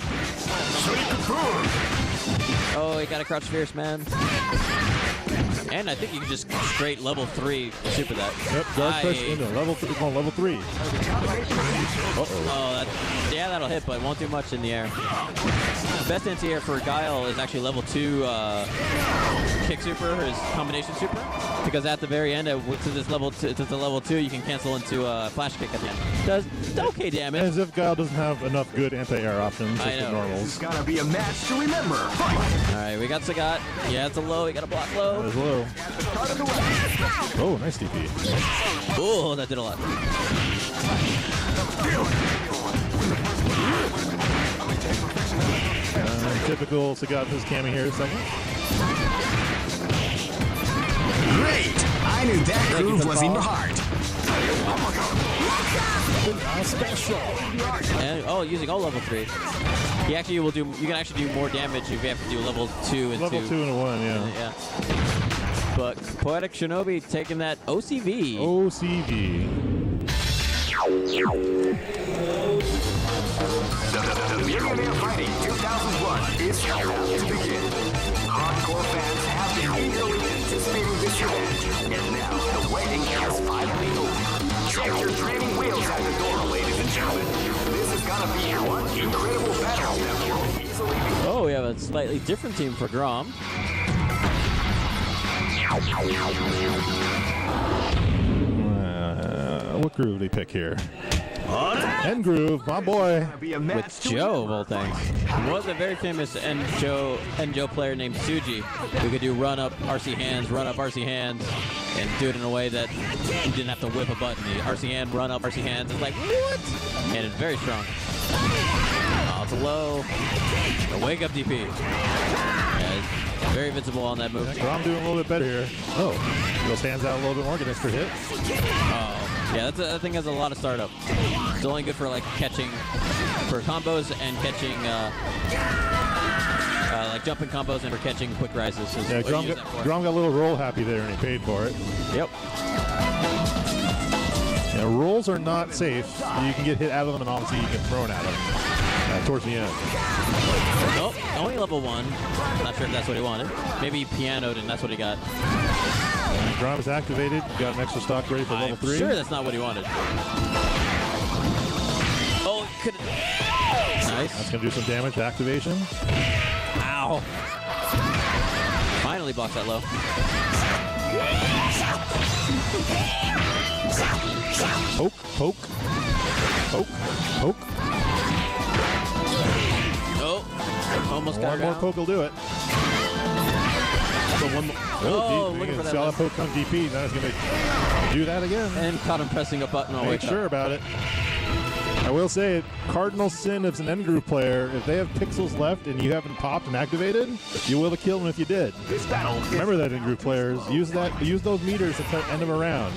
S6: Oh, he got a crouch fierce, man. And I think you can just straight level 3 super that.
S8: Yep, guard push into level 3. Going level 3.
S6: Oh, yeah, that'll hit, but it won't do much in the air. The best anti-air for Guile is actually level 2 kick super, his combination super, because at the very end, to this level, to the level 2, you can cancel into a flash kick at the end. Does okay damage.
S8: As if Guile doesn't have enough good anti-air options
S6: I
S8: with the
S6: know.
S8: normals.
S7: It's gonna be a match to remember. Fight!
S6: All right, we got Sagat. Yeah, it's a low. We got a block low.
S8: That is low. Oh, nice DP.
S6: Oh, that did a lot.
S8: Typical Sagat's Cammy here a second.
S7: Great! I knew that groove was in your heart.
S6: And, oh, using all level 3. He actually will do. You can actually do more damage if you have to do level 2 and
S8: Level 2 and a 1, yeah.
S6: Yeah. But Poetic Shinobi taking that OCV.
S8: OCV.
S7: The Millionaire Fighting 2001 is about to begin. Hardcore fans have been eagerly anticipating this event, and now the waiting has finally over. Check your training wheels at the door, ladies and gentlemen. This is gonna be one incredible battle that will easily be.
S6: Oh, we have a slightly different team for Grom.
S8: What groove did he pick here? End groove, my boy.
S6: With Joe of all things. There was a very famous End Joe player named Suji who could do run up RC hands, and do it in a way that you didn't have to whip a button. The RC hand, run up RC hands. It's like, what? And it's very strong. Oh, it's a low. A wake up DP. Yeah, it's very invincible on that move.
S8: Grom doing a little bit better here. Oh, those hands out a little bit more, get extra hit.
S6: Oh. Yeah, that thing has a lot of startup. It's only good for like catching, for combos and catching, like jumping combos and for catching quick rises.
S8: Yeah, Grom got a little roll happy there and he paid for it.
S6: Yep.
S8: Yeah, rolls are not safe. You can get hit out of them and obviously you get thrown at them towards the end.
S6: Nope, only level 1. Not sure if that's what he wanted. Maybe he pianoed and that's what he got.
S8: Grom is activated. Got an extra stock ready for level 3.
S6: Sure, that's not what he wanted. Oh, could. Nice.
S8: That's gonna do some damage. Activation.
S6: Ow. Finally blocks that low.
S8: Poke, poke, poke, poke.
S6: Oh, almost got
S8: One more poke will do it. So one more.
S6: Oh, looking for that
S8: Solid poke on DP. Now he's going to do that again.
S6: And caught him pressing a button.
S8: Make sure about it. I will say it, cardinal sin as an end group player, if they have pixels left and you haven't popped and activated, you will have killed them if you did. Remember that, in group players. Use those meters to end them around.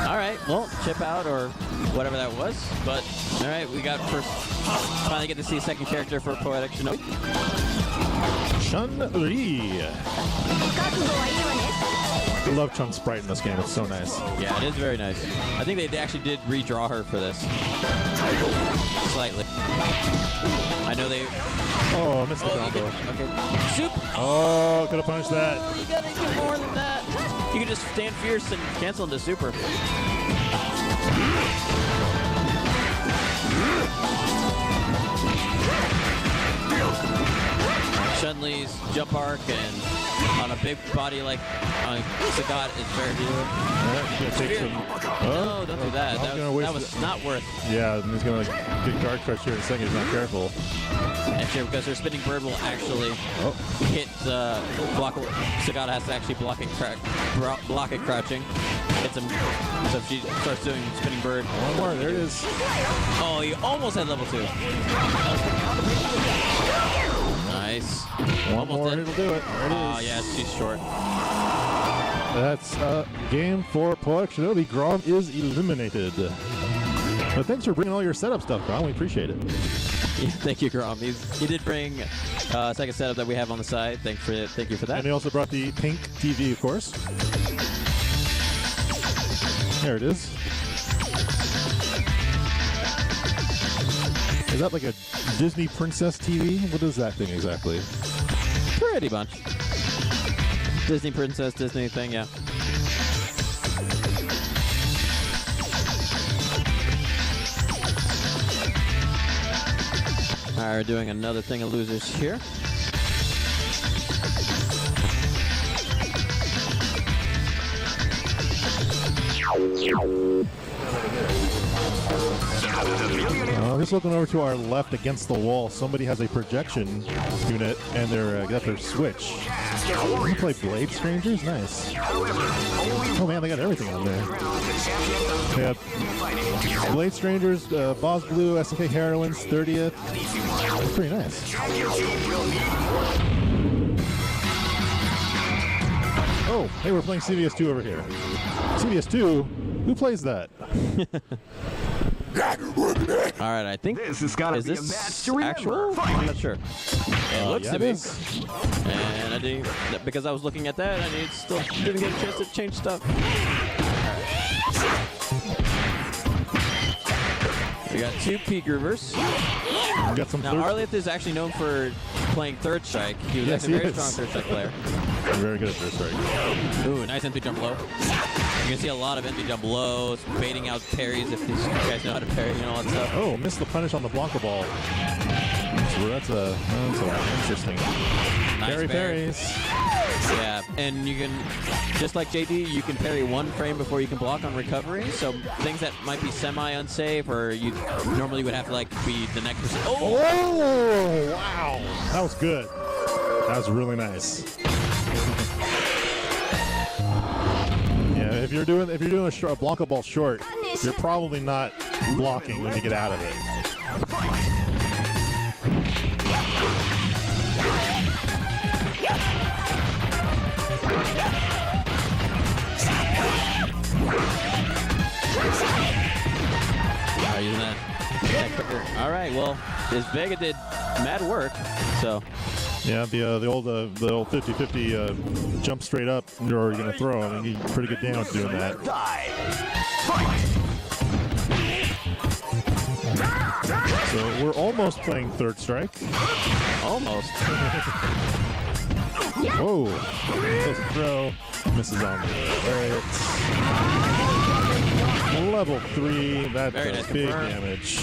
S6: All right, well, chip out or whatever that was. But all right, we got finally get to see a second character for Poetic Shinobi.
S8: Chun-Li. I love Chun's sprite in this game. It's so nice.
S6: Yeah, it is very nice. I think they actually did redraw her for this. Slightly. I know they...
S8: Oh, missed the combo.
S6: Okay. Soup!
S8: Oh, could have punished that.
S6: You gotta do more than that. You can just stand fierce and cancel into super. Chun-Li's jump arc and on a big body like Sagat is very good. No, don't do that. That was not worth.
S8: Yeah, and he's going to get guard crush here in a second. He's not careful.
S6: Actually, because her spinning bird will actually hit block. Sagat has to actually block it crouching. Hits him. So if she starts doing spinning bird.
S8: One more. There it is.
S6: Oh, he almost had level 2. Nice.
S8: One more, it'll do it. There it is.
S6: Oh, yeah, she's short.
S8: That's a game for Poetic Shinobi. Grom is eliminated. But thanks for bringing all your setup stuff, Grom. We appreciate it.
S6: Yeah, thank you, Grom. He did bring a second setup that we have on the side. Thank you for that.
S8: And he also brought the pink TV, of course. There it is. Is that like a Disney princess TV? What is that thing exactly?
S6: Pretty much. Disney princess, Disney thing, yeah. Alright, we're doing another thing of losers here.
S8: Just looking over to our left against the wall, somebody has a projection unit and they're got their switch. You play Blade Strangers? Nice. Oh man, they got everything on there. They have Blade Strangers, Boss Blue, SNK Heroines, 30th. That's pretty nice. Oh, hey, we're playing CVS2 over here. CVS2? Who plays that?
S6: All right, I think
S7: This has got to
S6: is
S7: be a
S6: this
S7: match to remember.
S6: actual? I'm not sure. It looks
S8: yeah,
S6: to
S8: it
S6: be.
S8: is.
S6: And I didn't, because I was looking at that, I still didn't get a chance to change stuff. We got two P groovers.
S8: We got some
S6: Now, Arleth is actually known for playing third strike. He was actually a very strong third strike player.
S8: Very good at third strike.
S6: Ooh, nice empty jump low. You're gonna see a lot of empty jump lows, baiting out parries if these guys know how to parry and all that stuff.
S8: Oh, missed the punish on the Blanca ball. So that's interesting.
S6: Nice
S8: Parries.
S6: Yeah, and you can, just like JD, you can parry one frame before you can block on recovery. So things that might be semi-unsafe or you normally would have to like be the next person.
S8: Oh, wow. That was good. That was really nice. Yeah, if you're doing a Blanca ball short, you're probably not blocking when you get out of it.
S6: Using that quicker. All right, well, this Vega did mad work, so.
S8: Yeah, the old 50-50 jump straight up or you're gonna throw. I mean, pretty good damage doing that. So we're almost playing third strike.
S6: Almost.
S8: Whoa! Close to throw, misses on me. All right. Level 3. That
S6: Very
S8: does
S6: nice
S8: big
S6: confirm.
S8: damage.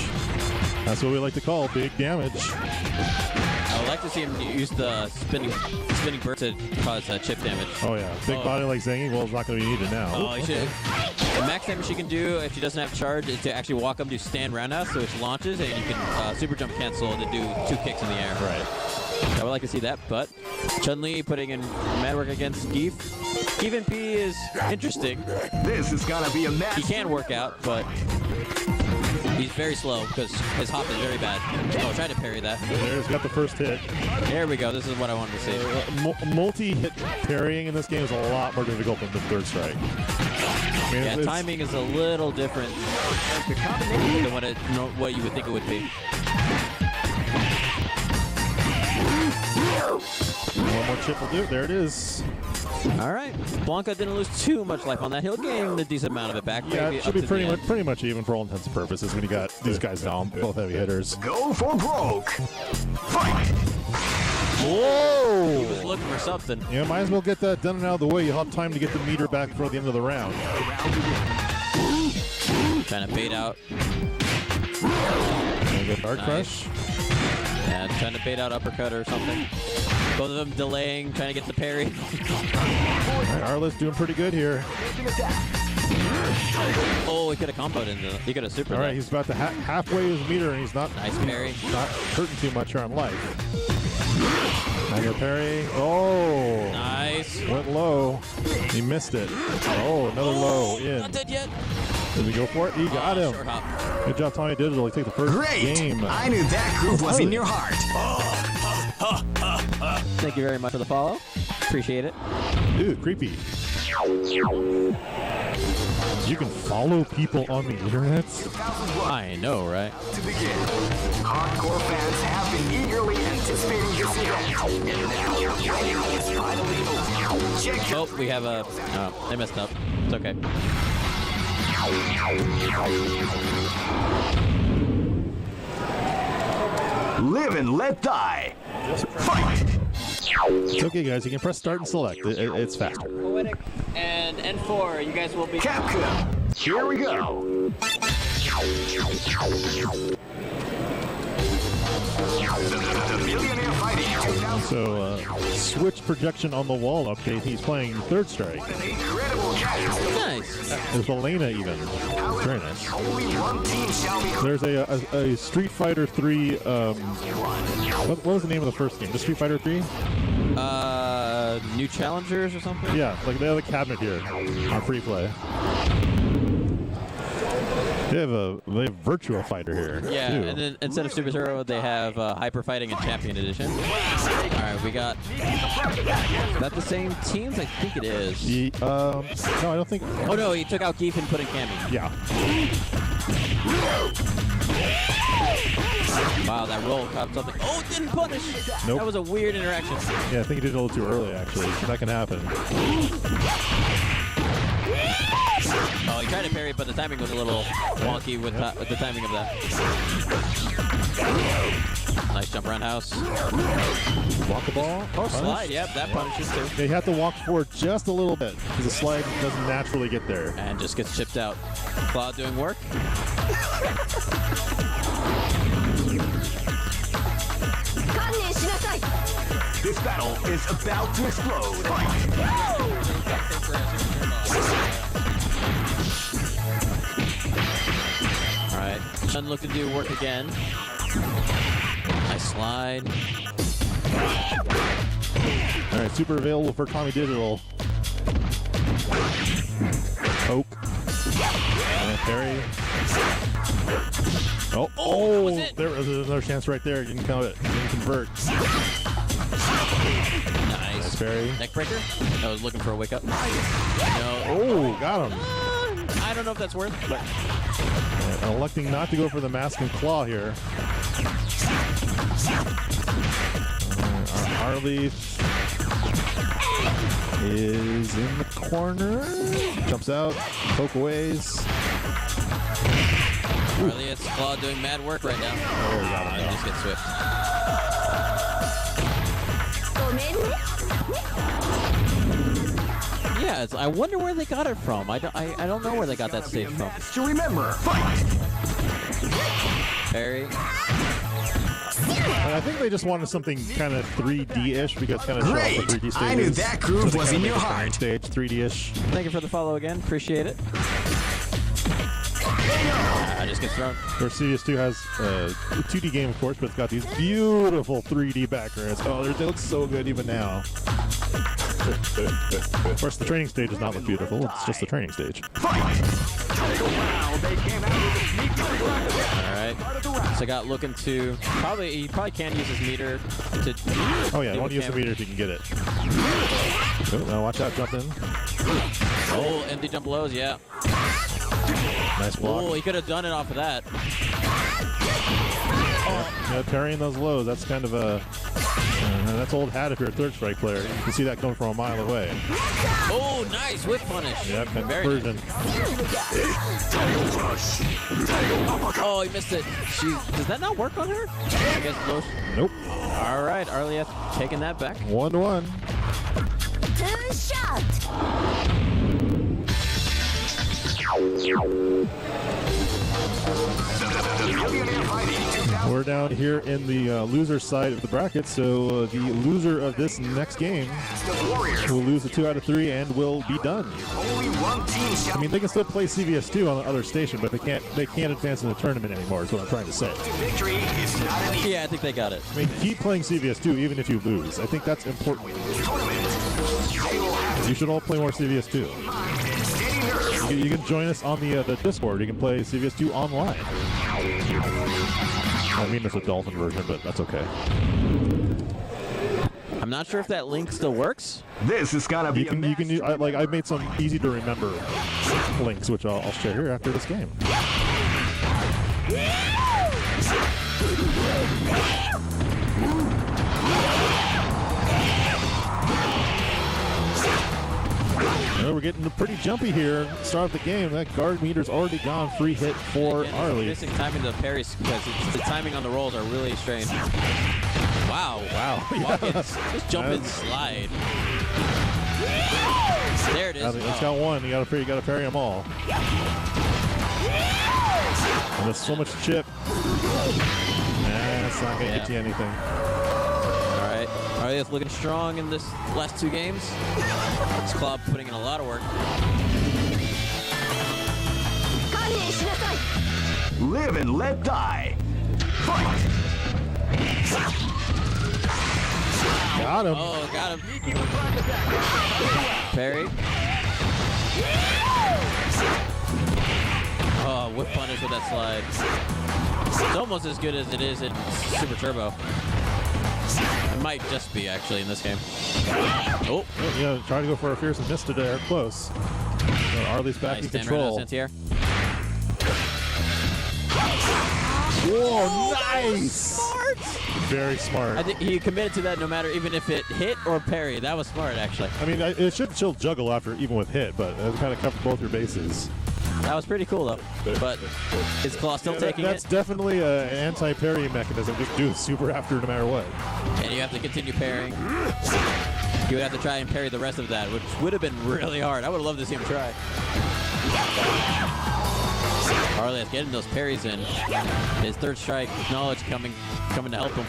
S8: That's what we like to call big damage.
S6: I would like to see him use the spinning burst to cause chip damage.
S8: Oh yeah, big body like Zangy. Well, it's not going to be needed now.
S6: Oh, he should. The max damage she can do if she doesn't have charge is to actually walk up to stand roundhouse, so it launches and you can super jump cancel to do 2 kicks in the air.
S8: Right.
S6: I would like to see that, but Chun-Li putting in mad work against Geef. Even P is interesting.
S7: This is gonna be a match.
S6: He can work out, but he's very slow because his hop is very bad. Oh, try to parry that.
S8: There's got the first hit.
S6: There we go. This is what I wanted to see.
S8: Multi-hit parrying in this game is a lot more difficult than the third strike. I mean,
S6: Yeah, timing is a little different than what you would think it would be.
S8: One more chip will do it. There it is.
S6: All right. Blanca didn't lose too much life on that. He'll gain a decent amount of it back.
S8: Yeah,
S6: maybe
S8: it should
S6: up
S8: be
S6: to
S8: pretty
S6: the
S8: much even for all intents and purposes when you got these guys down, both heavy hitters.
S7: Go for broke. Fight.
S8: Whoa!
S6: He was looking for something.
S8: Yeah, might as well get that done and out of the way. You'll have time to get the meter back before the end of the round.
S6: Trying to bait out.
S8: Hard crush.
S6: Yeah, trying to bait out uppercut or something. Both of them delaying, trying to get the parry.
S8: All right, Arleth doing pretty good here.
S6: Oh, he could have comboed into. He could have super.
S8: All right, he's about to halfway his meter, and he's not
S6: parry.
S8: Not hurting too much here on life. Now your parry. Oh,
S6: nice.
S8: Went low. He missed it. Oh, another low in.
S6: Not dead yet.
S8: Did he go for it? He got him.
S6: Short hop.
S8: Good job, Tommy Digital. He take the first game.
S7: I knew that groove was in your heart.
S6: Thank you very much for the follow. Appreciate it.
S8: Ooh, creepy. You can follow people on the internet?
S6: I know, right?
S7: To begin, hardcore fans have been eagerly anticipating this event. And now, the waiting is finally over. Check your...
S6: Oh, we have a... Oh, they messed up. It's okay.
S7: Live and let die. Fight!
S8: It's okay, guys. You can press start and select. It's faster.
S6: Poetic and N4, you guys will be.
S7: Capcom, here we go. The Millionaire Fighting 2000.
S8: So, switch projection on the wall update. He's playing Third Strike.
S7: An incredible cast.
S6: Nice.
S8: With Elena even. Very nice.
S7: Only one team shall be.
S8: There's a Street Fighter 3. What was the name of the first game? The Street Fighter 3?
S6: New challengers or something?
S8: Yeah, like they have a cabinet here on free play. They have Virtua Fighter here.
S6: Yeah,
S8: too.
S6: and then instead of Super Zero, they have Hyper Fighting and Champion Edition. All right, we got. Is that the same teams? I think it is.
S8: No, I don't think.
S6: Oh no, he took out Geef and put in Cammy.
S8: Yeah.
S6: Wow, that roll caught something. Oh, didn't punish.
S8: Nope.
S6: That was a weird interaction.
S8: Yeah, I think he did it a little too early, actually. So that can happen.
S6: Oh, he tried to parry, but the timing was a little wonky with the timing of that. Nice jump roundhouse.
S8: Walk the ball.
S6: Or slide, yep, that punishes too.
S8: They have to walk forward just a little bit because the slide doesn't naturally get there.
S6: And just gets chipped out. Claw doing work.
S7: This battle is about to explode.
S6: Alright, doesn't look to do work again. Nice slide.
S8: Alright, super available for Tommy Digital. Poke. And parry. Oh, there was another chance right there. You can count it. You can convert.
S6: Nice.
S8: Parry.
S6: Neck breaker? I was looking for a wake up. No.
S8: Oh, got him.
S6: I don't know if that's worth it, but
S8: Electing not to go for the mask and claw here. Arleth is in the corner. Jumps out. Poke aways.
S6: Arleth's claw doing mad work right now.
S8: Oh, got him.
S6: Just get swift. Yeah, I wonder where they got it from. I don't know where they got that stage from.
S7: To remember, fight!
S6: Parry.
S8: And I think they just wanted something kind of 3D-ish because kind of show off the 3D stages.
S7: I knew that groove was in your heart.
S8: Stage 3D-ish.
S6: Thank you for the follow again. Appreciate it. I just get thrown.
S8: Where CVS2 has a 2D game, of course, but it's got these beautiful 3D backgrounds. Oh, they look so good even now. Of course, the training stage does not look beautiful. It's just the training stage.
S6: Alright. So got looking to he probably can use his meter to.
S8: Oh yeah, don't use the meter if you can get it. Oh, now watch out, jump in.
S6: Oh, empty jump lows, yeah.
S8: Nice block.
S6: Oh, he could have done it off of that.
S8: Yeah, parrying those lows, that's kind of a... that's old hat if you're a Third Strike player. You can see that coming from a mile away.
S6: Oh, nice whip punish.
S8: Yeah,
S6: Very
S8: conversion.
S6: nice. Oh, he missed it. Does that not work on her? I guess low.
S8: Nope.
S6: All right, Arleth taking that back.
S8: 1-1.
S9: Two shot.
S8: We're down here in the loser side of the bracket, so the loser of this next game will lose a 2 out of 3 and will be done. I mean, they can still play CVS2 on the other station, but they can't advance in the tournament anymore, is what I'm trying to say.
S6: Yeah, I think they got it.
S8: I mean, keep playing CVS2 even if you lose. I think that's important. You should all play more CVS2. You can join us on the Discord. You can play CVS2 online. I mean, it's a Dolphin version, but that's okay.
S6: I'm not sure if that link still works.
S7: This is gonna be
S8: You can use, I've made some easy to remember links, which I'll share here after this game. we're getting pretty jumpy here. Start of the game. That guard meter's already gone. Free hit for Arleth.
S6: Missing timing the parries because the timing on the rolls are really strange. Wow. Watkins, just jump and slide. There it is.
S8: It's got one. You got to parry them all. And there's so much chip. That's not going to get you anything.
S6: All right. Arleth looking strong in this last 2 games. This club putting in a lot of work.
S3: Live and let die. Fight.
S8: Got him.
S6: Oh, got him. Parry. Oh, whip punish with that slide. It's almost as good as it is in Super Turbo. It might just be, actually, in this game. Oh.
S8: Yeah, trying to go for a fierce and missed there. Close. Arleth's back in control. Whoa, nice!
S6: Smart!
S8: Very smart.
S6: I think he committed to that no matter even if it hit or parry. That was smart, actually.
S8: I mean, it should still juggle after, even with hit, but it kind of covered both your bases.
S6: That was pretty cool, though. But is Claw still taking
S8: That's definitely an anti-parry mechanism. Just do super after no matter what.
S6: And you have to continue parrying. You would have to try and parry the rest of that, which would have been really hard. I would have loved to see him try. Arleth getting those parries in. His third strike, knowledge coming to help him.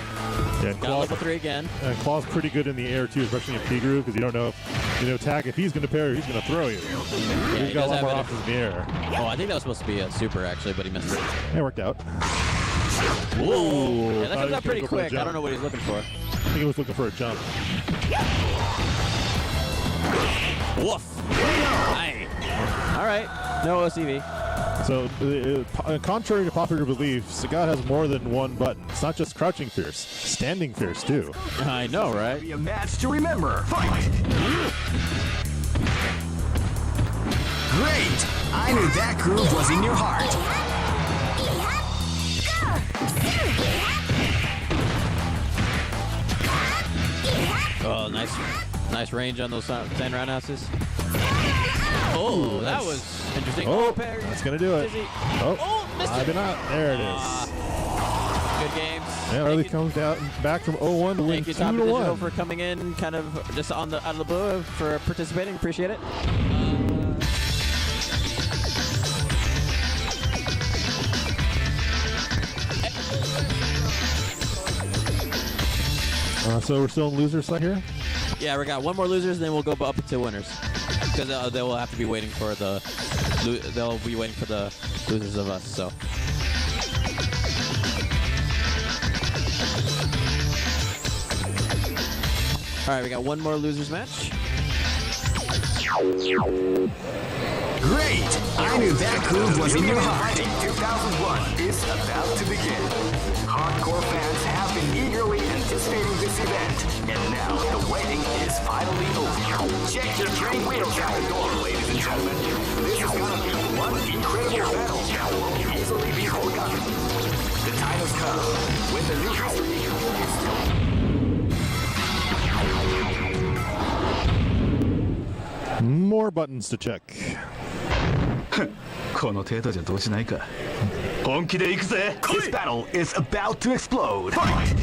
S8: Yeah,
S6: got level 3 again.
S8: And Claw's pretty good in the air too, especially in P groove, because you don't know attack if he's going to parry or he's going to throw you.
S6: Yeah,
S8: he's got a lot more options in the air.
S6: Oh, I think that was supposed to be a super actually, but he missed it.
S8: It worked out.
S6: Whoa! Yeah, that comes out pretty quick. I don't know what he's looking for.
S8: I think he was looking for a jump.
S6: Woof! Aye. All right, no OCV.
S8: So, contrary to popular belief, Sagat has more than one button. It's not just crouching fierce, standing fierce too.
S6: I know, right?
S3: Be a match to remember. Fight! Great! I knew that groove was in your heart.
S6: Oh, nice range on those 10 roundhouses. Oh, that was interesting.
S8: Oh, that's gonna do it. Oh, maybe not. There it is.
S6: Good games.
S8: Yeah, Arleth comes back from 0-1 to win 2-1
S6: for coming in, kind of just out of the blue for participating. Appreciate it.
S8: So we're still in loser side here.
S6: Yeah, we got one more losers, and then we'll go up to winners. Because they will have to be waiting for the losers of us. So. All right, we got one more losers match.
S3: Great! I knew that groove was in your heart. 2001 is about to begin. Hardcore fans have been eagerly anticipating this event, and now the waiting is finally over. Check your train wheels out the door, ladies and gentlemen. This is gonna be one incredible battle that will easily be forgotten. The time has come when the new history is
S8: More buttons to check.
S5: この程度じゃどうしないか。
S3: 本気で行くぜ。This battle is about to explode. Fight!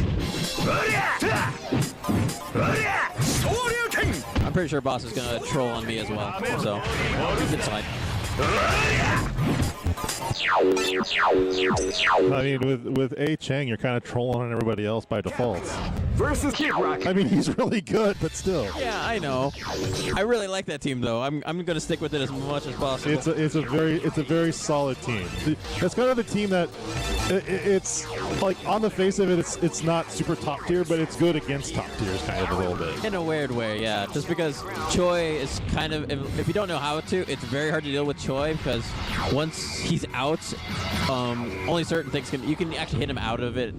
S6: I'm pretty sure Boss is gonna troll on me as well, so it's fine.
S8: I mean, with A Chang, you're kind of trolling on everybody else by default.
S3: Versus Kid Rock.
S8: I mean, he's really good, but still.
S6: Yeah, I know. I really like that team, though. I'm gonna stick with it as much as possible.
S8: It's a very solid team. It's kind of the team that it's like on the face of it, it's not super top tier, but it's good against top tiers, kind of a little bit.
S6: In a weird way, yeah. Just because Choi is kind of, if you don't know how to, it's very hard to deal with Choi because once he's out, only certain things you can actually hit him out of it.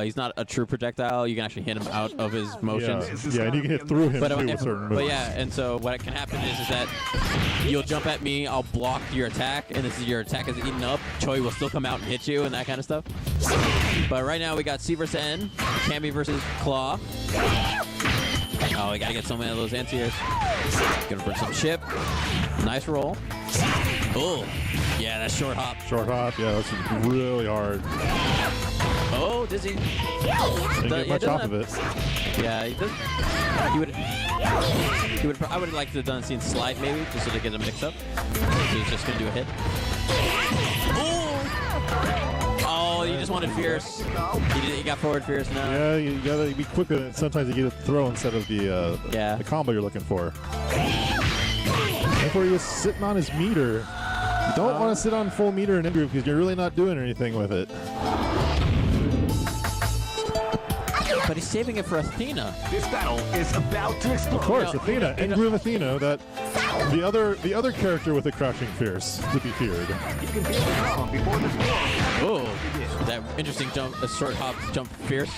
S6: He's not a true projectile. You can actually hit him out of his motions.
S8: Yeah, and you can hit through him too with certain moves.
S6: But yeah, and so what can happen is that you'll jump at me, I'll block your attack, and as your attack is eaten up, Choi will still come out and hit you and that kind of stuff. But right now we got C versus N, Cammy versus Claw. Oh, we gotta get so many of those anti-airs. Gonna put some chip. Nice roll. Oh, yeah, that's short hop.
S8: Short hop, yeah, that's really hard.
S6: Oh, dizzy.
S8: Didn't get much off of it.
S6: Yeah, he does. I would have liked to have done seen slide maybe, just so to get a mix-up. He was just gonna do a hit. Oh, you just wanted fierce. You got forward fierce now.
S8: Yeah, you gotta be quicker than sometimes you get a throw instead of the combo you're looking for. Therefore, you're sitting on his meter. You don't want to sit on full meter in N-Groove because you're really not doing anything with it.
S6: But he's saving it for Athena.
S1: This battle is about to explode.
S8: Of course, Athena, N-Groove Athena, that the other character with a crouching fierce to be feared.
S1: You can feel the calm before the storm.
S6: Oh, that interesting jump, a short hop jump fierce.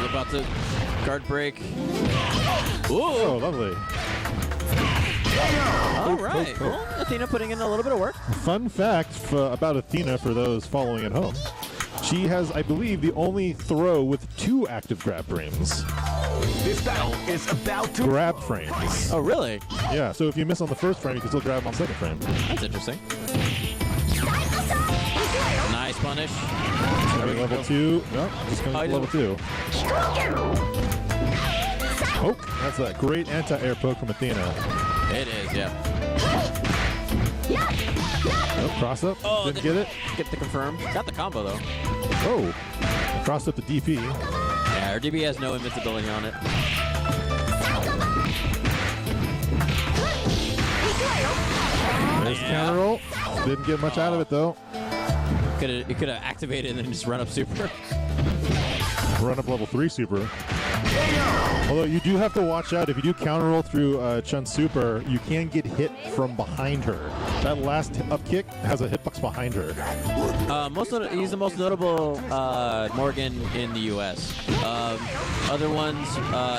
S6: We're about to guard break. Ooh.
S8: Oh, lovely.
S6: All right. Well, Athena putting in a little bit of work.
S8: Fun fact about Athena for those following at home. She has, I believe, the only throw with 2 active grab frames.
S1: This battle is about to
S8: Grab frames.
S6: Oh, really?
S8: Yeah, so if you miss on the first frame, you can still grab on the second frame.
S6: That's interesting. Nice punish.
S8: Level 2. No, just going to level 2. Poke. That's a great anti-air poke from Athena.
S6: It is, yeah.
S8: Oh, cross up.
S6: Oh,
S8: Didn't get it.
S6: Get the confirm. Got the combo, though.
S8: Oh. Crossed up the DP.
S6: Yeah, our DB has no invincibility on it.
S8: Nice counter roll. Didn't get much out of it, though.
S6: You could have activated and then just run up super.
S8: Run up level 3 super. Although you do have to watch out. If you do counter roll through Chun's super, you can get hit from behind her. That last up kick has a hitbox behind her.
S6: He's the most notable Morgan in the U.S. Other ones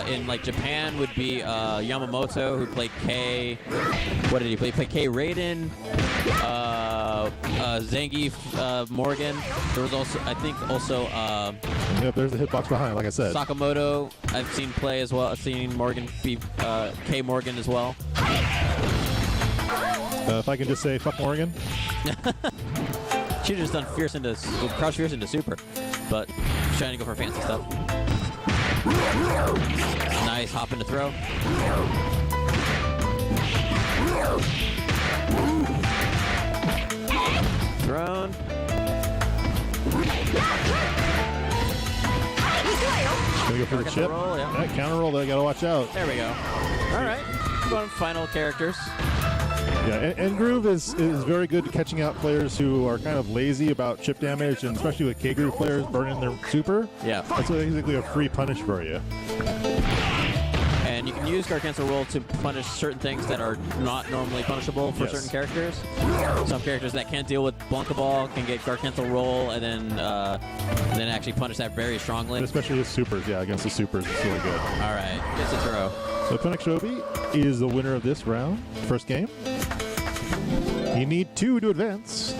S6: in like Japan would be Yamamoto, who played K. What did he play? He played K Raiden. Zangief Morgan. There was also, I think,
S8: Yep, there's the hitbox behind, like I said.
S6: Sakamoto, I've seen play as well. I've seen Morgan be K Morgan as well.
S8: If I can just say, fuck Morgan.
S6: Should've just done fierce into crouch fierce into super, but she's trying to go for fancy stuff. Nice hop into throw. Thrown.
S8: Gonna go for the chip.
S6: Roll, yeah.
S8: That counter roll, they gotta watch out.
S6: There we go. All right. Going final characters.
S8: Yeah, N-Groove is very good at catching out players who are kind of lazy about chip damage, and especially with K-Groove players burning their super.
S6: Yeah.
S8: That's basically a free punish for you.
S6: And you can use guard cancel roll to punish certain things that are not normally punishable for certain characters. Some characters that can't deal with Blanca Ball can get guard cancel roll and then actually punish that very strongly.
S8: And especially with supers, yeah, against the supers, it's really good.
S6: All right, gets a throw.
S8: So Shinobi is the winner of this round, first game. You need 2 to advance.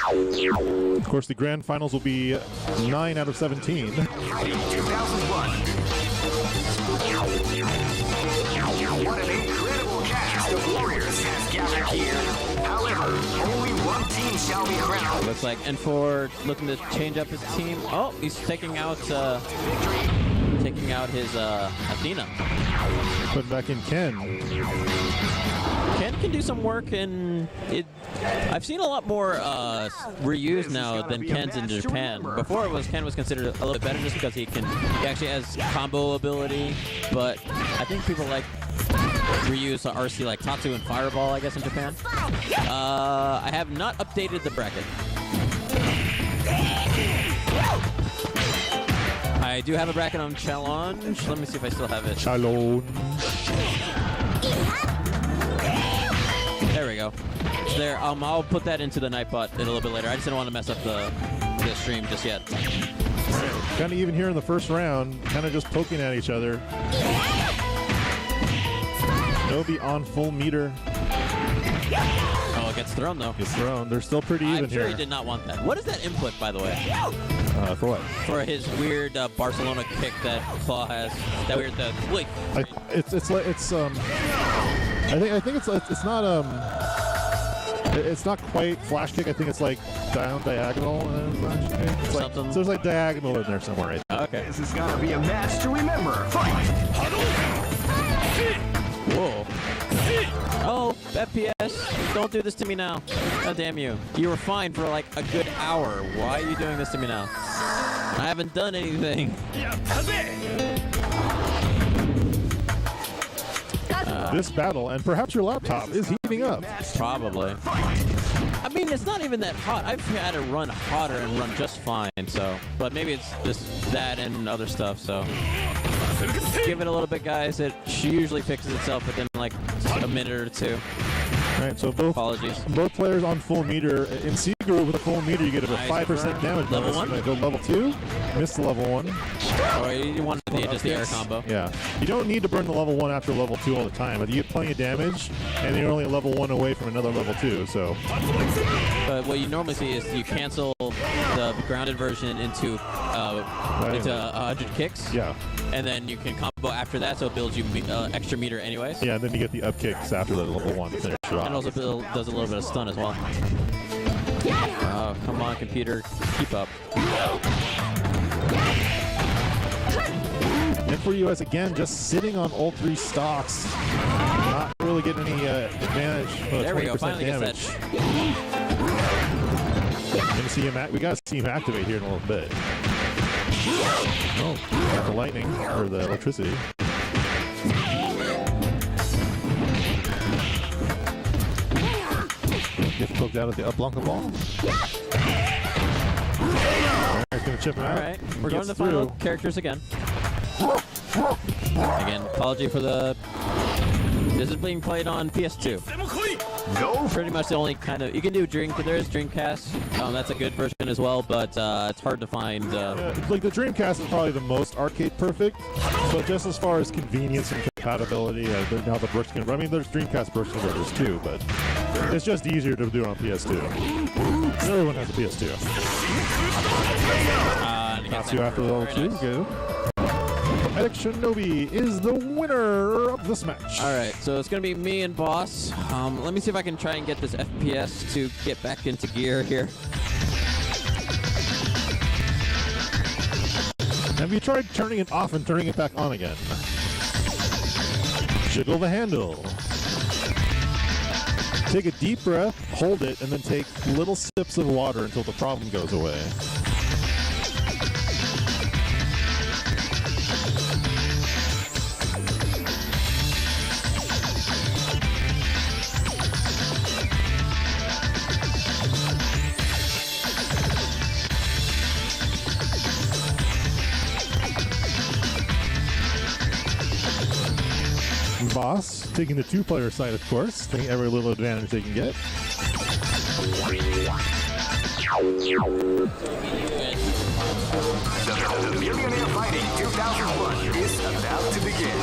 S8: Of course, the grand finals will be 9 out of 17.
S7: 2001. What an incredible cast of warriors has gathered here. However, only one team shall be crowned.
S6: Looks like N4 looking to change up his team. Oh, he's taking out his Athena.
S8: Putting back in Ken.
S6: Ken can do some work, and I've seen a lot more reused now than Ken's in Japan. Before Ken was considered a little bit better just because he actually has combo ability, but I think people like reuse RC like Tatsu and Fireball, I guess, in Japan. I have not updated the bracket. I do have a bracket on Challenge. Let me see if I still have it.
S8: Challenge.
S6: There we go. It's there. I'll put that into the Nightbot a little bit later. I just didn't want to mess up the stream just yet.
S8: Kind of even here in the first round, kind of just poking at each other. Shinobi on full meter.
S6: Oh, it gets thrown, though.
S8: Gets thrown. They're still pretty even
S6: I'm sure
S8: here.
S6: he did not want that. What is that input, by the way?
S8: For what?
S6: For his weird Barcelona kick that Claw has. That weird, wait.
S8: I think it's not it's not quite flash kick. I think it's like down diagonal. Flash kick. It's like,
S6: Something.
S8: so there's like diagonal in there somewhere. Right?
S6: Okay.
S7: This is gonna be a match to remember. Fight!
S6: Whoa. Oh, FPS. Don't do this to me now. God damn you. You were fine for like a good hour. Why are you doing this to me now? I haven't done anything.
S8: This battle, and perhaps your laptop, is heating up.
S6: Probably. I mean, it's not even that hot. I've had to run hotter and run just fine, so. But maybe it's just that and other stuff, so. Give it a little bit, guys. It usually fixes itself within like a minute or two.
S8: All right, so both players on full meter. In C group with a full meter, you get about 5% damage.
S6: Level
S8: bonus.
S6: 1?
S8: Go level 2. Missed the level 1.
S6: Or you want just the air combo.
S8: Yeah. You don't need to burn the level 1 after level 2 all the time. But you get plenty of damage, and you're only a level 1 away from another level 2. So.
S6: But what you normally see is you cancel the grounded version into 100 kicks.
S8: Yeah.
S6: And then you can combo after that, so it builds you extra meter anyways.
S8: Yeah, and then you get the up kicks after the level 1 to finish it off.
S6: And also does a little bit of stun as well. Oh, come on, computer. Keep up.
S8: And for you guys, again, just sitting on all 3 stocks. Not really getting any advantage.
S6: There we go, finally
S8: damage. Gonna see him we gotta see him activate here in a little bit. Oh, got the lightning, or the electricity. Gets poked out at the up Blanca ball. Alright, gonna chip him out.
S6: Alright, we're going to the final characters again. Again, apology for the... This is being played on PS2. Pretty much the only kind of... You can do there is Dreamcast. That's a good version as well, but it's hard to find...
S8: like the Dreamcast is probably the most arcade perfect, but just as far as convenience and compatibility, now the Brooks can... I mean, there's Dreamcast Brooks converters too, but it's just easier to do it on PS2. Everyone has a PS2. That's you after level 2. Good. Shinobi is the winner of this match.
S6: All right, so it's going to be me and Boss. Let me see if I can try and get this FPS to get back into gear here.
S8: Have you tried turning it off and turning it back on again? Jiggle the handle. Take a deep breath, hold it, and then take little sips of water until the problem goes away. Boss, taking the 2-player side, of course, taking every little advantage they can get.
S7: The Millionaire Fighting 2001 is about to begin.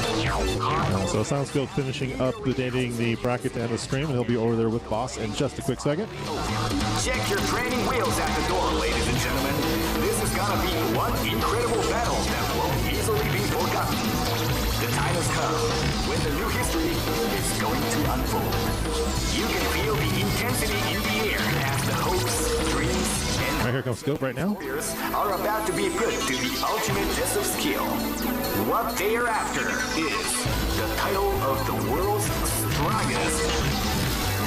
S8: So Soundsfield finishing up dating the bracket to end the stream, and he'll be over there with Boss in just a quick second.
S7: Check your training wheels at the door, ladies and gentlemen. This is gonna be one incredible battle that won't easily be forgotten. The time has come when the new history is going to unfold. You can feel the intensity in the air as the hopes, dreams, and
S8: Right, here comes Scope right now.
S7: are about to be put to the ultimate test of skill. What they are after is the title of the world's strongest.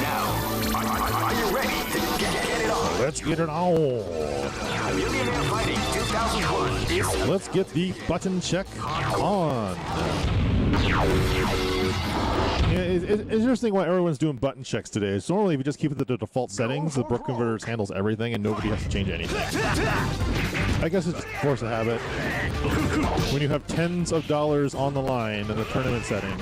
S7: Now, are you ready to get it on?
S8: Let's get it on.
S7: Millionaire Fighting 2001 is
S8: Let's get the button check on. Yeah, it's interesting why everyone's doing button checks today. It's normally if you just keep it to the default settings, the Brook Converters handles everything and nobody has to change anything. I guess it's force of habit. When you have tens of dollars on the line in the tournament setting.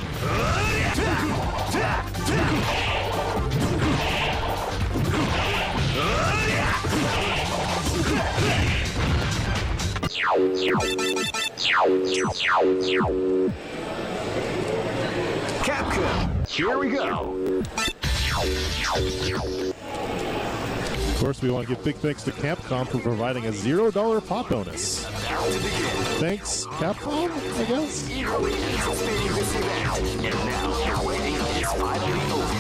S7: Capcom. Here we go.
S8: Of course, we want to give big thanks to Capcom for providing a $0 pop bonus. Thanks, Capcom, I guess?
S3: Eagerly anticipating this event, and now the waiting is finally over.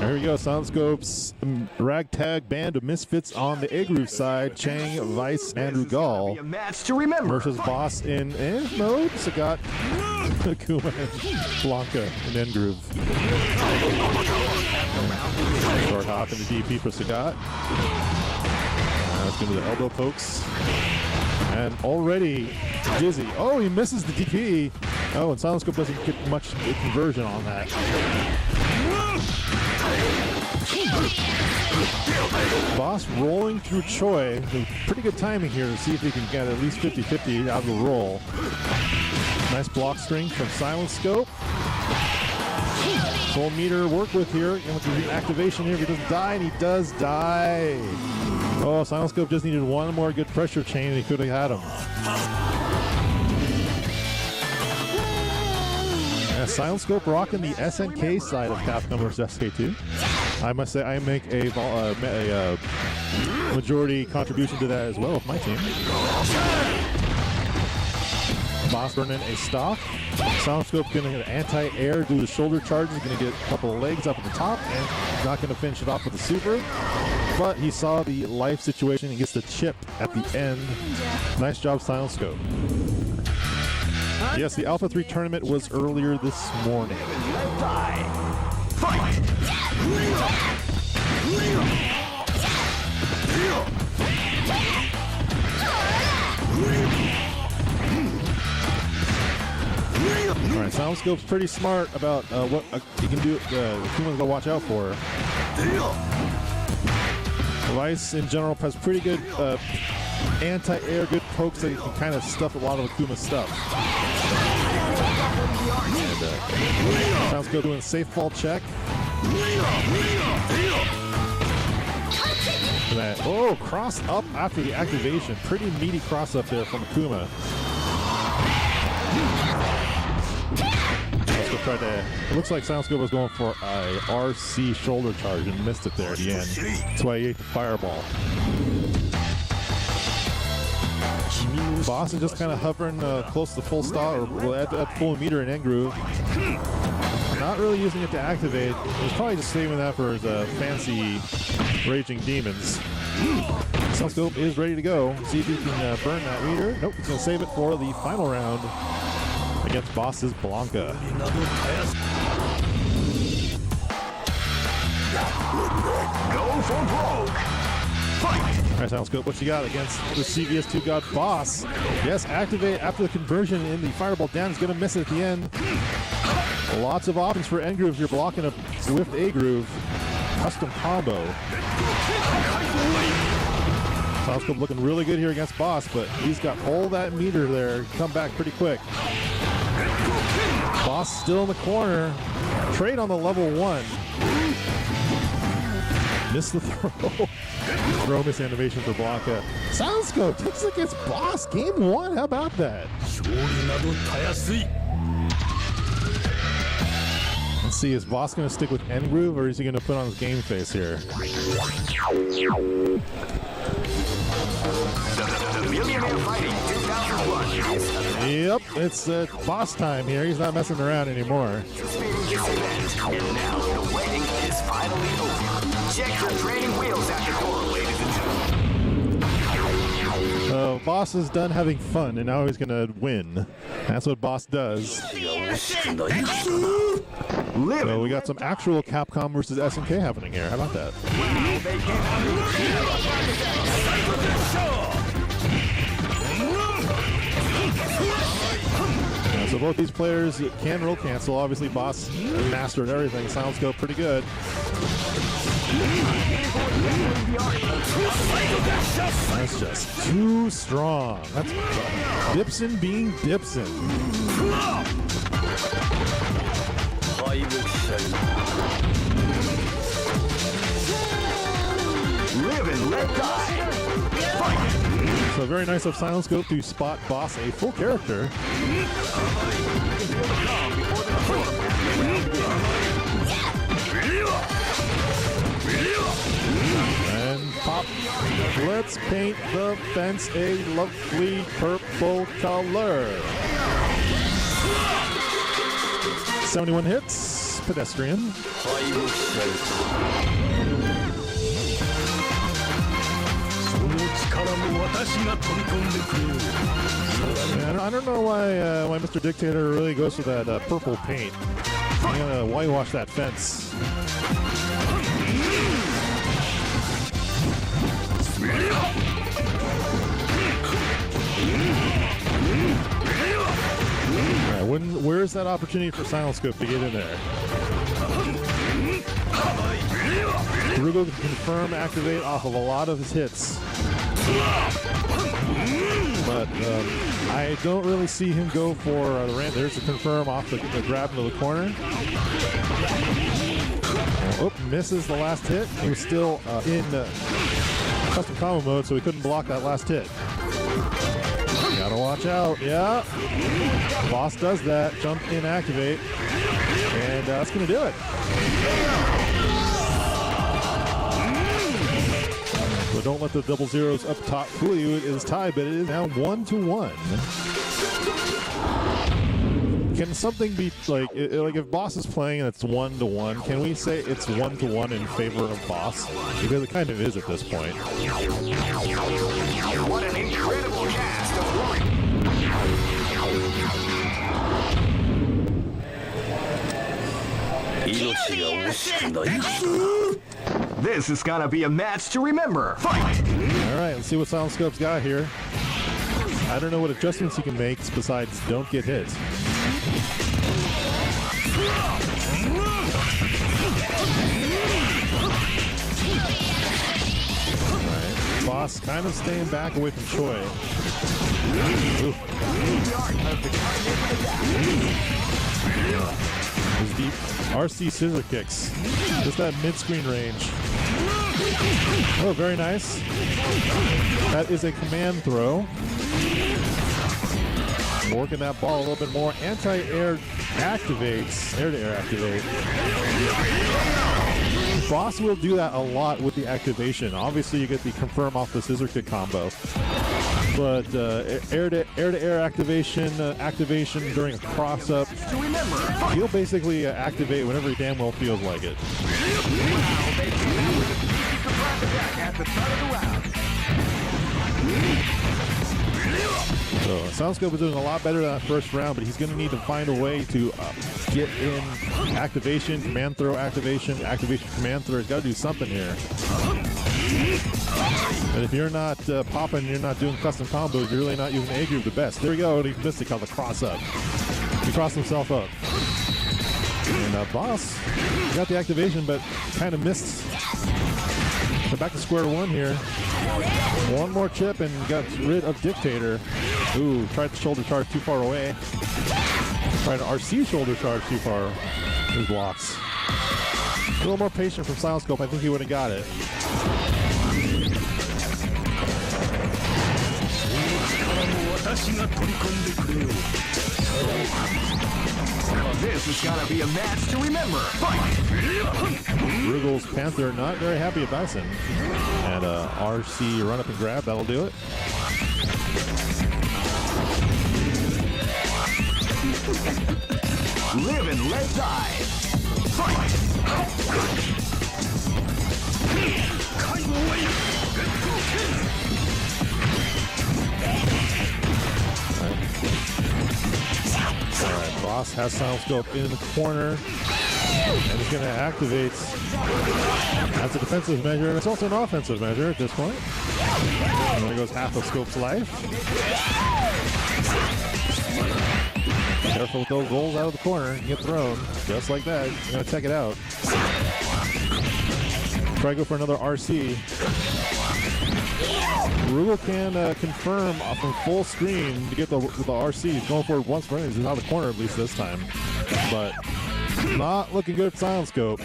S8: There we go, Soundscope's ragtag band of misfits on the A-Groove side. Chang, Vice, and Rugal
S1: A match to remember.
S8: versus Boss in mode. Sagat, Akuma, and Blanca in N-Groove. Short hop into DP for Sagat. Let's go to the elbow pokes. And already Jizzy. Oh, he misses the DP. Oh, and Soundscope doesn't get much conversion on that. Boss rolling through Choi. Pretty good timing here to see if he can get at least 50-50 out of the roll. Nice block string from Silent Scope. Full meter work with here. With the activation here, if he doesn't die, and he does die. Oh, Silent Scope just needed one more good pressure chain and he could have had him. Yeah, Silent Scope rocking the SNK side of Capcom vs. SK2. I must say I make a majority contribution to that as well with my team. Boss burning a stock. Silent Scope going to get anti-air due to shoulder charges. Going to get a couple of legs up at the top and not going to finish it off with a super. But he saw the life situation and gets the chip at the end. Nice job, Silent Scope. Yes, the Alpha 3 tournament was earlier this morning.
S1: Fight!
S8: Alright, Silent Scope's pretty smart about what he can do, Akuma's gonna watch out for. Vice in general has pretty good anti-air, good pokes that he can kind of stuff a lot of Akuma's stuff. And Silent Scope doing a safe fall check. That, oh, cross up after the activation. Pretty meaty cross up there from Akuma. Tried to, it looks like Silent Scope was going for a RC shoulder charge and missed it there at the end. That's why he ate the fireball. Boss is just kind of hovering close to full stop or at full meter in N-Groove. Not really using it to activate. He's probably just saving that for his fancy Raging Demons. Silent Scope is ready to go. See if he can burn that meter. Nope, he's going to save it for the final round against Boss's Blanca.
S1: Go for broke! Fight!
S8: Alright, Silent Scope, what you got against the CVS2 God Boss? Yes, activate after the conversion and the fireball down is going to miss it at the end. Lots of options for N-Groove if you're blocking a Swift A-Groove. Custom combo. Silent Scope looking really good here against Boss, but he's got all that meter there. Come back pretty quick. Boss still in the corner. Trade on the level 1. Missed the throw. Throw miss animation for Blanca. Silent Scope takes it against Boss. Game 1. How about that? Let's see, is Boss going to stick with N-Groove or is he going to put on his game face here? Yep, it's Boss time here. He's not messing around anymore.
S3: And now the waiting is finally over. Check your training wheels at the door, ladies and gentlemen.
S8: Boss is done having fun, and now he's going to win. That's what Boss does. So we got some actual Capcom versus SNK happening here. How about that? So both these players can roll cancel. Obviously, Boss mastered everything. Silent Scope pretty good. That's just too strong. That's Dipson being Dipson.
S1: Live and let die! Fight!
S8: So very nice of Silent Scope to spot Boss a full character. Let's paint the fence a lovely purple color. 71 hits, pedestrian. And I don't know why Mr. Dictator really goes for that purple paint. I'm gonna whitewash that fence. Alright, where's that opportunity for Silent Scope to get in there? Rugo can confirm activate off of a lot of his hits. But I don't really see him go for the rant. There's a confirm off the grab into the corner. Oh, misses the last hit. He was still in custom combo mode, so he couldn't block that last hit. Gotta watch out. Yeah. Boss does that. Jump in, activate. And that's going to do it. So don't let the double zeros up top fool you. It is tied, but it is now 1-1. Can something be like if Boss is playing and it's 1-1? Can we say it's 1-1 in favor of Boss? Because it kind of is at this point.
S3: What an incredible cast of warriors. This is gonna be a match to remember. Fight!
S8: All right, let's see what Silent Scope's got here. I don't know what adjustments he can make besides don't get hit. All right, Boss kind of staying back away from Choi. Those deep RC scissor kicks. Just that mid-screen range. Oh, very nice. That is a command throw. Working that ball a little bit more. Anti-air activates. Air-to-air activate. Boss will do that a lot with the activation. Obviously, you get the confirm off the scissor kick combo. But air-to-air activation during a cross-up, he'll basically activate whenever he damn well feels like it. So Silent Scope is doing a lot better than that first round, but he's going to need to find a way to get in activation, command throw activation, command throw. He's got to do something here. And if you're not popping, you're not doing custom combos, you're really not using A group the best. There we go, and he missed it, called the cross up. He crossed himself up. And Boss got the activation, but kind of missed. So back to square one here. One more chip and got rid of Dictator. Ooh, tried the shoulder charge too far away. Tried an RC shoulder charge too far. His blocks. A little more patient from Silent Scope. I think he would have got it.
S3: This is gonna be a match to remember. Fight!
S8: Rugel's Panther not very happy about him. And RC run up and grab, that'll do it.
S3: Live and let die. Fight!
S8: Alright, Boss has Silent Scope in the corner. And he's going to activate. That's a defensive measure, and it's also an offensive measure at this point. And there goes half of Scope's life. Careful with those rolls out of the corner. You get thrown. Just like that. You're going to check it out. Try to go for another RC. Rugel can confirm from full screen to get the RC. He's going for it once for He's out of the corner at least this time. But not looking good for Silent Scope.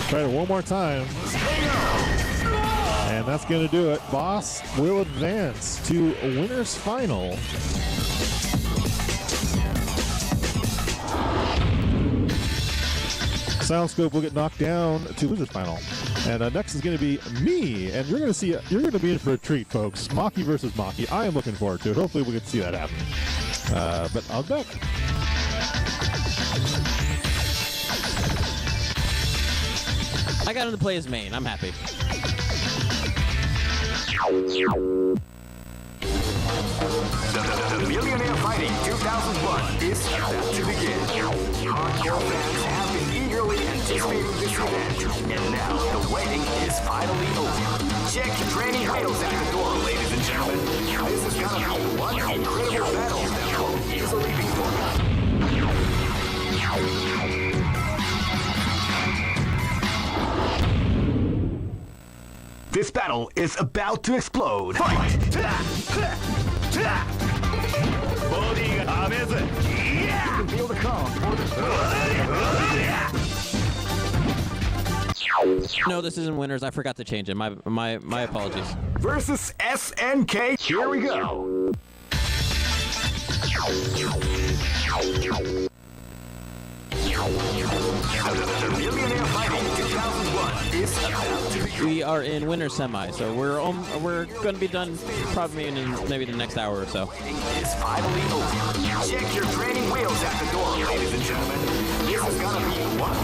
S8: Try it one more time. And that's going to do it. Boss will advance to a winner's final. Sound Scope will get knocked down to losers final. And next is going to be me, and you're going to be in for a treat, folks. Maki versus Maki. I am looking forward to it. Hopefully we can see that happen. But I'll be back.
S6: I got him to play as main. I'm happy.
S3: The Millionaire Fighting 2001 is about to begin. Hardcore fans have been eagerly anticipating this event, and now the waiting is finally over. Check your training wheels at the door, ladies and gentlemen. This is gonna be one incredible battle that will easily be won. This battle is about to explode. Fight! Feel the calm.
S6: No, this isn't winners. I forgot to change it. My apologies.
S3: Versus SNK. Here we go. The Millionaire Fighting 2001 is about to begin.
S6: We are in winner semi, so we're going to be done probably in maybe the next hour or so.
S3: It's finally over. Check your training wheels at the door, ladies and gentlemen. This is gonna be one.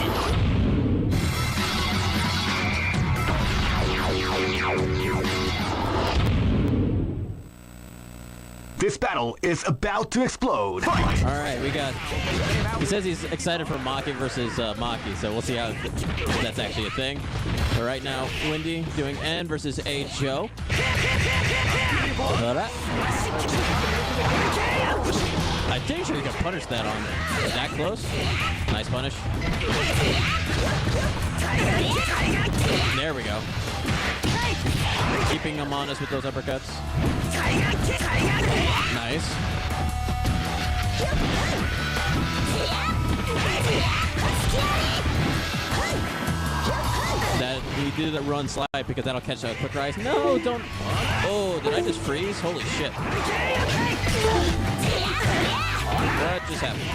S3: This battle is about to explode. Fight!
S6: All right, we got. He says he's excited for Maki versus Maki, so we'll see how if that's actually a thing. But right now, Wendy doing N versus A Joe. I think sure you can punish that on that close. Nice punish. There we go. Keeping him honest with those uppercuts. Nice. That he did a run slide because that'll catch a quick rise. No, don't. Oh, did I just freeze? Holy shit. What just happened?